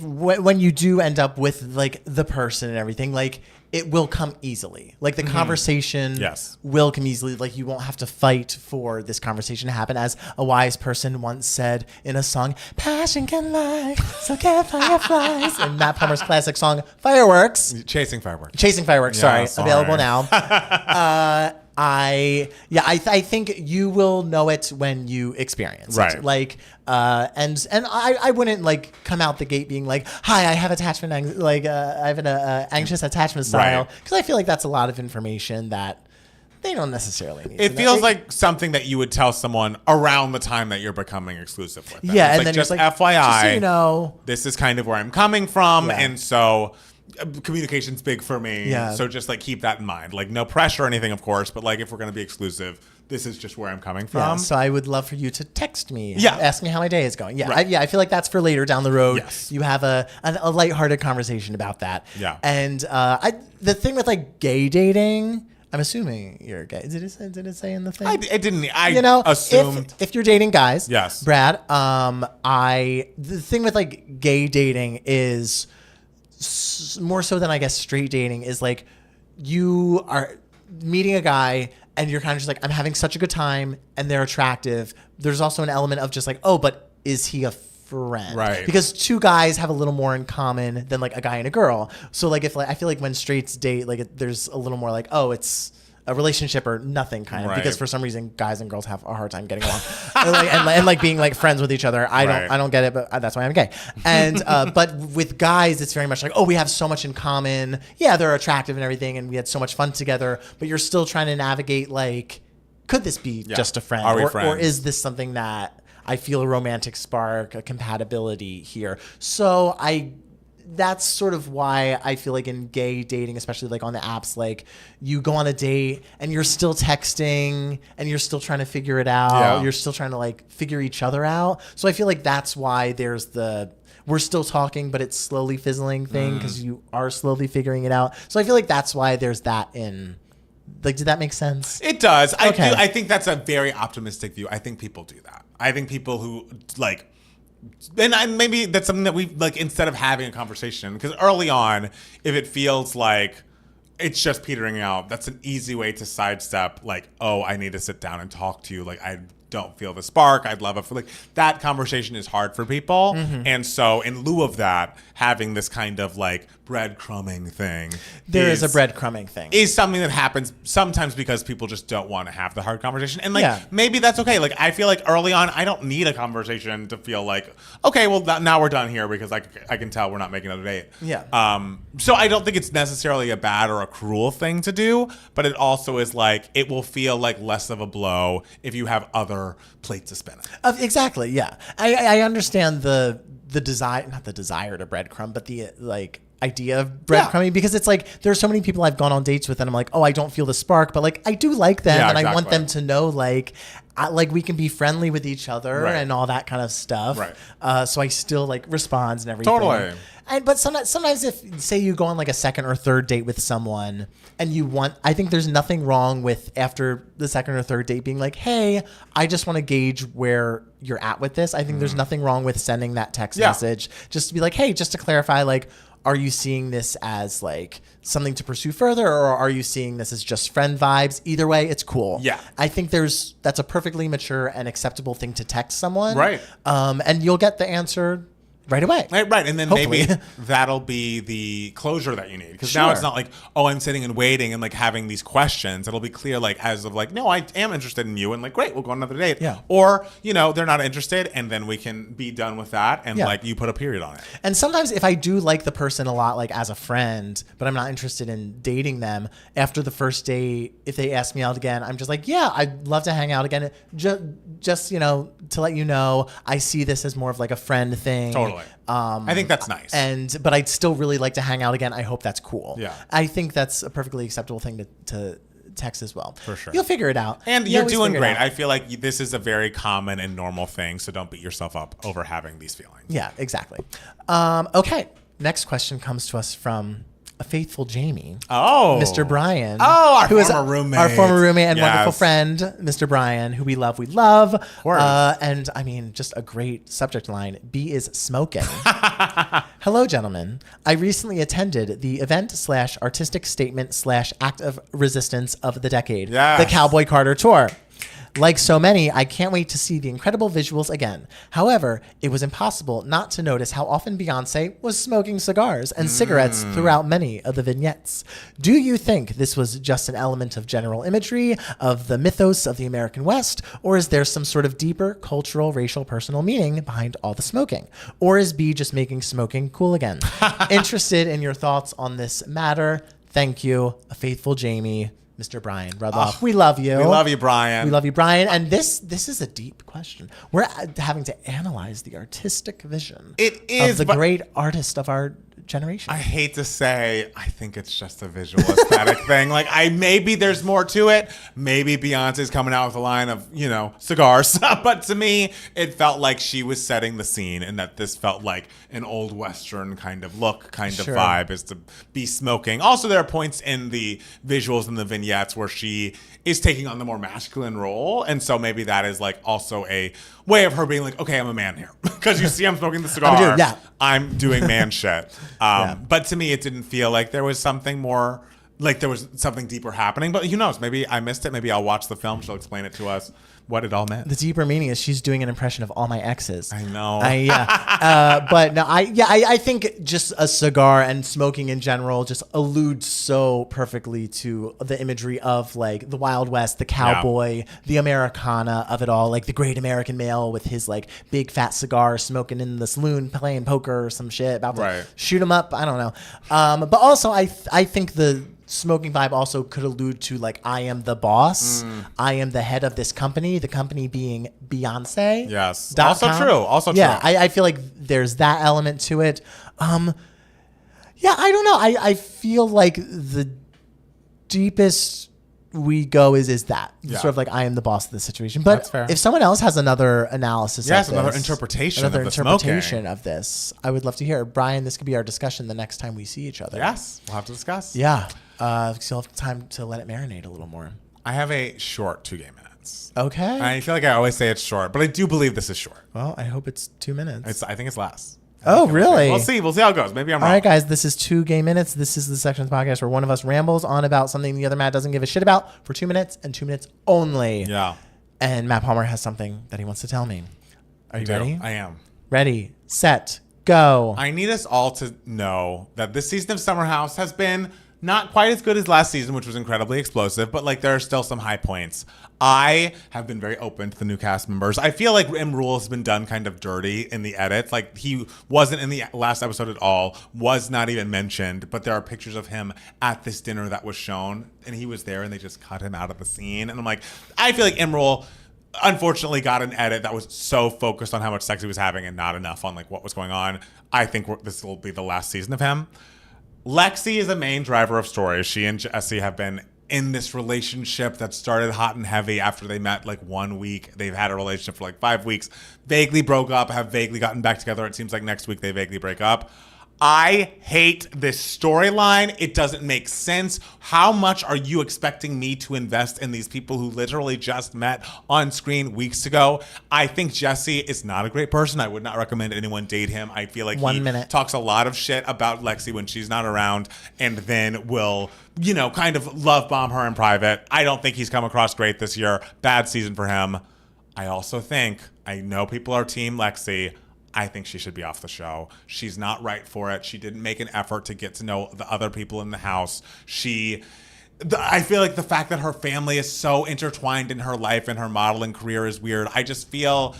when you do end up with like the person and everything, like it will come easily. Like the conversation will come easily. Like you won't have to fight for this conversation to happen. As a wise person once said in a song, passion can lie, so can fireflies. And Matt Palmer's classic song, Fireworks. Chasing Fireworks. Sorry. Available now. I think you will know it when you experience it. Like, and I wouldn't like come out the gate being like, hi, I have attachment, I have an anxious attachment style. Because I feel like that's a lot of information that they don't necessarily need. It feels like something that you would tell someone around the time that you're becoming exclusive with them. Yeah, it's and like, then just like, FYI, just so you know, this is kind of where I'm coming from, and so communication's big for me. Yeah. So just like keep that in mind. Like no pressure or anything, of course, but like if we're gonna be exclusive, this is just where I'm coming from. Yeah, so I would love for you to text me. Yeah. Ask me how my day is going. Yeah. Right. I feel like that's for later down the road. Yes. You have a lighthearted conversation about that. Yeah. And the thing with like gay dating, I'm assuming you're gay. Did it say in the thing? I didn't. I assumed. If you're dating guys, Yes. Brad, the thing with like gay dating is more so than I guess straight dating is like you are meeting a guy and you're kind of just like, I'm having such a good time and they're attractive. There's also an element of just like, oh, but is he a friend? Right. Because two guys have a little more in common than like a guy and a girl. So like if like I feel like when straights date, like there's a little more like, oh, it's a relationship or nothing kind of, because for some reason guys and girls have a hard time getting along and like being like friends with each other. I don't get it, but that's why I'm gay. And but with guys, it's very much like, oh, we have so much in common. Yeah, they're attractive and everything, and we had so much fun together. But you're still trying to navigate like, could this be just a friend, Are we or friends? is this something that I feel a romantic spark, a compatibility here? So that's sort of why I feel like in gay dating, especially like on the apps, like you go on a date and you're still texting and you're still trying to figure it out. Yeah. You're still trying to like figure each other out. So I feel like that's why there's we're still talking, but it's slowly fizzling thing because you are slowly figuring it out. So I feel like that's why there's that in. Like, did that make sense? It does. Okay. I think that's a very optimistic view. I think people do that. I think people who like, and maybe that's something that we like instead of having a conversation, because early on, if it feels like it's just petering out, that's an easy way to sidestep like, oh, I need to sit down and talk to you. Like, I don't feel the spark. I'd love it for like that conversation is hard for people. And so in lieu of that, having this kind of like breadcrumbing thing. There is a breadcrumbing thing. Is something that happens sometimes because people just don't want to have the hard conversation. And like, maybe that's okay. Like, I feel like early on, I don't need a conversation to feel like, okay, well, now we're done here because I can tell we're not making another date. Yeah. So I don't think it's necessarily a bad or a cruel thing to do, but it also is like, it will feel like less of a blow if you have other plates to spin. Exactly. Yeah. I understand the desire, not the desire to breadcrumb, but the like idea of breadcrumbing, because it's like there's so many people I've gone on dates with and I'm like, oh, I don't feel the spark, but like I do like them and I want them to know like like we can be friendly with each other Right. and all that kind of stuff. Right. So I still like responds and everything. Totally. But sometimes if say you go on like a second or third date with someone and I think there's nothing wrong with after the second or third date being like, hey, I just want to gauge where you're at with this. I think there's nothing wrong with sending that text message just to be like, hey, just to clarify, like, are you seeing this as like something to pursue further, or are you seeing this as just friend vibes? Either way, it's cool. Yeah. I think that's a perfectly mature and acceptable thing to text someone. Right. And you'll get the answer right away. Right. And then Hopefully. maybe that'll be the closure that you need. Because now it's not like, oh, I'm sitting and waiting and like having these questions. It'll be clear, like, as of like, no, I am interested in you. And like, great, we'll go on another date. Yeah. Or, they're not interested. And then we can be done with that. And like, you put a period on it. And sometimes if I do like the person a lot, like as a friend, but I'm not interested in dating them, after the first date, if they ask me out again, I'm just like, yeah, I'd love to hang out again. Just to let you know, I see this as more of like a friend thing. Totally. I think that's nice. But I'd still really like to hang out again. I hope that's cool. Yeah. I think that's a perfectly acceptable thing to text as well. For sure. You'll figure it out. And You you're always doing figure it great. out. I feel like this is a very common and normal thing. So don't beat yourself up over having these feelings. Yeah, exactly. Okay. Next question comes to us from a faithful Jamie. Oh. Mr. Brian. Oh, our who is former roommate. Our former roommate and Yes. wonderful friend, Mr. Brian, who we love. We love. Of course. And I mean, just a great subject line. B is smoking. Hello, gentlemen. I recently attended the event/artistic statement/act of resistance of the decade, Yes. the Cowboy Carter Tour. Like so many, I can't wait to see the incredible visuals again. However, it was impossible not to notice how often Beyonce was smoking cigars and cigarettes throughout many of the vignettes. Do you think this was just an element of general imagery, of the mythos of the American West, or is there some sort of deeper cultural, racial, personal meaning behind all the smoking? Or is B just making smoking cool again? Interested in your thoughts on this matter. Thank you, a faithful Jamie. Mr. Brian Rudloff. We love you. We love you, Brian. We love you, Brian. And this is a deep question. We're having to analyze the artistic vision of the great artist of our generation. I hate to say, I think it's just a visual aesthetic thing. Like, maybe there's more to it. Maybe Beyonce's coming out with a line of, cigars. But to me, it felt like she was setting the scene, and that this felt like an old Western kind of look, kind of vibe, is to be smoking. Also, there are points in the visuals and the vignettes where she is taking on the more masculine role. And so maybe that is like also a way of her being like, okay, I'm a man here. Because you see I'm smoking the cigar. I'm doing man shit. But to me, it didn't feel like there was something more, like there was something deeper happening. But who knows? Maybe I missed it. Maybe I'll watch the film. She'll explain it to us what it all meant. The deeper meaning is she's doing an impression of all my exes. I know. But no, I think just a cigar and smoking in general just alludes so perfectly to the imagery of like the Wild West, the cowboy, the Americana of it all, like the great American male with his like big fat cigar smoking in the saloon playing poker or some shit about to shoot him up. I don't know. But also I think the smoking vibe also could allude to like, I am the boss. I am the head of this company, the company being Beyonce. Yes. .com. Also true. Yeah, I feel like there's that element to it. I don't know. I feel like the deepest we go is that. Sort of like, I am the boss of the situation. But That's fair. if someone else has another analysis of this, another interpretation of this, I would love to hear. Brian, this could be our discussion the next time we see each other. Yes, we'll have to discuss. Yeah. Still have time to let it marinate a little more. I have a short 2 game minutes. Okay. I feel like I always say it's short, but I do believe this is short. Well, I hope it's 2 minutes. I think it's less. Oh, really? We'll see. We'll see how it goes. Maybe I'm wrong. All right, guys, this is 2 game minutes. This is the section of the podcast where one of us rambles on about something the other Matt doesn't give a shit about for 2 minutes and 2 minutes only. Yeah. And Matt Palmer has something that he wants to tell me. Are you ready? I am. Ready, set, go. I need us all to know that this season of Summer House has been not quite as good as last season, which was incredibly explosive, but like there are still some high points. I have been very open to the new cast members. I feel like M. Rule has been done kind of dirty in the edits. Like he wasn't in the last episode at all, was not even mentioned, but there are pictures of him at this dinner that was shown, and he was there and they just cut him out of the scene. And I'm like, I feel like M. Rule unfortunately got an edit that was so focused on how much sex he was having and not enough on like what was going on. I think this will be the last season of him. Lexi is a main driver of stories. She and Jesse have been in this relationship that started hot and heavy after they met like 1 week. They've had a relationship for like 5 weeks, vaguely broke up, have vaguely gotten back together. It seems like next week they vaguely break up. I hate this storyline. It doesn't make sense. How much are you expecting me to invest in these people who literally just met on screen weeks ago? I think Jesse is not a great person. I would not recommend anyone date him. I feel like he talks a lot of shit about Lexi when she's not around and then will, kind of love bomb her in private. I don't think he's come across great this year. Bad season for him. I also think, I know people are team Lexi. I think she should be off the show. She's not right for it. She didn't make an effort to get to know the other people in the house. I feel like the fact that her family is so intertwined in her life and her modeling career is weird. I just feel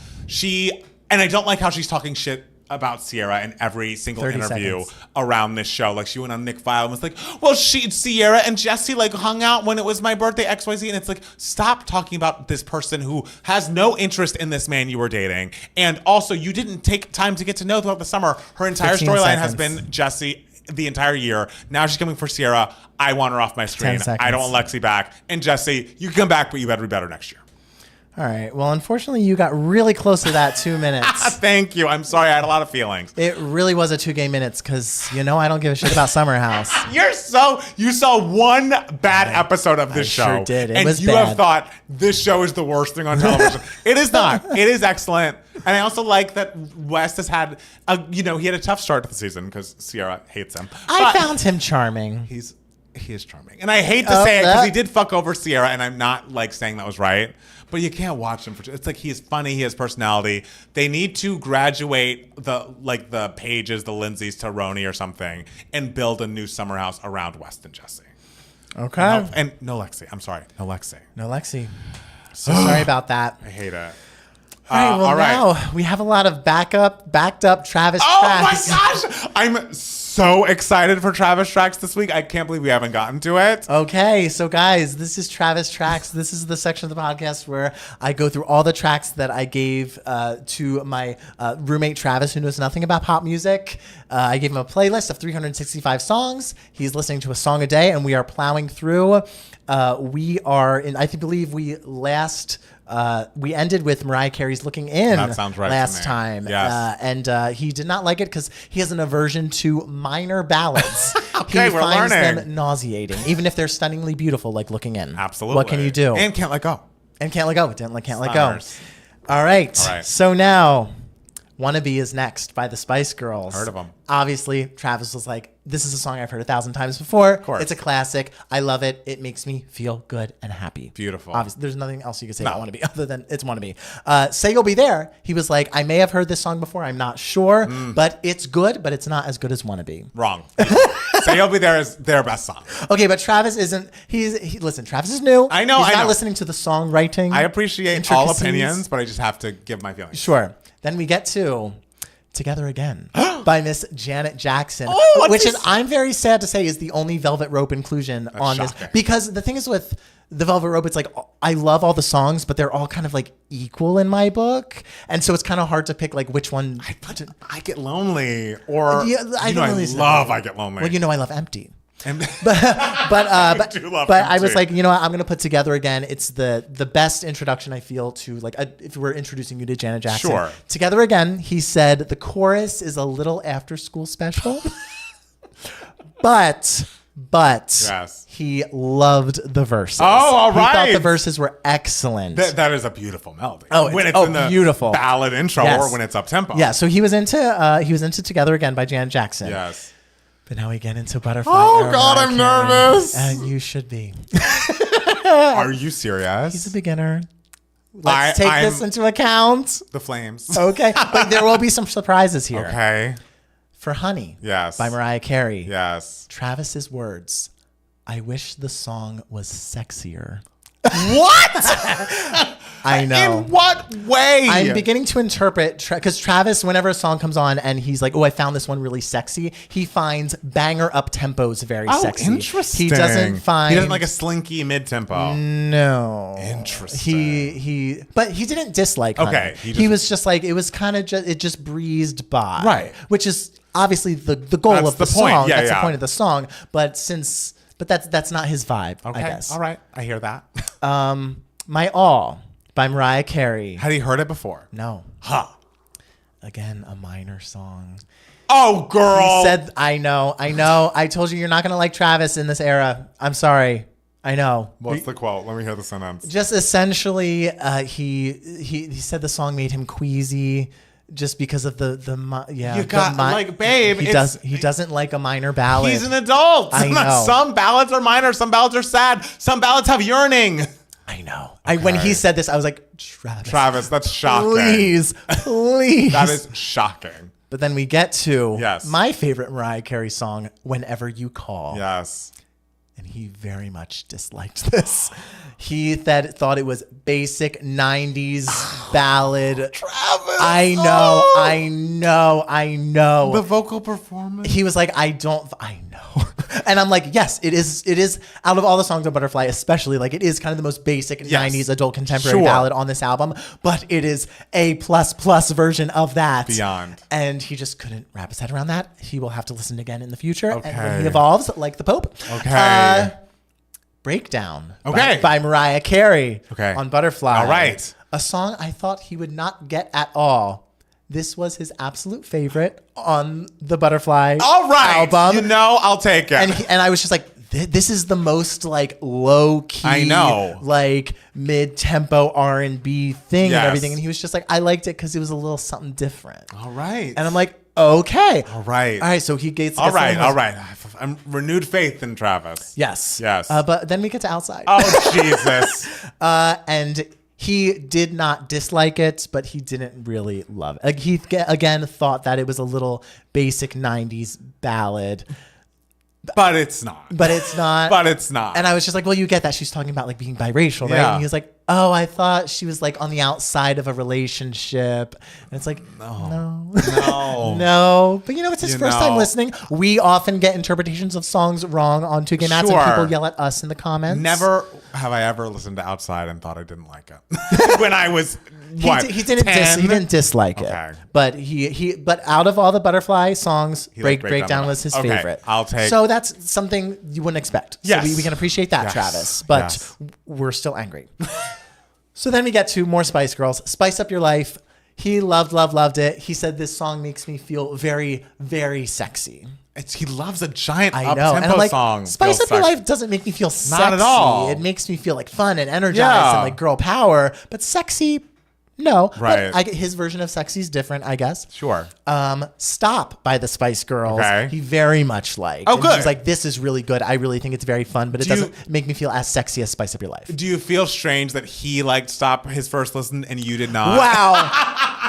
and I don't like how she's talking shit about Sierra in every single interview around this show. Like she went on Nick File and was like, well, Sierra and Jesse like hung out when it was my birthday, XYZ. And it's like, stop talking about this person who has no interest in this man you were dating. And also you didn't take time to get to know throughout the summer. Her entire storyline has been Jesse the entire year. Now she's coming for Sierra. I want her off my screen. I don't want Lexi back. And Jesse, you can come back, but you better be better next year. All right. Well, unfortunately, you got really close to that 2 minutes. Thank you. I'm sorry. I had a lot of feelings. It really was a 2 game minutes because, I don't give a shit about Summer House. You saw one bad episode of this show. Sure did. It and was you bad. have thought this show is the worst thing on television. It is not. It is excellent. And I also like that West has had, he had a tough start to the season because Sierra hates him. I found him charming. He is charming. And I hate to say it because he did fuck over Sierra, and I'm not like saying that was right. But you can't watch him it's like he is funny, he has personality. They need to graduate the Pages, the Lindsays to Roni or something, and build a new summer house around West and Jesse. Okay. And no Lexi. I'm sorry. No Lexi. No Lexi. So sorry about that. I hate it. All right. Now we have a lot of backed up Travis tracks. Oh my gosh! I'm so excited for Travis tracks this week. I can't believe we haven't gotten to it. Okay, so guys, this is Travis tracks. This is the section of the podcast where I go through all the tracks that I gave to my roommate Travis, who knows nothing about pop music. I gave him a playlist of 365 songs. He's listening to a song a day, and we are plowing through. We are in. I believe we ended with Mariah Carey's "Looking In" that sounds right last time. Yes. And he did not like it because he has an aversion to minor ballads. Okay, he we're finds learning. them nauseating, even if they're stunningly beautiful, like "Looking In." Absolutely. What can you do? And Can't Let Go. And Can't Let Go. Can't let go. Stunners. All right. All right. So now, "Wannabe" is next by the Spice Girls. Heard of them. Obviously, Travis was like, this is a song I've heard 1,000 times before. Of course. It's a classic. I love it. It makes me feel good and happy. Beautiful. Obviously, there's nothing else you can say about "Wannabe" other than it's "Wannabe." "Say You'll Be There." He was like, I may have heard this song before. I'm not sure, but it's good, but it's not as good as "Wannabe." Wrong. Say You'll Be There is their best song. Okay, but Travis isn't. Listen, Travis is new. I know. He's not know. listening to the songwriting. I appreciate all intricacies. opinions, but I just have to give my feelings. Sure. Then we get to "Together Again" by Miss Janet Jackson, I'm very sad to say is the only Velvet Rope inclusion on shocking. this. Because the thing is with the Velvet Rope, it's like I love all the songs, but they're all kind of like equal in my book. And so it's kind of hard to pick like which one. I Get Lonely, or I love I Get Lonely. Well, I love Empty. And But I was Empty. like, I'm gonna put "Together Again." It's the best introduction I feel to like if we're introducing you to Janet Jackson. Sure. "Together Again," he said the chorus is a little after school special, but Yes. he loved the verses. Oh, all He thought right. the verses were excellent. that is a beautiful melody. Oh, when it's it's in the beautiful ballad intro Yes. or when it's up tempo. Yeah, so he was into "Together Again" by Janet Jackson. Yes. But now we get into "Butterfly." Oh, by God, Mariah I'm Carey. nervous. And you should be. Are you serious? He's a beginner. Let's take this into account. The Flames. Okay, but there will be some surprises here. Okay. For "Honey" Yes. by Mariah Carey. Yes. Travis's words, "I wish the song was sexier." What? I know. In what way? I'm beginning to interpret, because Travis, whenever a song comes on and he's like, oh, I found this one really sexy, he finds banger up tempos very sexy. Interesting. He doesn't like a slinky mid tempo. No. Interesting. But he didn't dislike Honey. Okay, He was just like, it was kind of just, it just breezed by. Right. Which is obviously the goal That's of the the point. song. Yeah, That's yeah. the point of the song. But since But that's not his vibe, Okay. I guess. All right. I hear that. My All by Mariah Carey. Had he heard it before? No. Huh. Again, a minor song. Oh, girl. He said, I know. I told you you're not going to like Travis in this era. I'm sorry. I know. What's the quote? Let me hear the sentence. Just essentially, he said the song made him queasy just because of You got, babe. He doesn't like a minor ballad. He's an adult. I know. Some ballads are minor. Some ballads are sad. Some ballads have yearning. I know. When he said this, I was like, Travis, that's shocking. Please. That is shocking. But then we get to Yes. my favorite Mariah Carey song, Whenever You Call. Yes. And he very much disliked this. He thought it was basic 90s ballad. Travis. I know. The vocal performance. He was like, I know. And I'm like, yes, it is out of all the songs on Butterfly, especially, like, it is kind of the most basic 90s adult contemporary ballad on this album, but it is a plus version of that. Beyond. And he just couldn't wrap his head around that. He will have to listen again in the future. Okay. And when he evolves, like the Pope. Okay. Breakdown. Okay. By Mariah Carey. Okay. On Butterfly. All right. A song I thought he would not get at all. This was his absolute favorite on the Butterfly album. I'll take it. And I was just like, this is the most like low key, I know, like mid tempo R&B thing and Yes. everything. And he was just like, I liked it because it was a little something different. All right. And I'm like, okay. All right. All right. So he gets. All right. I'm renewed faith in Travis. Yes. Yes. But then we get to Outside. Oh, Jesus. And he did not dislike it, but he didn't really love it. Like he again thought that it was a little basic 90s ballad. But it's not. But it's not. But it's not. And I was just like, well, you get that. She's talking about like being biracial, right? Yeah. And he was like, oh, I thought she was like on the outside of a relationship. And it's like, no. No. But it's his first time listening. We often get interpretations of songs wrong on Two Gay Mats, and people yell at us in the comments. Never have I ever listened to Outside and thought I didn't like it. When I was, he didn't dislike it. But but out of all the Butterfly songs, Breakdown was his favorite. I'll take. So that's something you wouldn't expect. Yes. So we can appreciate that, Yes. Travis. But we're still angry. So then we get to more Spice Girls. Spice Up Your Life. He loved it. He said this song makes me feel very, very sexy. He loves a giant I know. And I'm up-tempo like, song. Spice Up Your Life doesn't make me feel sexy. Not at all. It makes me feel like fun and energized and like girl power. But sexy, no. Right. But his version of sexy is different, I guess. Sure. Stop by the Spice Girls. Okay. He very much liked. Oh, and good. He's like, this is really good. I really think it's very fun, but it doesn't make me feel as sexy as Spice Up Your Life. Do you feel strange that he liked Stop his first listen and you did not? Wow.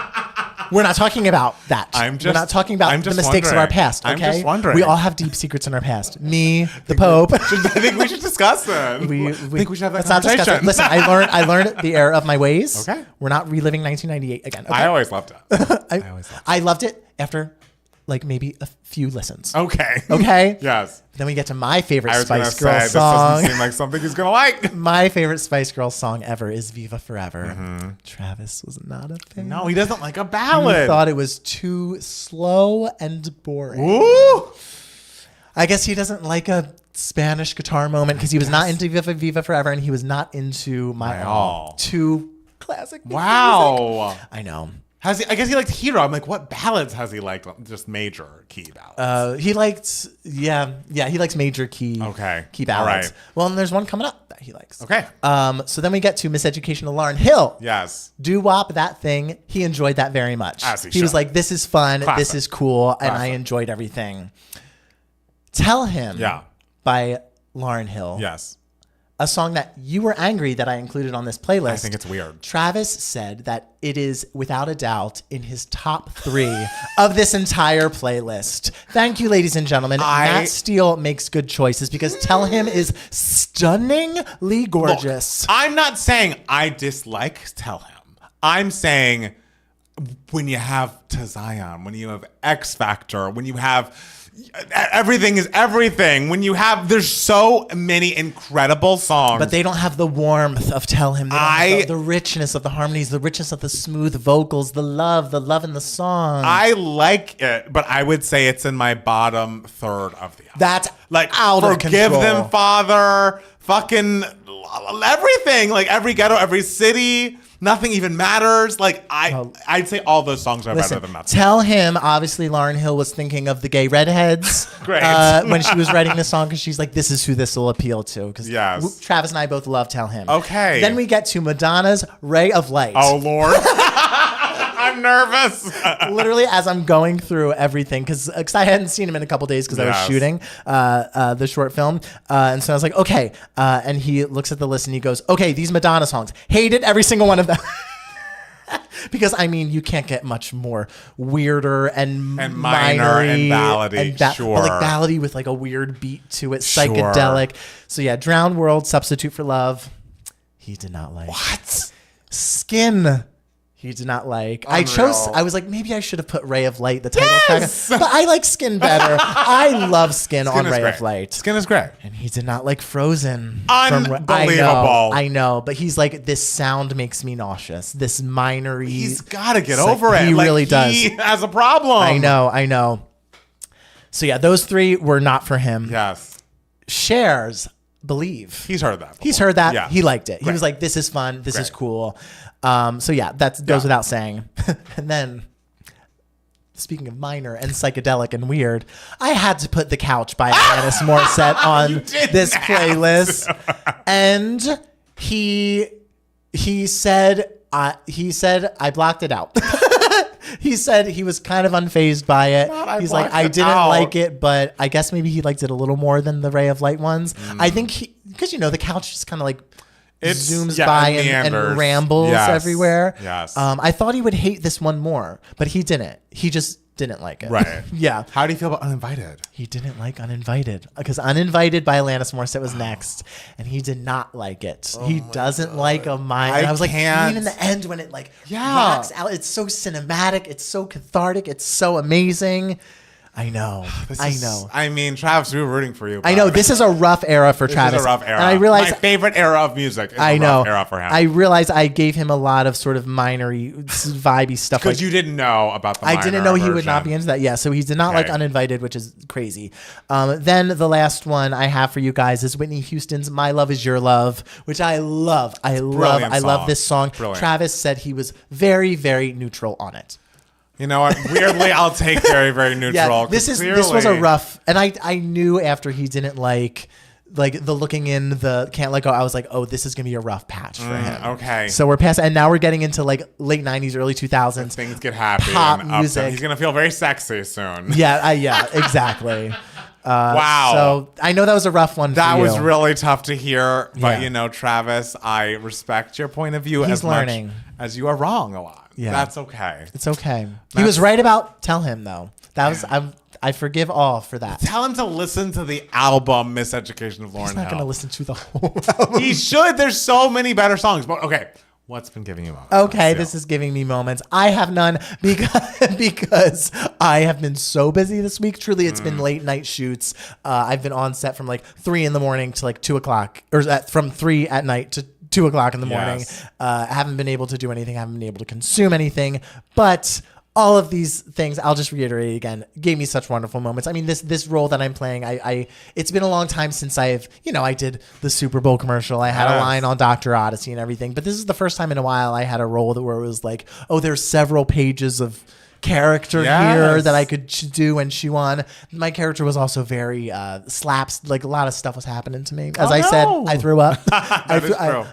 We're not talking about that. We're not talking about the mistakes of our past. Okay? I'm just wondering. We all have deep secrets in our past. Me, the Pope. I think we should discuss them. I think we should have that let's not discuss conversation. it. Listen, I learned the error of my ways. Okay. We're not reliving 1998 again. Okay? I always loved it. I loved it after like maybe a few listens. Okay. Okay. Yes. Then we get to my favorite I was going to Spice Girls say, song. this doesn't seem like something he's going to like. My favorite Spice Girls song ever is Viva Forever. Travis was not a fan. No, he doesn't like a He ballad. thought it was too slow and boring. Ooh. I guess he doesn't like a Spanish guitar moment because he was not into Viva Forever and he was not into My All. Too classic. Wow. Music. I know. I guess he liked Hero. I'm like, what ballads has he liked? Just major key ballads. He liked, he likes major key ballads. All right. Well, and there's one coming up that he likes. Okay. So then we get to Miseducation of Lauryn Hill. Yes. Doo-wop, that thing, he enjoyed that very much. As he was like, this is fun, Classic. this is cool, and I enjoyed everything. Tell Him by Lauryn Hill. Yes. A song that you were angry that I included on this playlist. I think it's weird. Travis said that it is, without a doubt, in his top 3 of this entire playlist. Thank you, ladies and gentlemen. Matt Steele makes good choices because Tell Him is stunningly gorgeous. Look, I'm not saying I dislike Tell Him. I'm saying when you have To Zion, when you have X Factor, when you have everything is everything. When you have, there's so many incredible songs. But they don't have the warmth of Tell Him. They don't have the richness of the harmonies, the richness of the smooth vocals, the love in the song. I like it, but I would say it's in my bottom third of the album. That's like out of Forgive control. Them, Father, fucking everything. Like every ghetto, every city. Nothing Even Matters. Like I'd say all those songs are better than that. Tell Him. Obviously, Lauryn Hill was thinking of the gay redheads Great. When she was writing this song, because she's like, this is who this will appeal to. Because Yes. Travis and I both love Tell Him. Okay. Then we get to Madonna's Ray of Light. Oh Lord. I'm nervous. Literally, as I'm going through everything, because I hadn't seen him in a couple days because I was shooting the short film, and so I was like, okay. And he looks at the list and he goes, okay, these Madonna songs, hated every single one of them. Because I mean, you can't get much more weirder and minor and ballady, sure. But like ballady with like a weird beat to it, psychedelic. So yeah, Drowned World, Substitute for Love. He did not like. What? Skin. He did not like. Unreal. I was like, maybe I should have put Ray of Light, the title track. But I like Skin better. I love Skin on Ray of Light. Skin is great. And he did not like Frozen. Unbelievable. I know. But he's like, this sound makes me nauseous. This minory. He's got to get over it. He really does. He has a problem. I know. So yeah, those three were not for him. Yes. Cher's Believe. He's heard that before. He's heard that. Yeah. He liked it. He Great. was like, this is fun. This is Great. cool. So yeah, that goes without saying. And then, speaking of minor and psychedelic and weird, I had to put The Couch by Alanis Morissette on this playlist. And he said I blocked it out. He said he was kind of unfazed by it. He's like, I didn't like it, but I guess maybe he liked it a little more than the Ray of Light ones. I think because The Couch just kind of like zooms by and rambles everywhere. Yes. I thought he would hate this one more, but he didn't. He just didn't like it. Right. Yeah. How do you feel about Uninvited? He didn't like Uninvited because Uninvited by Alanis Morissette was next, and he did not like it. He doesn't like a mind. And I was like, even in the end when it like rocks out, it's so cinematic, it's so cathartic, it's so amazing. I know. I mean, Travis, we were rooting for you. I know. This is a rough era for Travis. This is a rough era. And I realized my favorite era of music is a rough era for him. I realized I gave him a lot of sort of minory, vibey stuff. Because you didn't know about the minor I didn't know he would not version. be into that. Yeah, so he did not like Uninvited, which is crazy. Then the last one I have for you guys is Whitney Houston's My Love Is Your Love, which I love. I love this song. Brilliant. Travis said he was very, very neutral on it. You know what? Weirdly, I'll take very, very neutral. Yeah, this was a rough, and I knew after he didn't like the Looking In, the Can't Let Go. I was like, oh, this is gonna be a rough patch for him. Okay. So we're past, and now we're getting into like late '90s, early 2000s. Things get happy. Pop and music. He's gonna feel very sexy soon. Yeah, exactly. Wow. So I know that was a rough one. That for you. was really tough to hear, but Yeah. Travis, I respect your point of view He's as learning. much as you are wrong a lot. Yeah. That's okay. It's okay. He was right about Tell Him though. That was I forgive all for that. Tell him to listen to the album Miseducation of Lauryn Hill. He's not going to listen to the whole album. He should. There's so many better songs. But okay, what's been giving you moments? Okay, this is giving me moments. I have none because I have been so busy this week. Truly, it's been late night shoots. I've been on set from like 3 in the morning to like 2 o'clock, or from 3 at night to 2 o'clock in the morning. Yes. I haven't been able to do anything. I haven't been able to consume anything. But all of these things, I'll just reiterate again, gave me such wonderful moments. I mean, this role that I'm playing, it's been a long time since I did the Super Bowl commercial. I had a line on Dr. Odyssey and everything. But this is the first time in a while I had a role where it was like, oh, there's several pages of character here that I could do and chew on. My character was also very slaps, like a lot of stuff was happening to me. As I said, I threw up.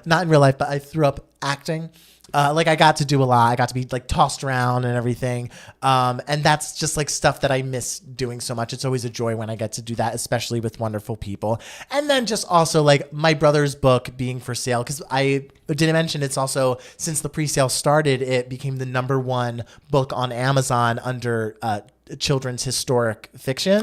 Not in real life, but I threw up acting. Like I got to do a lot. I got to be like tossed around and everything. And that's just like stuff that I miss doing so much. It's always a joy when I get to do that, especially with wonderful people. And then just also like my brother's book being for sale. Cause I didn't mention it's also, since the pre-sale started, it became the #1 book on Amazon under, children's historical fiction.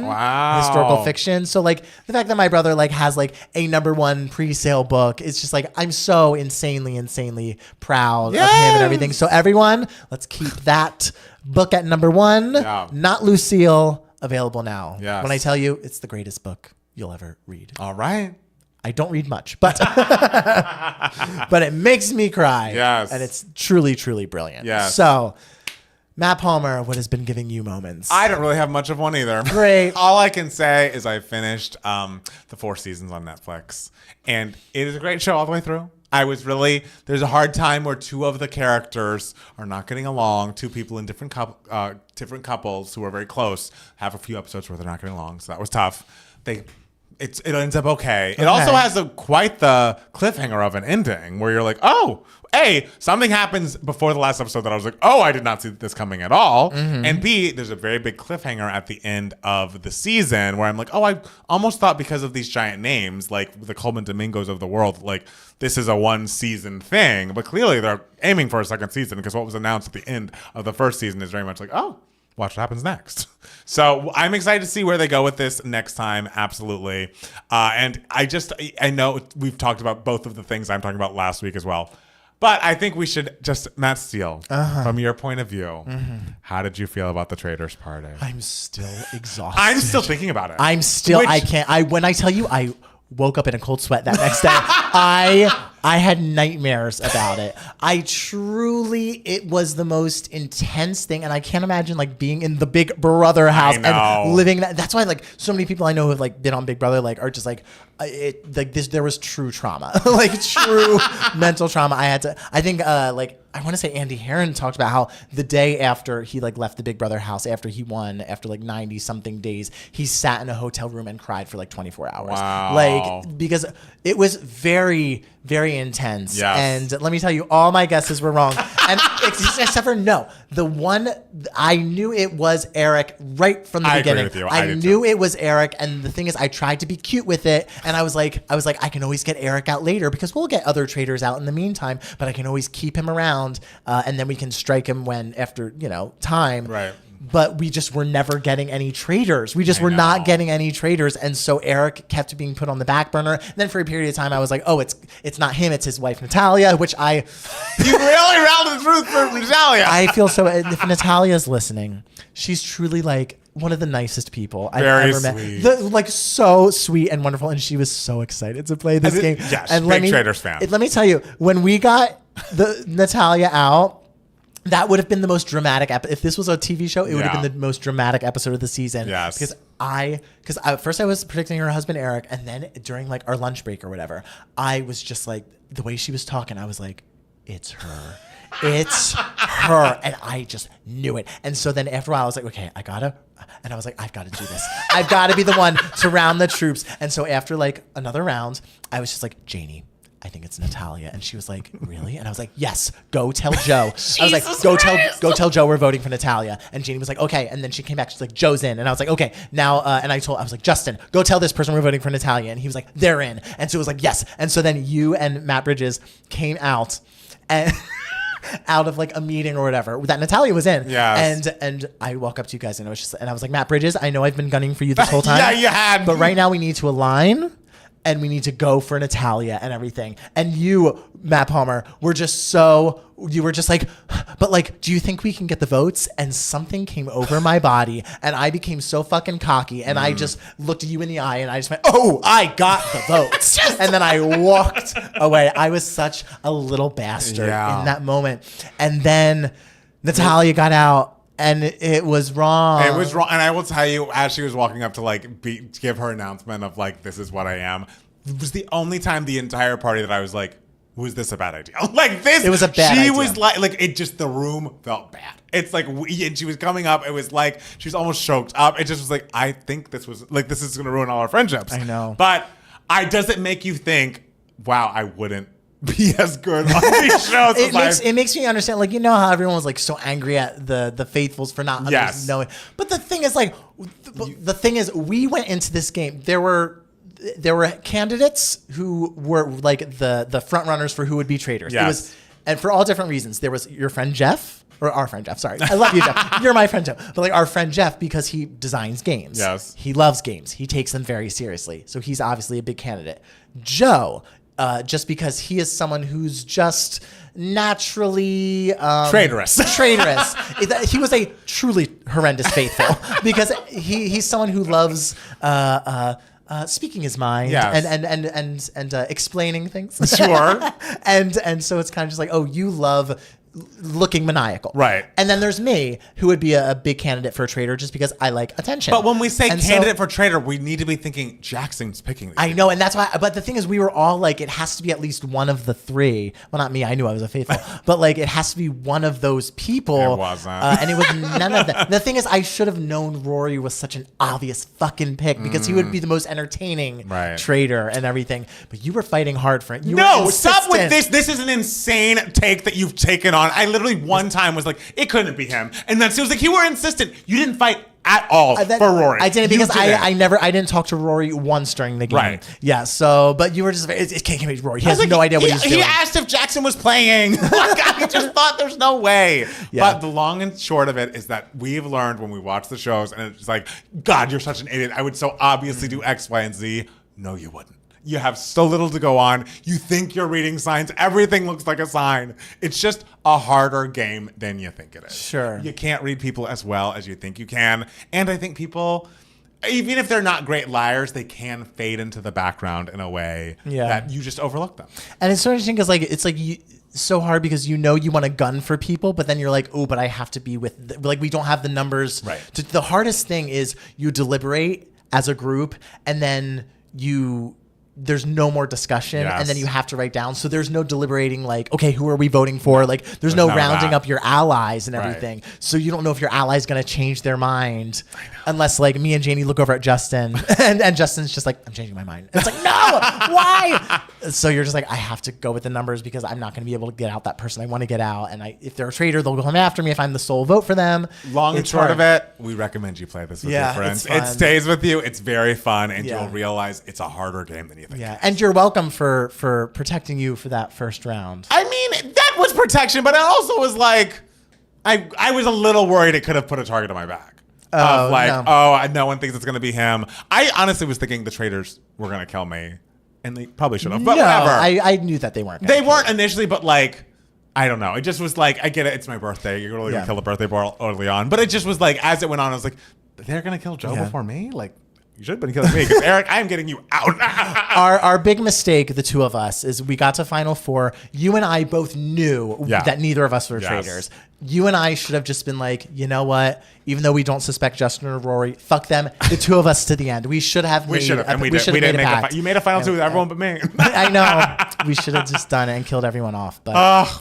So like the fact that my brother like has like a #1 pre-sale book, it's just like I'm so insanely proud of him and everything. So everyone, let's keep that book at #1. Not Lucille, available now. Yes. When I tell you, it's the greatest book you'll ever read. All right. I don't read much, but but it makes me cry. Yes. And it's truly, truly brilliant. Yes. So, Matt Palmer, what has been giving you moments? I don't really have much of one either. Great. All I can say is I finished the 4 seasons on Netflix, and it is a great show all the way through. There's a hard time where 2 of the characters are not getting along. 2 people in different couples who are very close have a few episodes where they're not getting along, so that was tough. It ends up okay. It also has quite the cliffhanger of an ending where you're like, oh, A, something happens before the last episode that I was like, oh, I did not see this coming at all. Mm-hmm. And B, there's a very big cliffhanger at the end of the season where I'm like, oh, I almost thought because of these giant names, like the Coleman Domingos of the world, like this is a 1-season thing. But clearly they're aiming for a 2nd season because what was announced at the end of the 1st season is very much like, oh, watch what happens next. So I'm excited to see where they go with this next time. Absolutely. And I know we've talked about both of the things I'm talking about last week as well. But I think we should just, Matt Steele, from your point of view, how did you feel about the Traitors party? I'm still exhausted. I'm still thinking about it. When I tell you, I woke up in a cold sweat that next day. I had nightmares about it. It was the most intense thing, and I can't imagine like being in the Big Brother house and living that. That's why like so many people I know who have like been on Big Brother like are just like there was true trauma, like true mental trauma. I want to say Andy Herron talked about how the day after he like left the Big Brother house after he won after like 90 something days, he sat in a hotel room and cried for like 24 hours. Wow. Like because it was very, very intense. Yes. And let me tell you, all my guesses were wrong. And except for the one I knew it was Eric right from the beginning. Agree with you. I knew it was Eric, and the thing is I tried to be cute with it, and I was like I can always get Eric out later because we'll get other traitors out in the meantime, but I can always keep him around and then we can strike him after time. Right. But we just were never getting any traitors. We just were not getting any traitors. And so Eric kept being put on the back burner. And then for a period of time, I was like, oh, it's not him. It's his wife, Natalia, which You really rounded the truth for Natalia. I feel so... If Natalia's listening, she's truly like one of the nicest people I've ever met. Like so sweet and wonderful. And she was so excited to play this game. Yeah, and big Traitors fan. Let me tell you, when we got the Natalia out, that would have been the most dramatic if this was a TV show, it would have been the most dramatic episode of the season. Yes. Because at first I was predicting her husband Eric, and then during like our lunch break or whatever, I was just like, the way she was talking, I was like, it's her. It's her. And I just knew it. And so then after a while I was like, okay, I've got to do this. I've got to be the one to round the troops. And so after like another round, I was just like, Janie, I think it's Natalia. And she was like, really? And I was like, yes, go tell Joe. I was like, go tell Joe we're voting for Natalia. And Jeannie was like, okay. And then she came back. She's like, Joe's in. And I was like, okay. Now, and I was like, Justin, go tell this person we're voting for Natalia. And he was like, they're in. And so it was like, yes. And so then you and Matt Bridges came out and out of like a meeting or whatever that Natalia was in. Yes. And I walk up to you guys and I was like, Matt Bridges, I know I've been gunning for you this whole time. Yeah, you had. But right now we need to align. And we need to go for Natalia and everything. And you, Matt Palmer, you were just like, but like, do you think we can get the votes? And something came over my body and I became so fucking cocky. And I just looked at you in the eye and I just went, oh, I got the votes. And then I walked away. I was such a little bastard in that moment. And then Natalia got out. And it was wrong. It was wrong. And I will tell you, as she was walking up to like give her announcement of like, this is what I am, it was the only time the entire party that I was like, was this a bad idea? Like this. It was a bad idea. She was like it just, the room felt bad. It's like, and she was coming up. It was like, she was almost choked up. It just was like, I think this is going to ruin all our friendships. I know. But does it make you think, wow, I wouldn't be as good on these shows. It makes me understand, like, you know how everyone was like so angry at the faithfuls for not knowing. But the thing is, like, we went into this game. There were candidates who were like the front runners for who would be traitors. Yes. And for all different reasons. There was your friend Jeff. Or our friend Jeff, sorry. I love you, Jeff. You're my friend, Jeff. But like our friend Jeff, because he designs games. Yes. He loves games. He takes them very seriously. So he's obviously a big candidate. Joe, just because he is someone who's just naturally Traitorous. Traitorous. He was a truly horrendous faithful because he's someone who loves speaking his mind and explaining things. Sure. and so it's kind of just like, oh, you love looking maniacal. Right. And then there's me, who would be a big candidate for a traitor just because I like attention. But when we say And candidate so, for traitor, we need to be thinking Jackson's picking these. I know, and that's why. But the thing is, we were all like, it has to be at least one of the three. Well, not me. I knew I was a faithful, but like, it has to be one of those people. It wasn't. And it was none of them. The thing is, I should have known Rory was such an obvious fucking pick because he would be the most entertaining traitor and everything. But you were fighting hard for it. You No, were stop with insistent. this. This is an insane take that you've taken on. I literally one time was like, it couldn't be him. And then she was like, you were insistent. You didn't fight at all for Rory. I didn't You because didn't. I didn't talk to Rory once during the game. Right. Yeah. So, but you were just it can't be Rory. He has Like, no idea what he's doing. He asked if Jackson was playing. I just thought there's no way. Yeah. But the long and short of it is that we've learned when we watch the shows, and it's like, God, you're such an idiot. I would so obviously do X, Y, and Z. No, you wouldn't. You have so little to go on. You think you're reading signs. Everything looks like a sign. It's just a harder game than you think it is. Sure. You can't read people as well as you think you can. And I think people, even if they're not great liars, they can fade into the background in a way that you just overlook them. And it's so interesting because it's like so hard because you want a gun for people, but then you're like, oh, but I have to be with like we don't have the numbers. Right. The hardest thing is you deliberate as a group, and then there's no more discussion, and then you have to write down. So there's no deliberating like, okay, who are we voting for? Like there's no rounding up your allies and everything. Right. So you don't know if your ally's going to change their mind unless like me and Janie look over at Justin and Justin's just like, I'm changing my mind. And it's like, no, why? So you're just like, I have to go with the numbers because I'm not going to be able to get out that person I want to get out. And if they're a traitor, they'll come after me if I'm the sole vote for them. Long and short of it, we recommend you play this with your friends. It stays with you. It's very fun, and you'll realize it's a harder game than you think. Yeah, and you're welcome for protecting you for that first round. I mean, that was protection, but it also was like, I was a little worried it could have put a target on my back. No one thinks it's going to be him. I honestly was thinking the traitors were going to kill me, and they probably should have, but whatever. I knew that they weren't. They weren't initially, but like, I don't know. It just was like, I get it. It's my birthday. You're really going to kill the birthday boy early on. But it just was like, as it went on, I was like, they're going to kill Joe before me? Like, you should have been killing me because Eric, I am getting you out. Our big mistake, the two of us, is we got to Final Four. You and I both knew that neither of us were traitors. You and I should have just been like, you know what? Even though we don't suspect Justin or Rory, fuck them. The two of us to the end. We should have. We should have. And we didn't make a pact. You made a final two with everyone but me. I know. We should have just done it and killed everyone off. But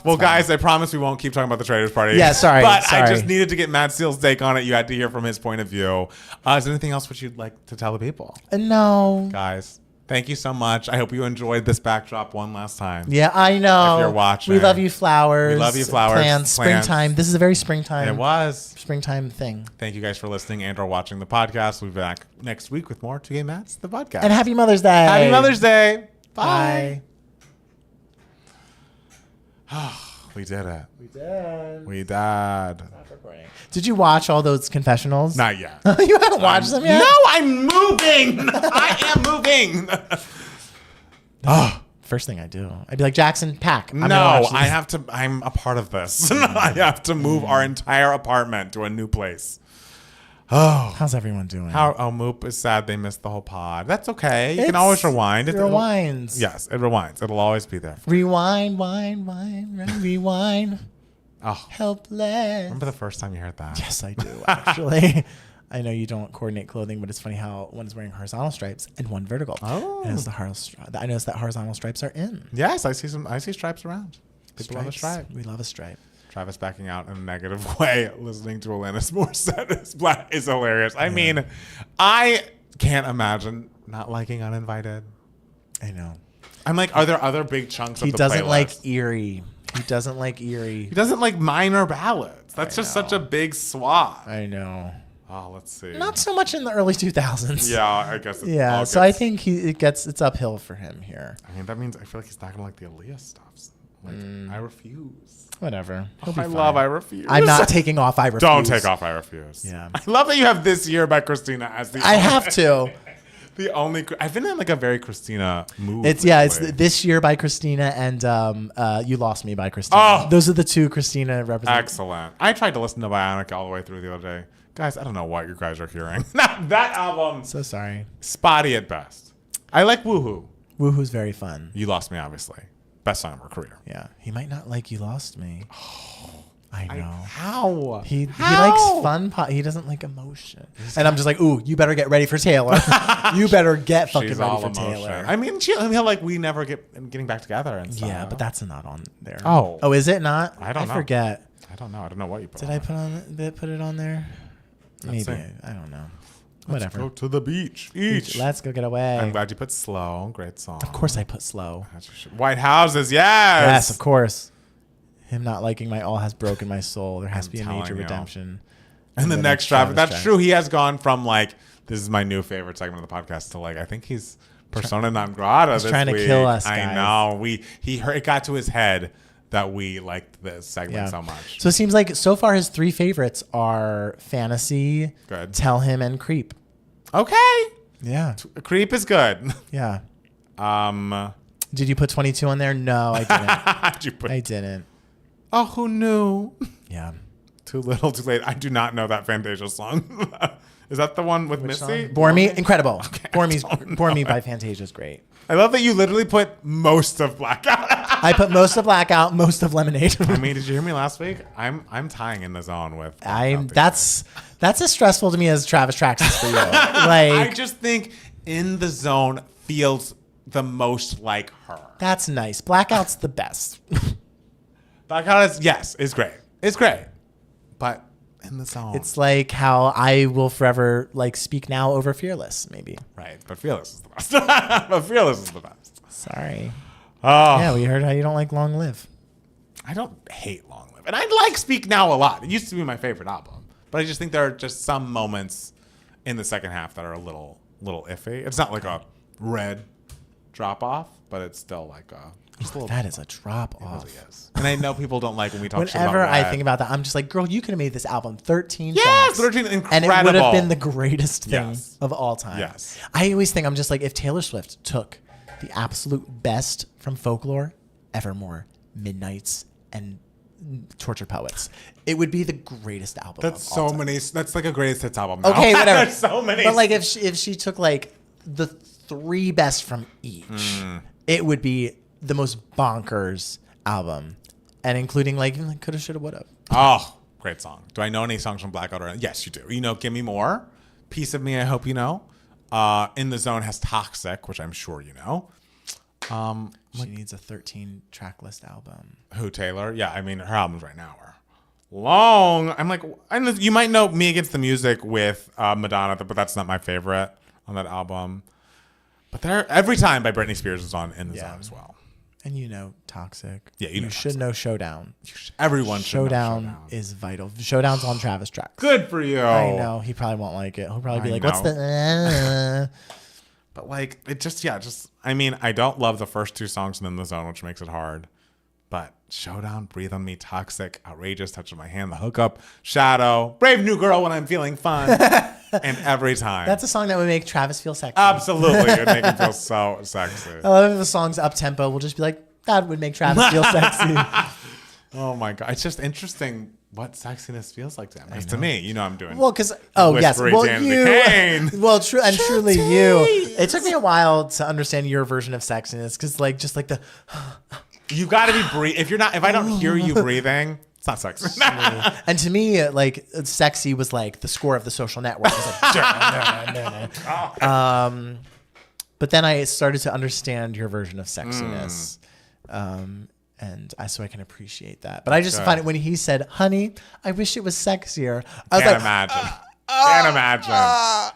well, guys, I promise we won't keep talking about the Traitors Party. Yeah, sorry. But I just needed to get Matt Steele's take on it. You had to hear from his point of view. Is there anything else which you'd like to tell the people? No. Guys, thank you so much. I hope you enjoyed this backdrop one last time. Yeah, I know. If you're watching. We love you, flowers. We love you, flowers. Plants. Springtime. This is a very springtime. It was. Springtime thing. Thank you guys for listening and or watching the podcast. We'll be back next week with more 2Gay Mats, the podcast. And happy Mother's Day. Happy Mother's Day. Bye. We did it. We did. Did you watch all those confessionals? Not yet. You haven't watched them yet? No, I'm moving. I am moving. First thing I do, I'd be like, Jackson, pack. I have to. I'm a part of this. I have to move our entire apartment to a new place. Oh, how's everyone doing? Moop is sad they missed the whole pod. That's okay. You can always rewind. It rewinds. Yes, it rewinds. It'll always be there. Rewind, rewind. Oh, helpless. Remember the first time you heard that? Yes, I do, actually. I know you don't coordinate clothing, but it's funny how one is wearing horizontal stripes and one vertical. Oh. I noticed that horizontal stripes are in. Yes, I see stripes around. People love a stripe. We love a stripe. Travis backing out in a negative way, listening to Alanis Morissette is hilarious. I mean, I can't imagine not liking Uninvited. I know. I'm like, are there other big chunks of the playlist? He doesn't like Eerie. He doesn't like Eerie. He doesn't like minor ballads. That's just such a big swath. I know. Oh, let's see. Not so much in the early 2000s. Yeah, I guess. I think it's uphill for him here. I mean, that means I feel like he's not gonna like the Aaliyah stuff. Like, I refuse. Whatever. I refuse. I'm not taking off. I refuse. Don't take off. I refuse. Yeah. I love that you have This Year by Christina as the. I have to. I've been in like a very Christina mood. It's lately. This Year by Christina and You Lost Me by Christina. Oh. Those are the two Christina representatives. Excellent. I tried to listen to Bionic all the way through the other day. Guys, I don't know what you guys are hearing. That album, So sorry. spotty at best. I like Woohoo. Woohoo's very fun. You Lost Me, obviously. Best song of her career. Yeah. He might not like You Lost Me. I know. How? He likes fun pop. He doesn't like emotion. And I'm just like, ooh, you better get ready for Taylor. You better get fucking She's ready all for emotion. Taylor. I mean, he'll like we never getting back together and stuff. Yeah, but that's not on there. Oh. is it not? I don't know. I forget. I don't know. I don't know what you put. Did I put it on there? Maybe. see. I don't know. Let's Whatever. go to the beach. Each. Let's go get away. I'm glad you put Slow. Great song. Of course I put Slow. White Houses. Yes. Yes, of course. Him not liking my all has broken my soul. There has to be a telling major you. redemption. And the next track. That's true. He has gone from like, this is my new favorite segment of the podcast to like, I think he's persona non grata. He's this trying to week. kill us, I guys. know. It got to his head that we liked this segment so much. So it seems like so far his three favorites are Fantasy, Good. Tell Him, and Creep. Okay. Yeah. Creep is good. Yeah. Um, Did you put 22 on there? No, I didn't. did you put, I didn't. oh, who knew? Yeah. Too little, too late. I do not know that Fantasia song. Is that the one with Missy? Bore Me, incredible. Bore don't Me know by it. Fantasia is great. I love that you literally put most of Blackout. I put most of Blackout, most of Lemonade. I mean, did you hear me last week? I'm tying in the zone with. That's as stressful to me as Travis tracks is for you. I Like just think in the zone feels the most like her. that's nice. Blackout's the best. Blackout is great. It's great, but in the zone, It's like how I will forever like Speak Now over Fearless, maybe. right. But Fearless is the best. But Fearless is the best. Sorry. Oh, Yeah, we heard how you don't like Long Live. I don't hate Long Live, and I like Speak Now a lot. It used to be my favorite album, but I just think there are just some moments in the second half that are a little iffy. It's not like a red drop off, but it's still like a. Just a little That is a drop off. really is. And I know people don't like when we talk shit about Whenever I Red. think about that, I'm just like, girl, you could have made this album 13 Yes, tracks. 13, incredible. And it would have been the greatest thing Yes. of all time. Yes. I always think I'm just like, if Taylor Swift took the absolute best from Folklore, Evermore, Midnights, and Tortured Poets, it would be the greatest album That's of all so time. many. That's like a greatest hits album. Now. Okay, whatever. There's so many. But like if she took like the three best from each, it would be the most bonkers album. And including like coulda, shoulda, woulda. Oh, great song. Do I know any songs from Blackout? Yes, you do. You know, Give Me More, Piece of Me, I Hope You Know. In the Zone has Toxic, which I'm sure you know. She needs a 13 track list album. Who, Taylor? Yeah, I mean, her albums right now are long. I'm like, you might know Me Against the Music with Madonna, but that's not my favorite on that album. But Every Time by Britney Spears is on In the Zone as well. And you know Toxic. Yeah, you know should Toxic. know Showdown. Everyone should know Showdown is vital. Showdown's on Travis tracks. Good for you. I know. He probably won't like it. He'll probably be I like, what's the... But like, I mean, I don't love the first two songs in the Zone, which makes it hard. But Showdown, Breathe on Me, Toxic, Outrageous, Touch of My Hand, The Hookup, Shadow, Brave New Girl When I'm Feeling Fun, and Every Time. That's a song that would make Travis feel sexy. Absolutely. It would make him feel so sexy. I love if the song's up-tempo. We'll just be like, that would make Travis feel sexy. Oh my God. It's just interesting what sexiness feels like to him. Because to me, you know I'm doing. Well, because yes, Whispery well Danny you, Kane. well, true, and truly you. It took me a while to understand your version of sexiness, because like just like the You got to be breathing. If I don't hear you breathing, it's not sexy. and to me like sexy was like the score of The Social Network. It was like, but then I started to understand your version of sexiness. So I can appreciate that. But I just find it when he said, honey, I wish it was sexier. I was Can't like, imagine. Can't imagine.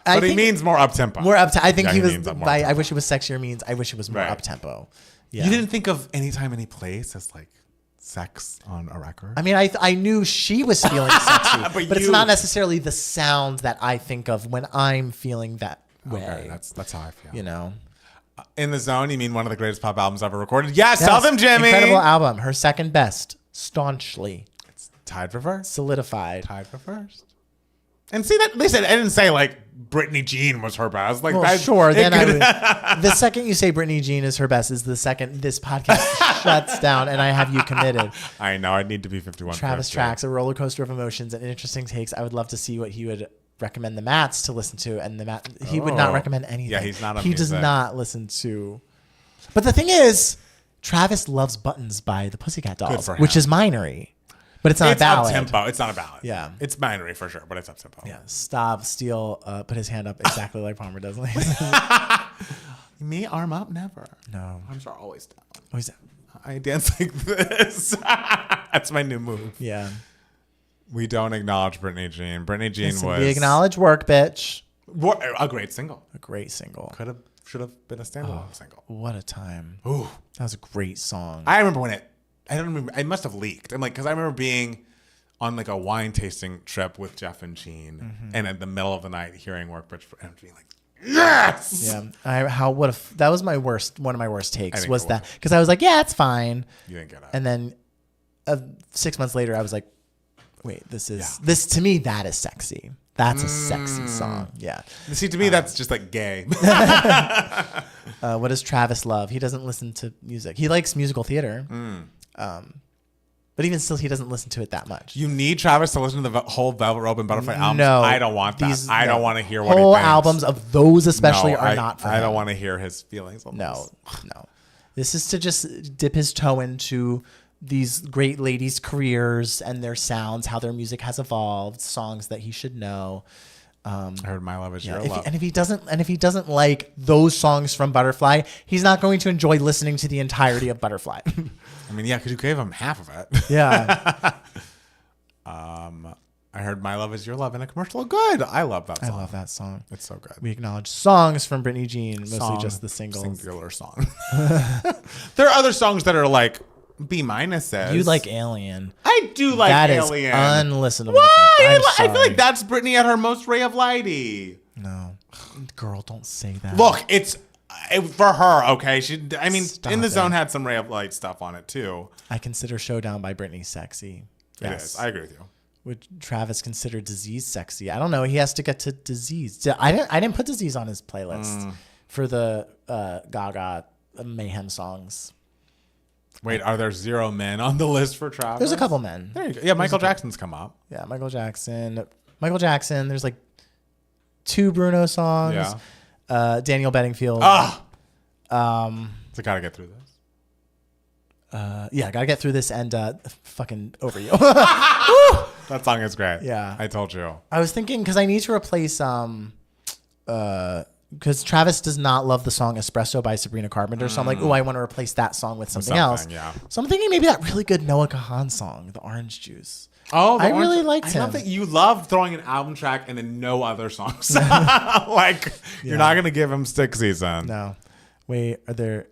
But he think- means more up tempo. more up. I think Yeah, he was. means more By I up-tempo. wish it was sexier means I wish it was more Right. up tempo. Yeah. You didn't think of Any Time, Any Place as like sex on a record? I mean, I knew she was feeling sexy, but it's you- not necessarily the sound that I think of when I'm feeling that way. Okay, that's how I feel. You know. In the Zone, you mean one of the greatest pop albums ever recorded? Yes, tell them, Jimmy. Incredible album. Her second best. Staunchly Tied for first. solidified. Tied for first. And see that listen, I didn't say like Britney Jean was her best. Like Well, sure. Then the second you say Britney Jean is her best is the second this podcast shuts down and I have you committed. I know. I need to be 51. Travis tracks a roller coaster of emotions and interesting takes. I would love to see what he would recommend the Mats to listen to, and he would not recommend anything. Yeah, he's not. He does not listen to. But the thing is, Travis loves Buttons by the Pussycat Dolls, which is minery. But it's not a ballad. Up-tempo. It's not a ballad. Yeah. It's binary for sure, but it's up-tempo. Yeah. Stop, Steele, put his hand up exactly like Palmer does. Me, arm up, never. No. Arms are always down. Always down. I dance like this. That's my new move. Yeah. We don't acknowledge Britney Jean. Britney Jean was... We acknowledge Work, bitch. A great single. A great single. Should have been a standalone single. What a time. Ooh. That was a great song. I remember when I don't remember. It must have leaked. I'm like, because I remember being on like a wine tasting trip with Jeff and Jean, and in the middle of the night hearing "Work Bitch" and being like, "Yes!" Yeah. That was one of my worst takes was that was. because I was like, yeah, it's fine, You didn't get it. and then 6 months later, I was like, wait, this to me that is sexy. That's a sexy song. Yeah. See, to me, that's just like gay. What does Travis love? He doesn't listen to music. He likes musical theater. But even still, he doesn't listen to it that much. You need Travis to listen to the whole Velvet Rope and Butterfly albums. No, I don't want that. I don't want to hear what whole he thinks. albums of those especially are not for him. I don't want to hear his feelings on No, this. no. This is to just dip his toe into these great ladies' careers and their sounds, how their music has evolved, songs that he should know. I heard "My Love Is Your Love." And if he doesn't like those songs from Butterfly, he's not going to enjoy listening to the entirety of Butterfly. I mean, yeah, because you gave him half of it. Yeah. I heard "My Love Is Your Love" in a commercial. Good. I love that song. I love that song. It's so good. We acknowledge songs from Britney Jean, mostly just the singles. Singular song. There are other songs that are like B minuses. You like Alien. I do like that Alien. That is unlistenable. Why? I'm I feel like that's Britney at her most ray of lighty. No. Girl, don't say that. Look, it's for her, okay? I mean, Stop In the it. Zone had some ray of light stuff on it too. I consider Showdown by Britney sexy. It is. I agree with you. Would Travis consider Disease sexy? I don't know. He has to get to Disease. I didn't put Disease on his playlist for the Gaga Mayhem songs. Wait, are there 0 men on the list for Travis? There's a couple men. There you go. Yeah, Michael Jackson's come up. Yeah, Michael Jackson. There's like 2 Bruno songs. Yeah. Daniel Bedingfield. So gotta get through this. Yeah, gotta get through this and fucking Over You. That song is great. Yeah. I told you. I was thinking because I need to replace because Travis does not love the song Espresso by Sabrina Carpenter. So I'm like, I want to replace that song with something else. Yeah. So I'm thinking maybe that really good Noah Kahan song, The Orange Juice. Oh, I really liked him. I love that you love throwing an album track and then no other songs. Like, you're not going to give him Stick Season. No. Wait, are there...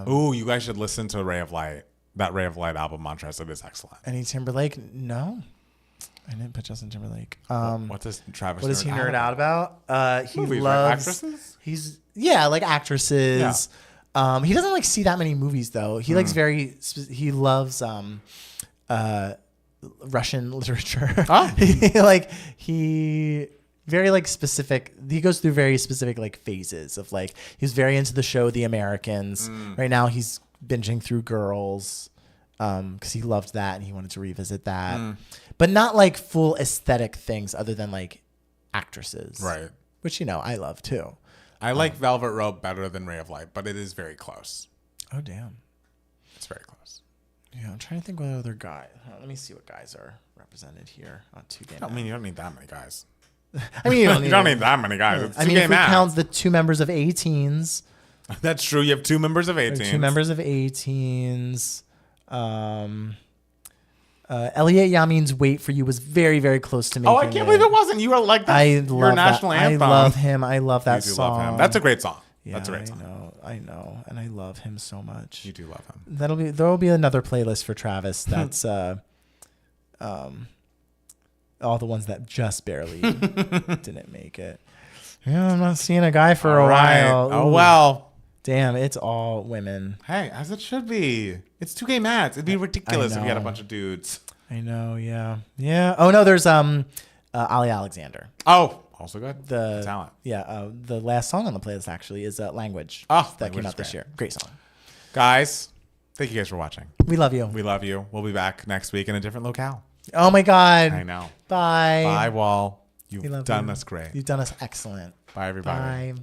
Ooh, you guys should listen to Ray of Light. That Ray of Light album, Montrez. It is excellent. Any Timberlake? No. I didn't put Justin Timberlake. What does Travis What does he nerd out about? He Movies, loves... right? Actresses? Like actresses. Yeah. He doesn't like see that many movies though. He likes he loves Russian literature. Oh. he very like specific. He goes through very specific like phases of like he's very into the show The Americans. Right now he's binging through Girls because he loved that and he wanted to revisit that. But not like full aesthetic things other than like actresses. Right. Which, I love too. I like Velvet Rope better than Ray of Light, but it is very close. Oh, damn. It's very close. Yeah, I'm trying to think what other guy. Let me see what guys are represented here on 2K. I mean, you don't need that many guys. I mean, you don't need that many guys. It's I mean, if we math. count the 2 members of A-Teens. That's true. You have 2 members of A-Teens. 2 members of A-Teens. Elliot Yamin's "Wait for You" was very, very close to making I can't believe it wasn't. You were like that. Your national anthem. I love him. I love that You do song. love him. That's a great song. Yeah, That's a great song. I know, and I love him so much. You do love him. There will be another playlist for Travis. That's all the ones that just barely didn't make it. Yeah, I'm not seeing a guy for a while. Oh Ooh. well. Damn, it's all women. Hey, as it should be. It's 2K Mats. It'd be ridiculous if you had a bunch of dudes. I know, yeah. Yeah. Oh no, there's Ali Alexander. Oh, also good. The Talent. Yeah, the last song on the playlist actually is Language. Oh, that Language came is out this great. year. Great song. Guys, thank you guys for watching. We love you. We love you. We'll be back next week in a different locale. Oh my God. I know. Bye. Bye, Wall. We You've love done you. us great. You've done us excellent. Bye, everybody. Bye.